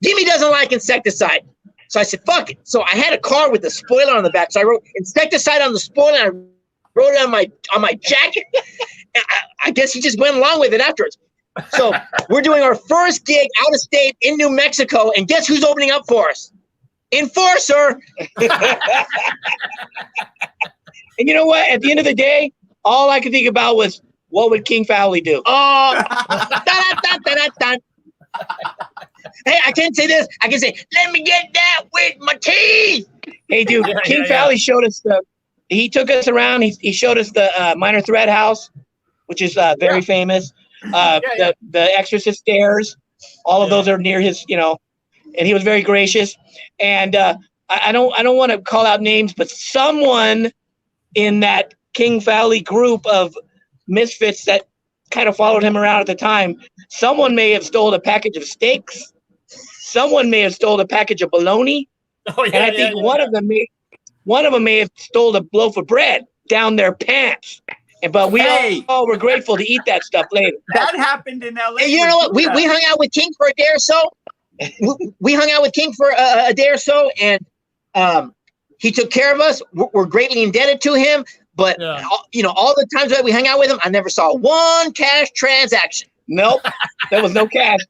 Gimmi doesn't like insecticide. So I said, fuck it. So I had a car with a spoiler on the back. So I wrote insecticide on the spoiler, and I wrote it on my jacket. And I guess he just went along with it afterwards. So we're doing our first gig out of state in New Mexico, and guess who's opening up for us? Enforcer. And you know what? At the end of the day, all I could think about was, what would King Fowley do? Oh, hey, I can't say this. I can say, let me get that with my teeth. Hey, dude, King Fowley showed us he took us around. He showed us the Minor Threat House, which is very famous. The Exorcist stairs, all of those are near his, you know, and he was very gracious. And I don't want to call out names, but someone in that King Fowley group of misfits that kind of followed him around at the time, someone may have stolen a package of steaks. Someone may have stolen a package of bologna. And I think one of them may have stolen a loaf of bread down their pants. But we all were grateful to eat that stuff later. That happened in LA. Hey, you know what? We hung out with King for a day or so. We hung out with King for a day or so, and he took care of us. We're greatly indebted to him. But you know, all the times that we hung out with him, I never saw one cash transaction. Nope, there was no cash.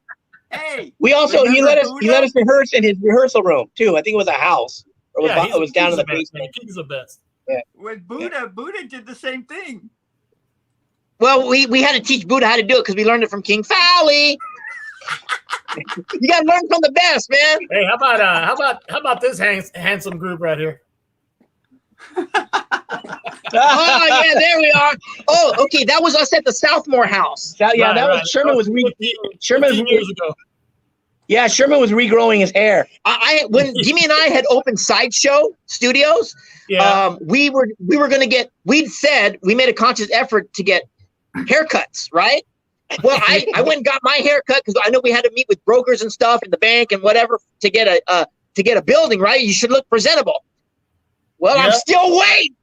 Hey, we also he let us rehearse in his rehearsal room too. I think it was a house, or it was down in the basement. King's the best. with Buddha. Buddha did the same thing. Well, we had to teach Buddha how to do it because we learned it from King Fowley. You got to learn from the best, man. Hey, how about this handsome group right here? Oh yeah, there we are. Oh, okay, that was us at the Southmore house. Sherman was 15 years ago. Yeah, Sherman was regrowing his hair. When Gimmi and I had opened Sideshow Studios, we were gonna get. We made a conscious effort to get haircuts, right? Well, I went and got my haircut because I know we had to meet with brokers and stuff in the bank and whatever to get a building, right? You should look presentable. Well, I'm still waiting.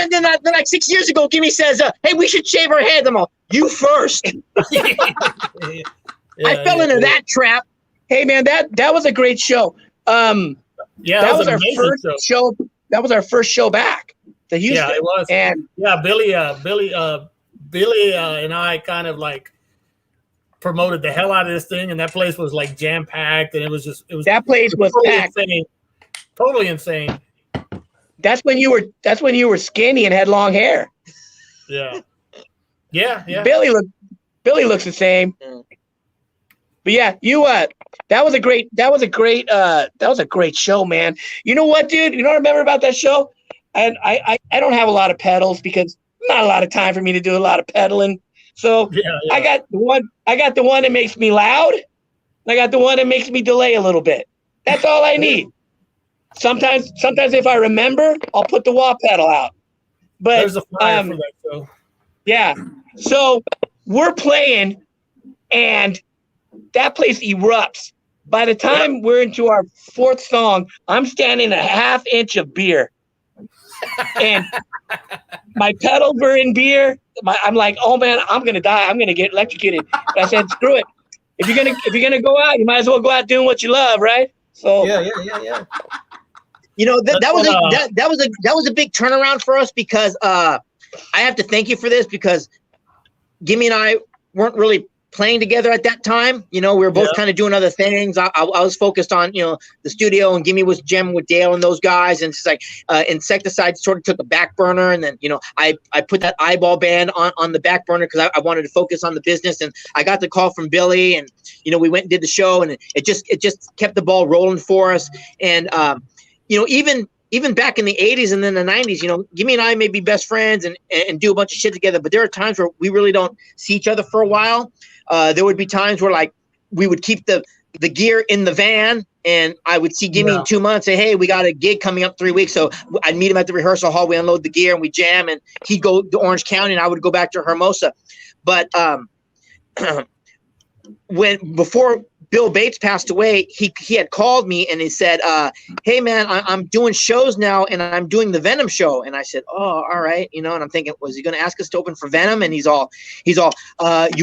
then like 6 years ago, Gimmi says, "Hey, we should shave our heads." I'm all, "You first." I fell into that trap. Hey, man, that was a great show. That was our first show. That was our first show back to Houston. Yeah, it was. And Billy and I kind of like promoted the hell out of this thing, and that place was like jam packed, and it was that place was totally packed. Insane. Totally insane. That's when you were skinny and had long hair. Yeah. Billy looks the same. But yeah, that was a great show, man. You know what, dude? You know what I remember about that show? And I don't have a lot of pedals because not a lot of time for me to do a lot of pedaling. So I got the one that makes me loud. And I got the one that makes me delay a little bit. That's all I need. Sometimes if I remember, I'll put the wah pedal out. But there's a flyer for that show. Yeah. So we're playing and that place erupts. By the time we're into our fourth song, I'm standing a half inch of beer. And my pedals were in beer. I'm like, oh man, I'm gonna die. I'm gonna get electrocuted. But I said, screw it. If you're gonna go out, you might as well go out doing what you love, right? So Yeah. You know, that was a big turnaround for us because I have to thank you for this because Gimmi and I weren't really playing together at that time. You know, we were both kind of doing other things. I was focused on, the studio, and Gimmi was jamming with Dale and those guys. And it's like Insecticide sort of took a back burner. And then, I put that eyeball band on the back burner because I wanted to focus on the business. And I got the call from Billy, and, we went and did the show, and it just kept the ball rolling for us. And, even back in the 80s and then the 90s, Gimmi and I may be best friends and do a bunch of shit together, but there are times where we really don't see each other for a while. There would be times where like we would keep the gear in the van, and I would see Gimmi in 2 months, say, hey, we got a gig coming up 3 weeks. So I'd meet him at the rehearsal hall. We unload the gear and we jam, and he'd go to Orange County and I would go back to Hermosa. But before Bill Bates passed away, he had called me and he said, hey man, I'm doing shows now and I'm doing the Venom show. And I said, oh, all right. And I'm thinking, was he going to ask us to open for Venom? And he's all, you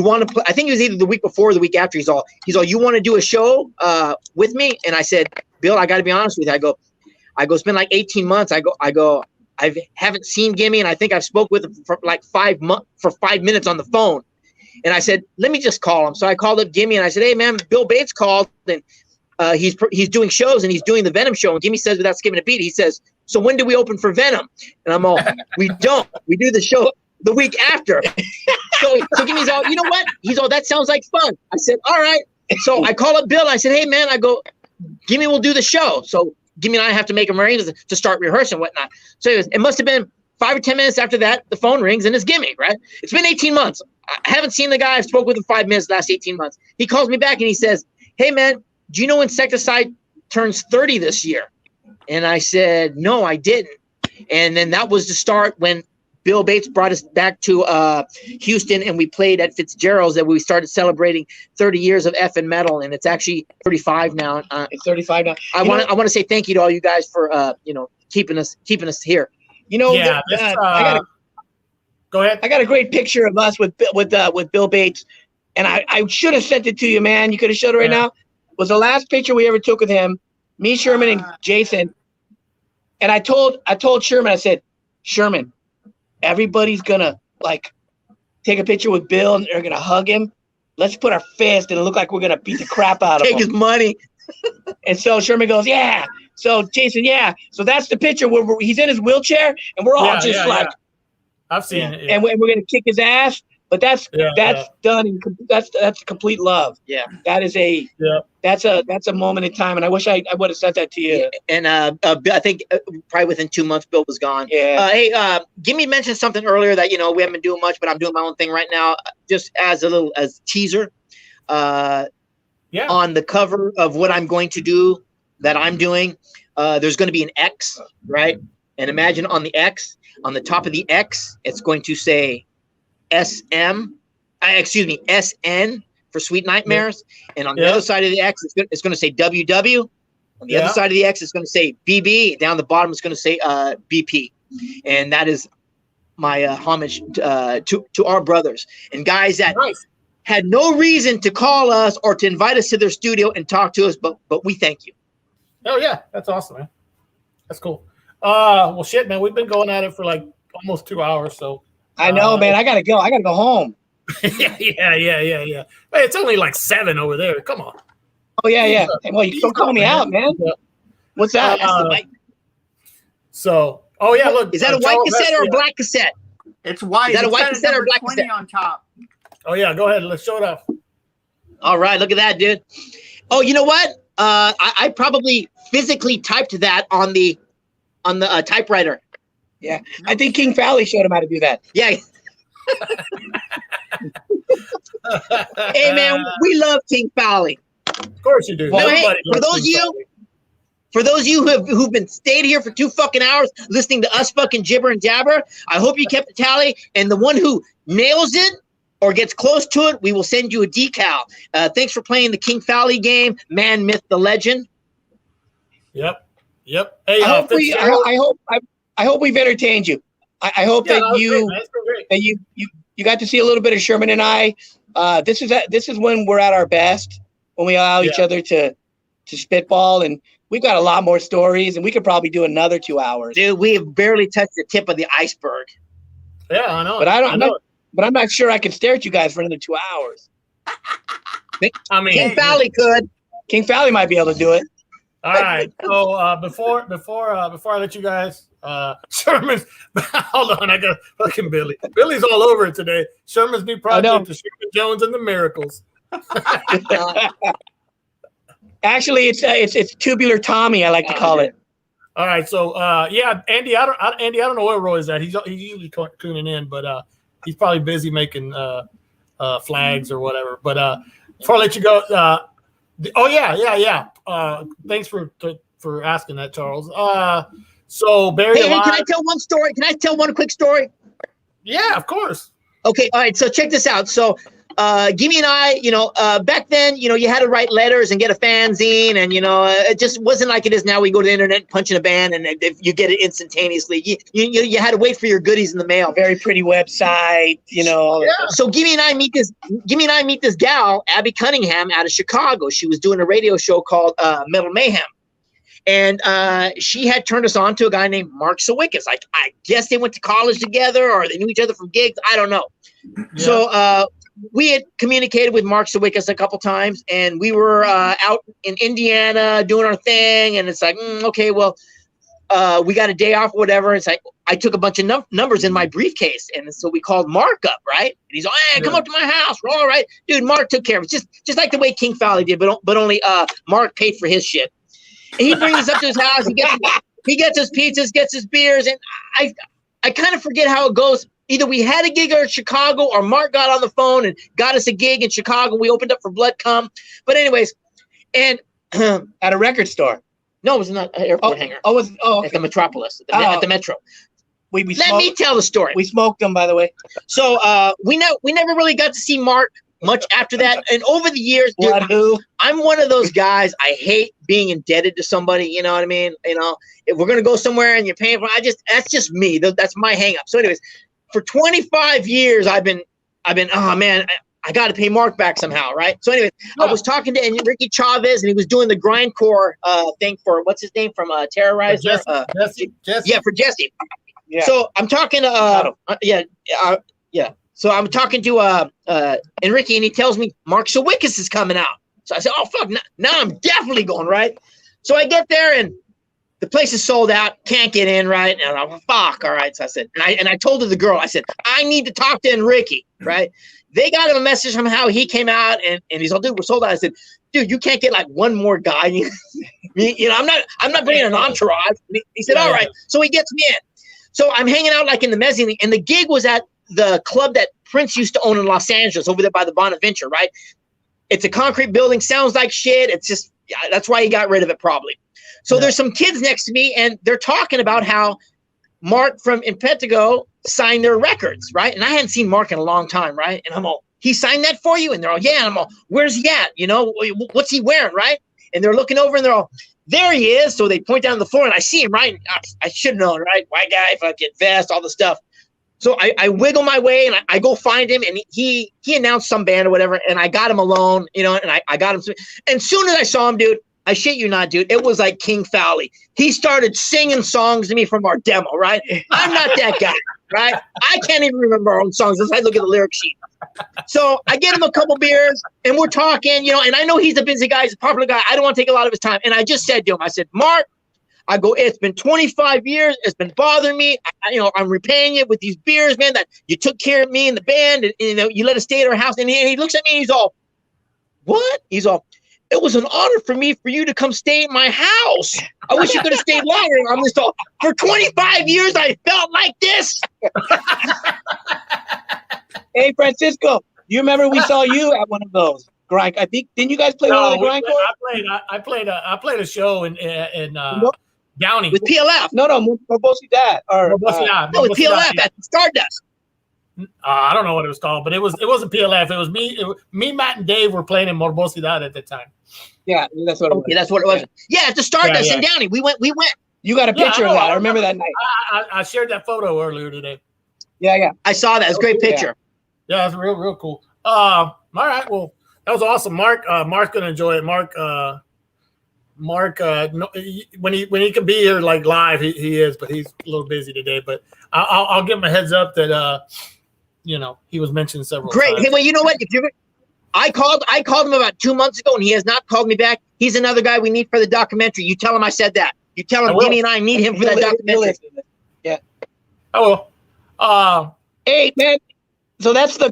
want to play? I think it was either the week before or the week after. He's all, you want to do a show with me? And I said, Bill, I got to be honest with you. I go, it's been like 18 months. I haven't seen Gimmi, and I think I've spoke with him for like 5 minutes on the phone. And I said, let me just call him. So I called up Gimmi and I said, hey man, Bill Bates called, and he's doing shows and he's doing the Venom show. And Gimmi says, without skipping a beat, he says, so when do we open for Venom? And I'm all, we don't. We do the show the week after. So Gimmi's all, you know what? He's all, that sounds like fun. I said, all right. So I call up Bill and I said, hey man, I go, Gimmi will do the show. So Gimmi and I have to make arrangements to start rehearsing and whatnot. So it must have been 5 or 10 minutes after that, the phone rings and it's Gimmi, right? It's been 18 months. I haven't seen the guy. I spoke with him 5 minutes the last 18 months. He calls me back and he says, hey man, do you know Insecticide turns 30 this year? And I said, no, I didn't. And then that was the start when Bill Bates brought us back to Houston, and we played at Fitzgerald's, that we started celebrating 30 years of effing metal, and it's actually 35 now. It's 35 now. I want to say thank you to all you guys for keeping us here. Go ahead. I got a great picture of us with Bill Bates, and I should have sent it to you, man. You could have showed it right now. It was the last picture we ever took with him, me, Sherman, and Jason. And I told Sherman, I said, Sherman, everybody's gonna like take a picture with Bill and they're gonna hug him. Let's put our fist and look like we're gonna beat the crap out of him. Take his money. And so Sherman goes, yeah. So Jason, yeah. So that's the picture where he's in his wheelchair, and we're all just like, I've seen it. And we're gonna kick his ass. But that's done. That's complete love. Yeah, that is that's a moment in time, and I wish I would have sent that to you. Yeah. And I think probably within 2 months, Bill was gone. Yeah. Hey, Gimmi mentioned something earlier that we haven't been doing much, but I'm doing my own thing right now, just as a teaser. On the cover of what I'm going to do, that I'm doing, there's going to be an X, right? And imagine on the X, on the top of the X, it's going to say SN for Sweet Nightmares, and on the other side of the X, it's going to say WW. On the other side of the X, it's going to say BB. Down the bottom, it's going to say BP, and that is my homage to our brothers and guys that had no reason to call us or to invite us to their studio and talk to us, but we thank you. Oh yeah, that's awesome, man. That's cool. Well, shit, man, we've been going at it for like almost 2 hours, so. I know, man. I gotta go home. yeah. Hey, it's only like 7 over there. Come on. Oh yeah. Well, you don't call me out, man. Yeah. What's that? So, look. Is that a white cassette or a black cassette? It's white. Is that a white cassette or a black 20 cassette? on top. Oh yeah, go ahead. Let's show it off. All right, look at that, dude. Oh, you know what? I probably physically typed that on the typewriter. Yeah, I think King Fowley showed him how to do that. Yeah. Hey man, we love King Fowley. Of course you do. Well, hey, for those of you who've been stayed here for 2 fucking hours listening to us fucking jibber and jabber, I hope you kept the tally. And the one who nails it or gets close to it, we will send you a decal. Thanks for playing the King Fowley game, man, myth, the legend. Yep. Hey, I hope we've entertained you. I hope that you got to see a little bit of Sherman and I. This is when we're at our best, when we allow each other to spitball, and we've got a lot more stories, and we could probably do another 2 hours. Dude, we have barely touched the tip of the iceberg. Yeah, I know. But I'm not sure I can stare at you guys for another 2 hours. I mean, King Fowley could. King Fowley might be able to do it. All right. So before I let you guys, Sherman's. Hold on, I got fucking Billy. Billy's all over it today. Sherman's new project, the Sherman Jones and the Miracles. Actually, it's Tubular Tommy. I like to call it. All right. So Andy, I don't know where Roy's at. He's usually tuning in, but he's probably busy making flags or whatever. But before I let you go. Thanks for asking that, Charles. So Barry. Hey, can I tell one story? Can I tell one quick story? Yeah, of course. Okay, all right. So check this out. So Gimmi and I, back then, you had to write letters and get a fanzine, and it just wasn't like it is now. We go to the internet, punch in a band, and if you get it instantaneously. You had to wait for your goodies in the mail. Very pretty website, So Gimmi and I meet this gal, Abby Cunningham, out of Chicago. She was doing a radio show called Metal Mayhem. And she had turned us on to a guy named Mark Sawickas. Like, I guess they went to college together, or they knew each other from gigs. I don't know. Yeah. So we had communicated with Mark Sawickas a couple times, and we were out in Indiana doing our thing. And it's like, okay, well, we got a day off or whatever. It's like, I took a bunch of numbers in my briefcase. And so we called Mark up, right? And he's like, hey, come up to my house. We're all right. Dude, Mark took care of it. Just like the way King Fowley did, but only Mark paid for his shit. And he brings us up to his house. He gets his pizzas, gets his beers. And I kind of forget how it goes. Either we had a gig in Chicago, or Mark got on the phone and got us a gig in Chicago. We opened up for Blood Cum. But anyways, and at a record store. No, it was not an airport hangar. Okay. At the Metropolis, at the Metro. Let me tell the story. We smoked them, by the way. So we never really got to see Mark much after that. And over the years, dude, I'm one of those guys. I hate being indebted to somebody. You know what I mean? If we're gonna go somewhere and you're paying for, that's just me. That's my hang up. So, anyways, for 25 years, I've been. Oh man, I got to pay Mark back somehow, right? So, anyways, I was talking to Enrique Chavez, and he was doing the grindcore thing for what's his name from Terrorizer. Jesse. Yeah, for Jesse. Yeah. So I'm talking to So I'm talking to Enrique, and he tells me Mark Sawickas is coming out. So I said, oh, fuck, now I'm definitely going, right? So I get there, and the place is sold out, can't get in, right? And I'm like, fuck, all right. So I said, and I told the girl, I said, I need to talk to Enrique, right? They got him a message from how he came out, and he's all, dude, we're sold out. I said, dude, you can't get like one more guy. You know, I'm not bringing an entourage. He said, all right. So he gets me in. So I'm hanging out like in the mezzanine, and the gig was at the club that Prince used to own in Los Angeles, over there by the Bonaventure, right? It's a concrete building, sounds like shit. It's just, that's why he got rid of it probably. So there's some kids next to me, and they're talking about how Mark from Impetigo signed their records, right? And I hadn't seen Mark in a long time, right? And I'm all, he signed that for you? And they're all, yeah. And I'm all, where's he at? You know, what's he wearing, right? And they're looking over, and they're all, there he is. So they point down the floor, and I see him, right? I should have known, right? White guy, fucking vest, all the stuff. So I wiggle my way, and I go find him, and he announced some band or whatever, and I got him alone, you know, and I got him. And soon as I saw him, dude, I shit you not, dude, it was like King Fowley. He started singing songs to me from our demo, right? I'm not that guy, right? I can't even remember our own songs unless I look at the lyric sheet. So I get him a couple beers, and we're talking, you know, and I know he's a busy guy, he's a popular guy. I don't want to take a lot of his time. And I just said to him, I said, Mark, I go, it's been 25 years. It's been bothering me. You know, I'm repaying you with these beers, man, that you took care of me and the band, and you know, you let us stay at our house. And he looks at me, and he's all, what? He's all, it was an honor for me for you to come stay at my house. I wish you could have stayed longer. I'm just all, for 25 years, I felt like this. Hey, Francisco, you remember we saw you at one of those grind? I think, didn't you guys play one of the grind course? I played a show in Downey with PLF. No, Morbosidad. Or no, with PLF at Stardust. I don't know what it was called, but it wasn't PLF. It was me, Matt, and Dave were playing in Morbosidad at the time. Yeah, that's what it was. Okay, that's what it was. Yeah, at the Stardust in Downey. We went. You got a picture of that. I remember that night. I shared that photo earlier today. Yeah. I saw that. It's a great picture. Yeah, it's real cool. All right, well, that was awesome. Mark's gonna enjoy it. Mark, when he can be here like live, he is, but he's a little busy today. But I'll give him a heads up that you know, he was mentioned several times. Hey, well, you know what? I called him about 2 months ago, and he has not called me back. He's another guy we need for the documentary. You tell him I said that. You tell him Gimmi and I need him for that documentary. Yeah. I will. Hey, man. So that's the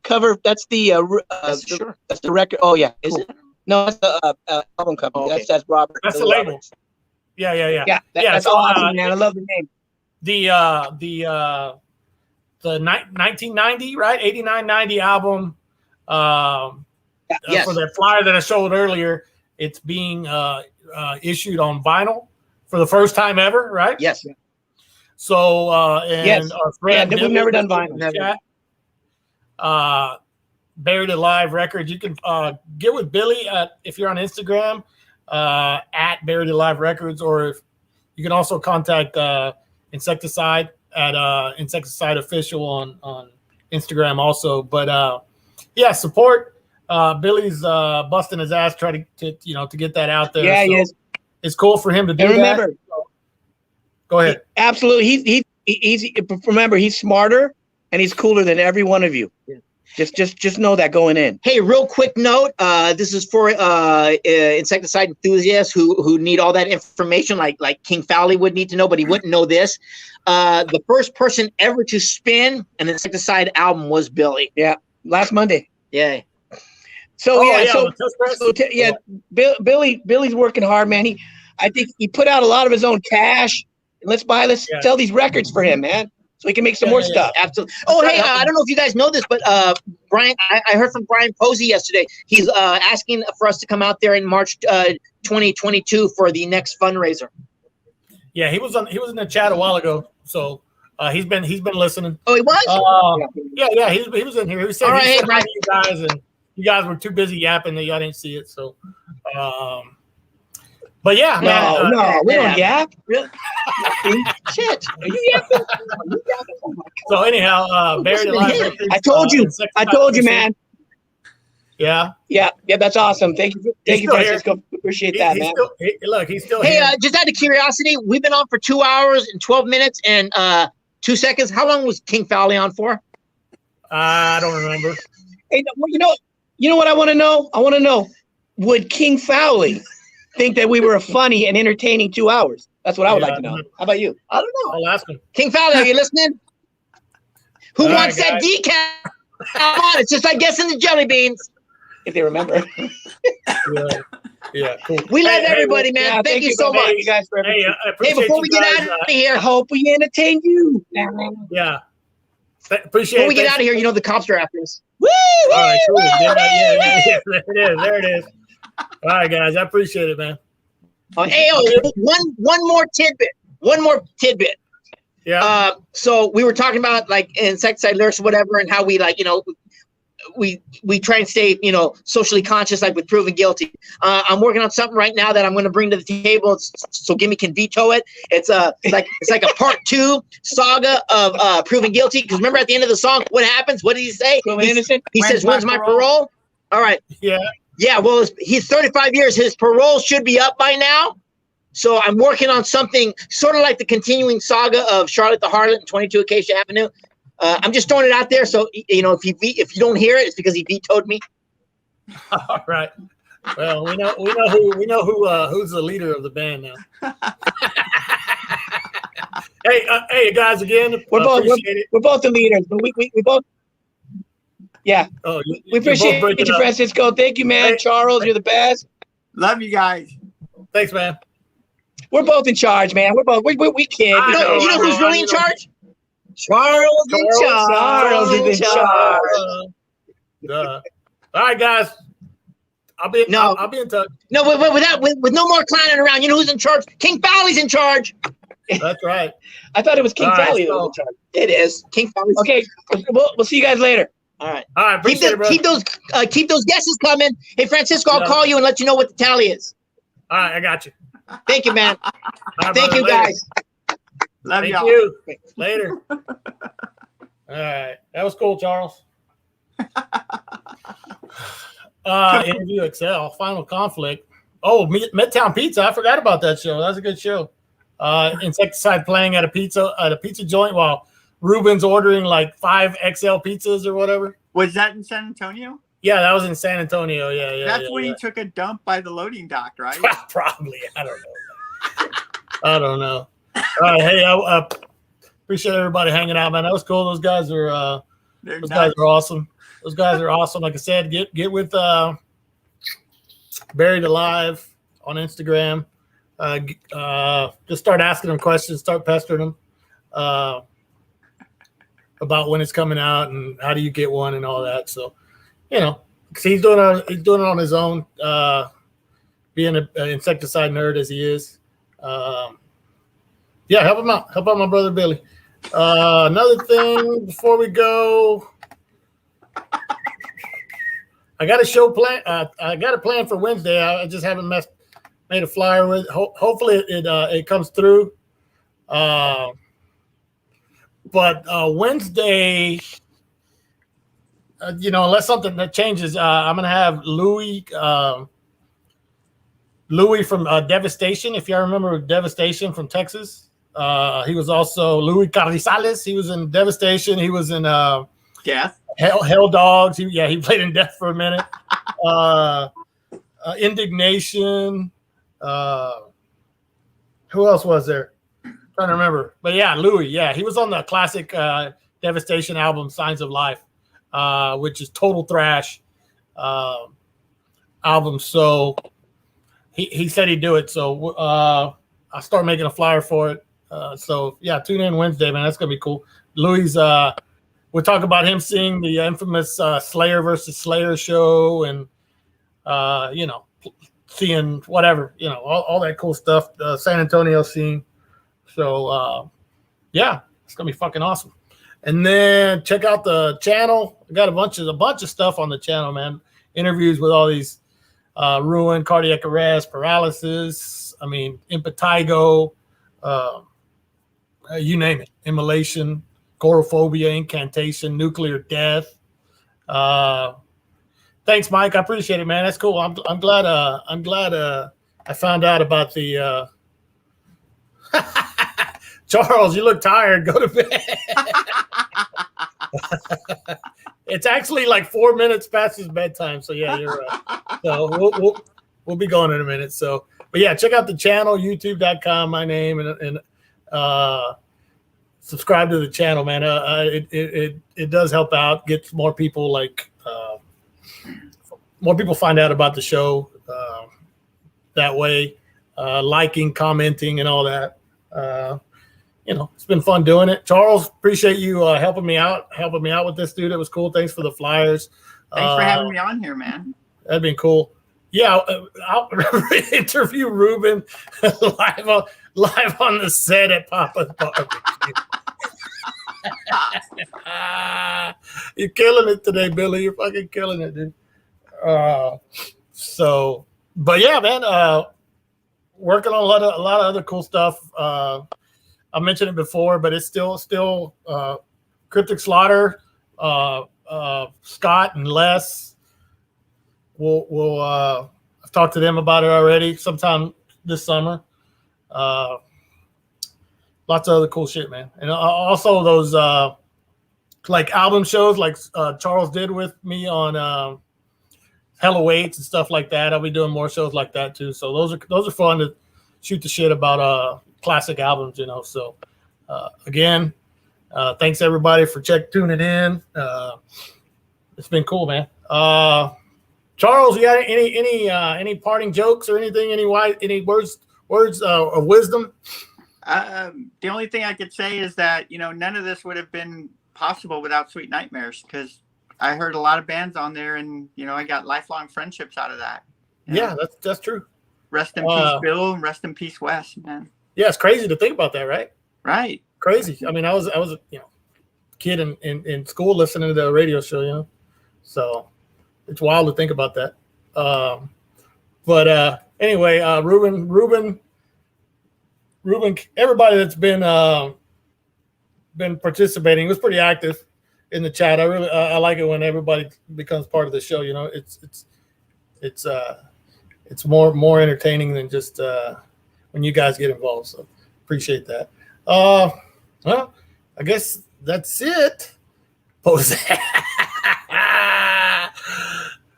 cover. That's the sure. That's the record. Oh yeah, Is cool. it? No, that's the album company. Okay. That's Robert. That's the label. Yeah. That's so, awesome, man. I love the name. The 1990, right? 89-90 album. Yes. For that flyer that I showed earlier, it's being issued on vinyl for the first time ever, right? Yes. So and yes. our friend we've never done vinyl. Buried Alive Records. You can get with Billy if you're on Instagram at Buried Alive Records, or if you can also contact Insecticide at Insecticide Official on Instagram also. But yeah, support. Billy's busting his ass trying to get that out there. Yeah, so he is. It's cool for him to do remember, that. Go ahead. Absolutely. He's remember, he's smarter and he's cooler than every one of you. Yeah. Just know that going in. Hey, real quick note. This is for insecticide enthusiasts who need all that information, like King Fowley would need to know, but he wouldn't know this. The first person ever to spin an Insecticide album was Billy. Yeah, last Monday. Yeah. So Billy's working hard, man. I think he put out a lot of his own cash. Let's sell these records for him, man, so he can make some more stuff. Absolutely. Oh, hey, I don't know if you guys know this, but Brian, I heard from Brian Posey yesterday. He's asking for us to come out there in March 2022 for the next fundraiser. Yeah, he was in the chat a while ago, so he's been listening. Oh, he was. Yeah, he was in here. He said, all right, he said hi to you guys, and you guys were too busy yapping that y'all didn't see it. So, but yeah, no, we don't yap. Really? Shit. Are you yapping? So anyhow, Buried Alive Records. I told you, man. Yeah. That's awesome. Thank you, Francisco. Appreciate that, man. He's still hey, here. just out of curiosity, we've been on for 2 hours and 12 minutes and 2 seconds. How long was King Fowley on for? I don't remember. Hey, well, you know what I want to know? I want to know, would King Fowley think that we were a funny and entertaining 2 hours. That's what I would like to know. How about you? I don't know. I'll ask him. King Fowler, are you listening? Who All wants right, that decaf? Come on, it's just like guessing the jelly beans. If they remember. Yeah, cool. We love everybody, man. Yeah, thank you so much. you guys for everything. Hey, I Hey, appreciate before you we get guys, out of here, I hope we entertained you. yeah. Appreciate before it. we get Thanks. out of here, you know the cops are after us. Woo! All right, cool. woo, Yeah, woo! there it is. All right, guys, I appreciate it, man. Hey, one more tidbit. One more tidbit. Yeah. So we were talking about like insecticide lyrics or whatever, and how we like, we try and stay, socially conscious, like with proven guilty. I'm working on something right now that I'm going to bring to the table, so Gimmi can veto it. It's like a part 2 saga of proven guilty. Because remember at the end of the song, what happens? What did he say? Proven innocent. He says, "When's my parole?" All right. Yeah. Yeah. Well, he's 35 years. His parole should be up by now. So I'm working on something sort of like the continuing saga of Charlotte the Harlot and 22 Acacia Avenue. I'm just throwing it out there, so if you don't hear it, it's because he vetoed me. All right. Well, we know who's the leader of the band now. Hey, guys, again, We're both the leaders, but we both. Yeah. Oh, we appreciate you, Francisco. Thank you, man. Hey, Charles, you're the best. Love you guys. Thanks, man. We're both in charge, man. We're both we kid. I know, You know who's really in charge? Charles in charge. Charles is in charge. All right, guys. I'll be in touch. No, with no more clowning around. You know who's in charge? King Fowley's in charge. That's right. I thought it was King All right, Valley that so- was in charge. It is King Fowley's. Okay, we'll see you guys later. All right. All right. Appreciate it, bro. Keep those guesses coming. Hey, Francisco, I'll Yeah. call you and let you know what the tally is. All right, I got you. Thank you, man. All right, Thank brother, you, later. guys. Love Thank y'all. you. Later. All right. That was cool, Charles. Interview Excel, Final Conflict. Oh, Midtown Pizza. I forgot about that show. That's a good show. Insecticide playing at a pizza joint while Ruben's ordering like 5 XL pizzas or whatever. Was that in San Antonio? Yeah, that was in San Antonio. Yeah. That's when he took a dump by the loading dock, right? Probably. I don't know. All right. Hey, I appreciate everybody hanging out, man. That was cool. Those guys are guys are awesome. Those guys are awesome. Like I said, get with Buried Alive on Instagram. Just start asking them questions. Start pestering them about when it's coming out and how do you get one and all that. So, because he's doing it on his own, being an insecticide nerd as he is. Yeah, help him out. Help out my brother Billy. Another thing before we go, I got a show plan. I got a plan for Wednesday. I just haven't made a flyer with. Hopefully it comes through. But Wednesday, unless something that changes, I'm gonna have Louis from Devastation. If y'all remember Devastation from Texas. He was also Louis Carrizales. He was in Devastation. He was in Death. Hell Dogs. He played in Death for a minute. Indignation. Who else was there? Trying to remember. But yeah, Louis. Yeah, he was on the classic Devastation album, Signs of Life, which is total thrash album. So he said he'd do it. So I'll start making a flyer for it. So yeah, tune in Wednesday, man. That's gonna be cool. Louis, we'll talk about him seeing the infamous Slayer versus Slayer show, and seeing whatever, all that cool stuff. San Antonio scene. So yeah, it's gonna be fucking awesome. And then check out the channel. I got a bunch of stuff on the channel, man. Interviews with all these ruin, cardiac arrest, paralysis. I mean, impetigo. You name it, immolation, chorophobia, incantation, nuclear death. Thanks, Mike. I appreciate it, man. That's cool. I'm glad I found out about the Charles, you look tired. Go to bed. It's actually like 4 minutes past his bedtime. So yeah, you're right. So we'll be going in a minute. So But yeah, check out the channel, youtube.com, my name, and subscribe to the channel, man. It does help out, gets more people more people find out about the show that way, liking, commenting, and all that. It's been fun doing it. Charles, appreciate you helping me out with this, dude. It was cool. Thanks for the flyers. Thanks for having me on here, man. That'd been cool. Yeah, I'll interview Ruben live on the set at Papa's Barbecue. You're killing it today, Billy. You're fucking killing it, dude. But yeah, man, working on a lot of other cool stuff. I mentioned it before, but it's still Cryptic Slaughter, Scott and Les. I've talked to them about it already sometime this summer. Lots of other cool shit, man. And also those like album shows like Charles did with me on Hella Weights and stuff like that. I'll be doing more shows like that too. So those are fun to shoot the shit about classic albums, So again, thanks everybody for tuning in. It's been cool, man. Charles, you got any parting jokes or anything? Any words of wisdom? The only thing I could say is that none of this would have been possible without Sweet Nightmares, because I heard a lot of bands on there, and I got lifelong friendships out of that. Yeah, that's true. Rest in peace, Bill, and rest in peace, Wes, man. Yeah, it's crazy to think about that, right? Right. Crazy. I mean, I was a kid in school listening to the radio show, So it's wild to think about that. But anyway, Ruben, everybody that's been participating was pretty active in the chat. I like it when everybody becomes part of the show. It's more entertaining than just when you guys get involved. So appreciate that. Well, I guess that's it. Pose.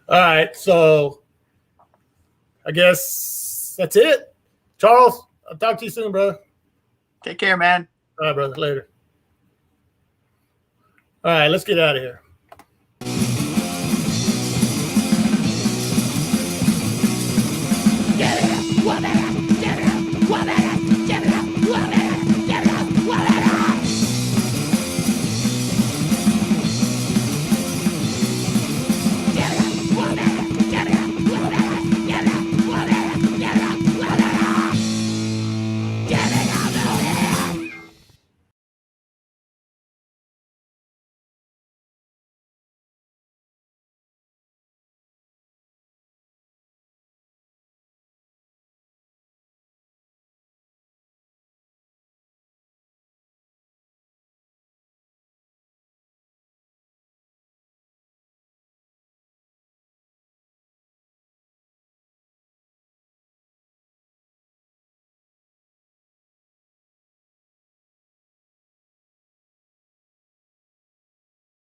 All right, so I guess that's it. Charles, I'll talk to you soon, brother. Take care, man. All right, brother. Later. All right, let's get out of here.